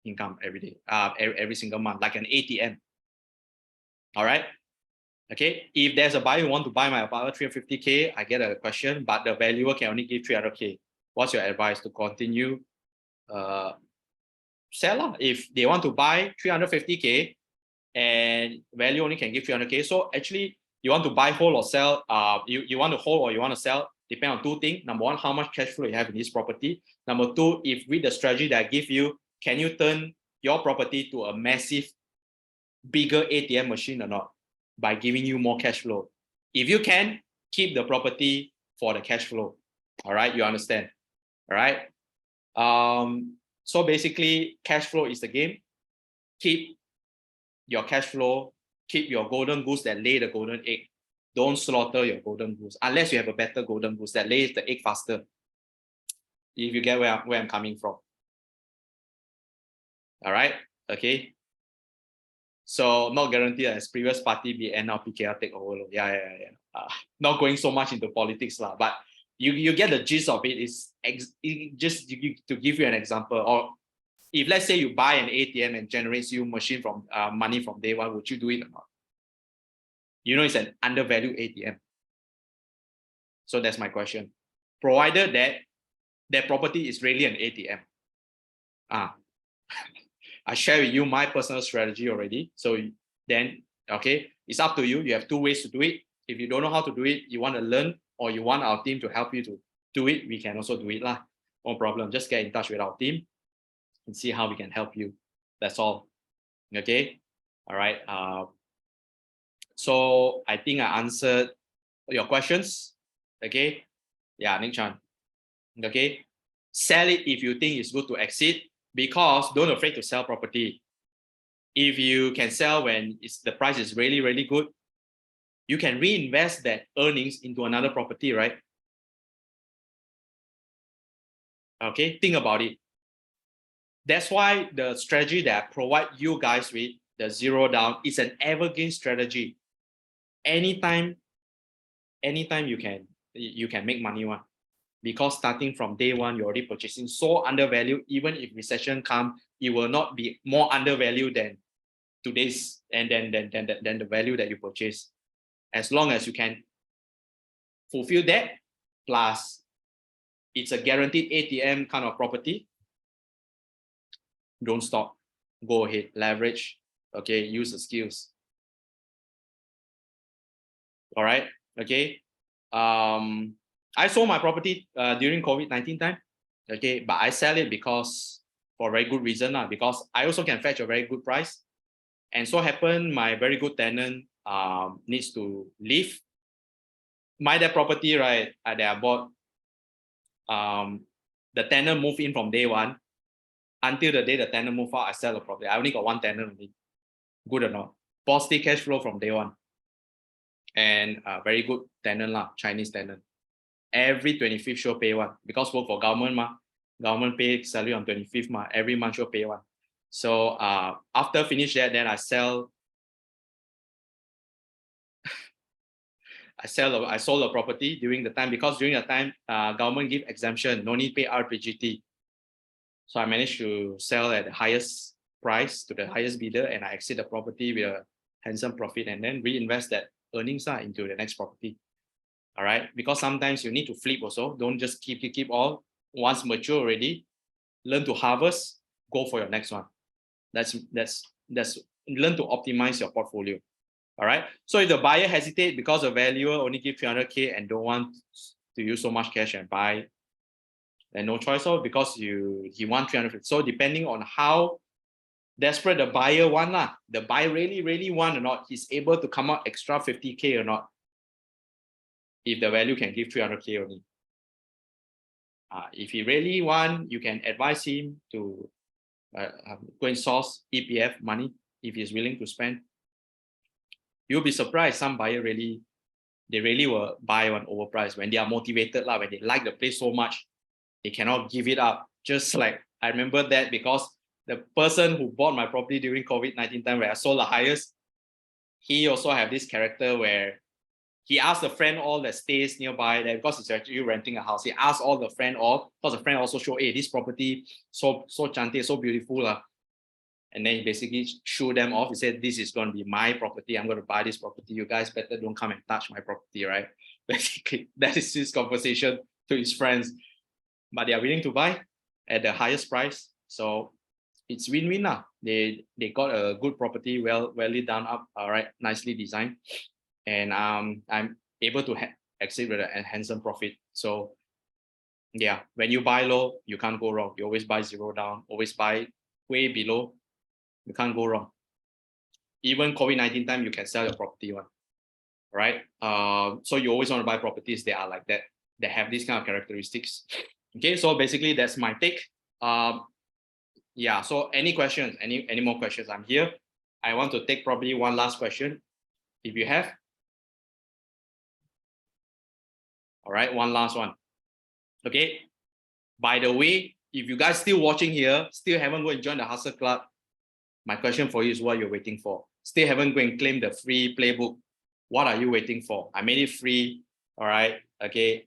income every day, every single month, like an ATM. All right. Okay. If there's a buyer who want to buy my apartment 350K, I get a question, but the valuer can only give 300K. What's your advice to continue sell? If they want to buy 350K and value only can give 300K. So actually, you want to buy, hold, or sell. You want to hold or you want to sell, depend on two things. Number one, how much cash flow you have in this property. Number two, if with the strategy that I give you, can you turn your property to a massive, bigger ATM machine or not by giving you more cash flow? If you can, keep the property for the cash flow. All right, you understand? All right. So basically, cash flow is the game. Keep your cash flow, keep your golden goose that lay the golden egg. Don't slaughter your golden goose unless you have a better golden goose that lays the egg faster. If you get where I'm coming from. All right, okay. So not guaranteed as previous party be now PKR take over. Yeah. Not going so much into politics lah, but you get the gist of it. Is just to give you an example. Or if let's say you buy an ATM and generates you money from day one, would you do it or not? You know, it's an undervalued ATM. So that's my question. Provided that property is really an ATM. I share with you my personal strategy already. So then, okay, it's up to you. You have two ways to do it. If you don't know how to do it, you want to learn, or you want our team to help you to do it, we can also do it lah. No problem. Just get in touch with our team and see how we can help you. That's all. Okay. All right. So I think I answered your questions. Okay. Yeah, Ning Chan. Okay. Sell it if you think it's good to exit, because don't afraid to sell property. If you can sell when the price is really, really good, you can reinvest that earnings into another property, right? Okay, think about it. That's why the strategy that I provide you guys with, the zero down, is an evergreen strategy. Anytime you can make money one. Because starting from day one, you're already purchasing so undervalued. Even if recession comes, it will not be more undervalued than today's and then the value that you purchase. As long as you can fulfill that, plus it's a guaranteed ATM kind of property, don't stop. Go ahead, leverage. Okay, use the skills. All right. Okay. I sold my property during COVID-19 time. Okay, but I sell it because for a very good reason, because I also can fetch a very good price. And so happened my very good tenant needs to leave. That property, right, that I bought, the tenant moved in from day one. Until the day the tenant moved out, I sell the property. I only got one tenant only. Good or not? Positive cash flow from day one. And very good tenant lah, Chinese tenant. Every 25th show pay one, because work for government government pay salary on 25th every month show pay one. So after finish that, then I sold the property during the time, because during the time government give exemption, no need pay RPGT. So I managed to sell at the highest price to the highest bidder, and I exit the property with a handsome profit, and then reinvest that earnings into the next property. All right, because sometimes you need to flip also. Don't just keep all. Once mature already, learn to harvest, go for your next one. That's learn to optimize your portfolio. All right. So if the buyer hesitate because the valuer only give 300K and don't want to use so much cash and buy, then no choice, because he want 350. So depending on how desperate the buyer want, the buyer really want or not, he's able to come out extra 50K or not, if the value can give 300K only. If he really want, you can advise him to go and source EPF money if he's willing to spend. You'll be surprised, some buyer really will buy one overpriced when they are motivated, when they like the place so much, they cannot give it up. Just like I remember that, because the person who bought my property during COVID-19 time where I sold the highest, he also have this character where he asked a friend all that stays nearby there, because he's actually renting a house. He asked all the friend all, because the friend also showed, hey, this property so chantik, so beautiful. And then he basically showed them off. He said, this is going to be my property. I'm going to buy this property. You guys better don't come and touch my property, right? Basically, that is his conversation to his friends. But they are willing to buy at the highest price. So it's win-win. They got a good property, well done up, all right, nicely designed. And I'm able to exit with a handsome profit. So yeah, when you buy low, you can't go wrong. You always buy zero down, always buy way below. You can't go wrong. Even COVID-19 time, you can sell your property one, right? So you always want to buy properties that are like that, that have these kind of characteristics. Okay, so basically that's my take. Yeah, so any questions, any more questions? I'm here. I want to take probably one last question, if you have. All right, one last one. Okay, by the way, if you guys still watching here, still haven't go and join the Hustle Club, my question for you is what you're waiting for. Still haven't go and claim the free playbook. What are you waiting for? I made it free. All right. Okay.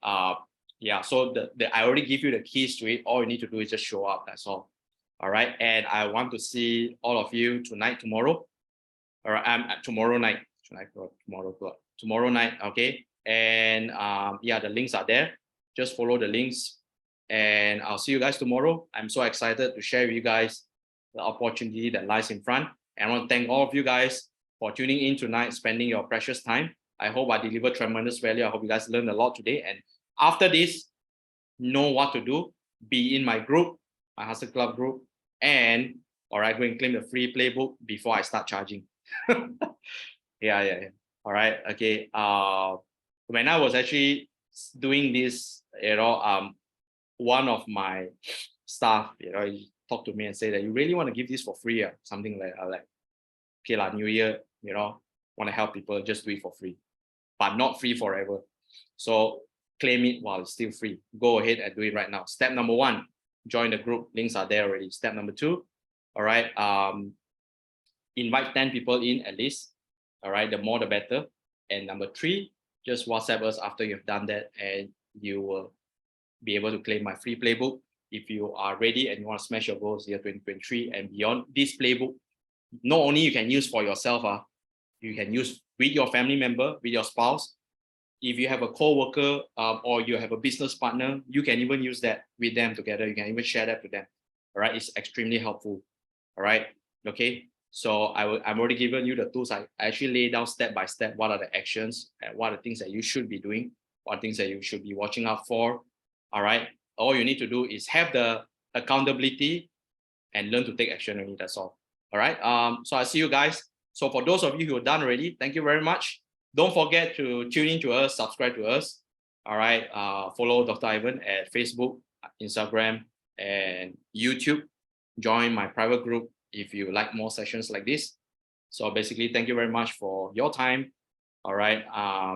Yeah. So I already give you the keys to it. All you need to do is just show up. That's all. All right. And I want to see all of you tonight, tomorrow. All right. Tomorrow night. Tomorrow night. Okay. And yeah, the links are there. Just follow the links. And I'll see you guys tomorrow. I'm so excited to share with you guys the opportunity that lies in front. And I want to thank all of you guys for tuning in tonight, spending your precious time. I hope I delivered tremendous value. I hope you guys learned a lot today. And after this, know what to do. Be in my group, my Hustle Club group. And all right, go and claim the free playbook before I start charging. Yeah. All right. Okay. When I was actually doing this, one of my staff, he talked to me and said that you really want to give this for free, something like okay, New Year, want to help people, just do it for free, but not free forever. So claim it while it's still free. Go ahead and do it right now. Step number 1, join the group. Links are there already. Step number 2, all right, invite 10 people in at least. All right, the more the better. And number 3, just WhatsApp us after you've done that, and you will be able to claim my free playbook. If you are ready and you want to smash your goals year 2023 and beyond, this playbook, not only you can use for yourself, you can use with your family member, with your spouse. If you have a co-worker or you have a business partner, you can even use that with them together. You can even share that to them. All right, it's extremely helpful. All right, okay. So I've already given you the tools. I actually lay down step by step what are the actions and what are the things that you should be doing, what are things that you should be watching out for. All right, all you need to do is have the accountability and learn to take action only. That's all. All right. So I see you guys. So for those of you who are done already, thank you very much. Don't forget to tune in to us, subscribe to us. All right. Follow Dr. Ivan at Facebook, Instagram, and YouTube. Join my private group if you like more sessions like this. So basically, thank you very much for your time. All right.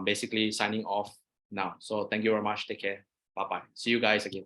Basically signing off now. So thank you very much. Take care. Bye-bye. See you guys again.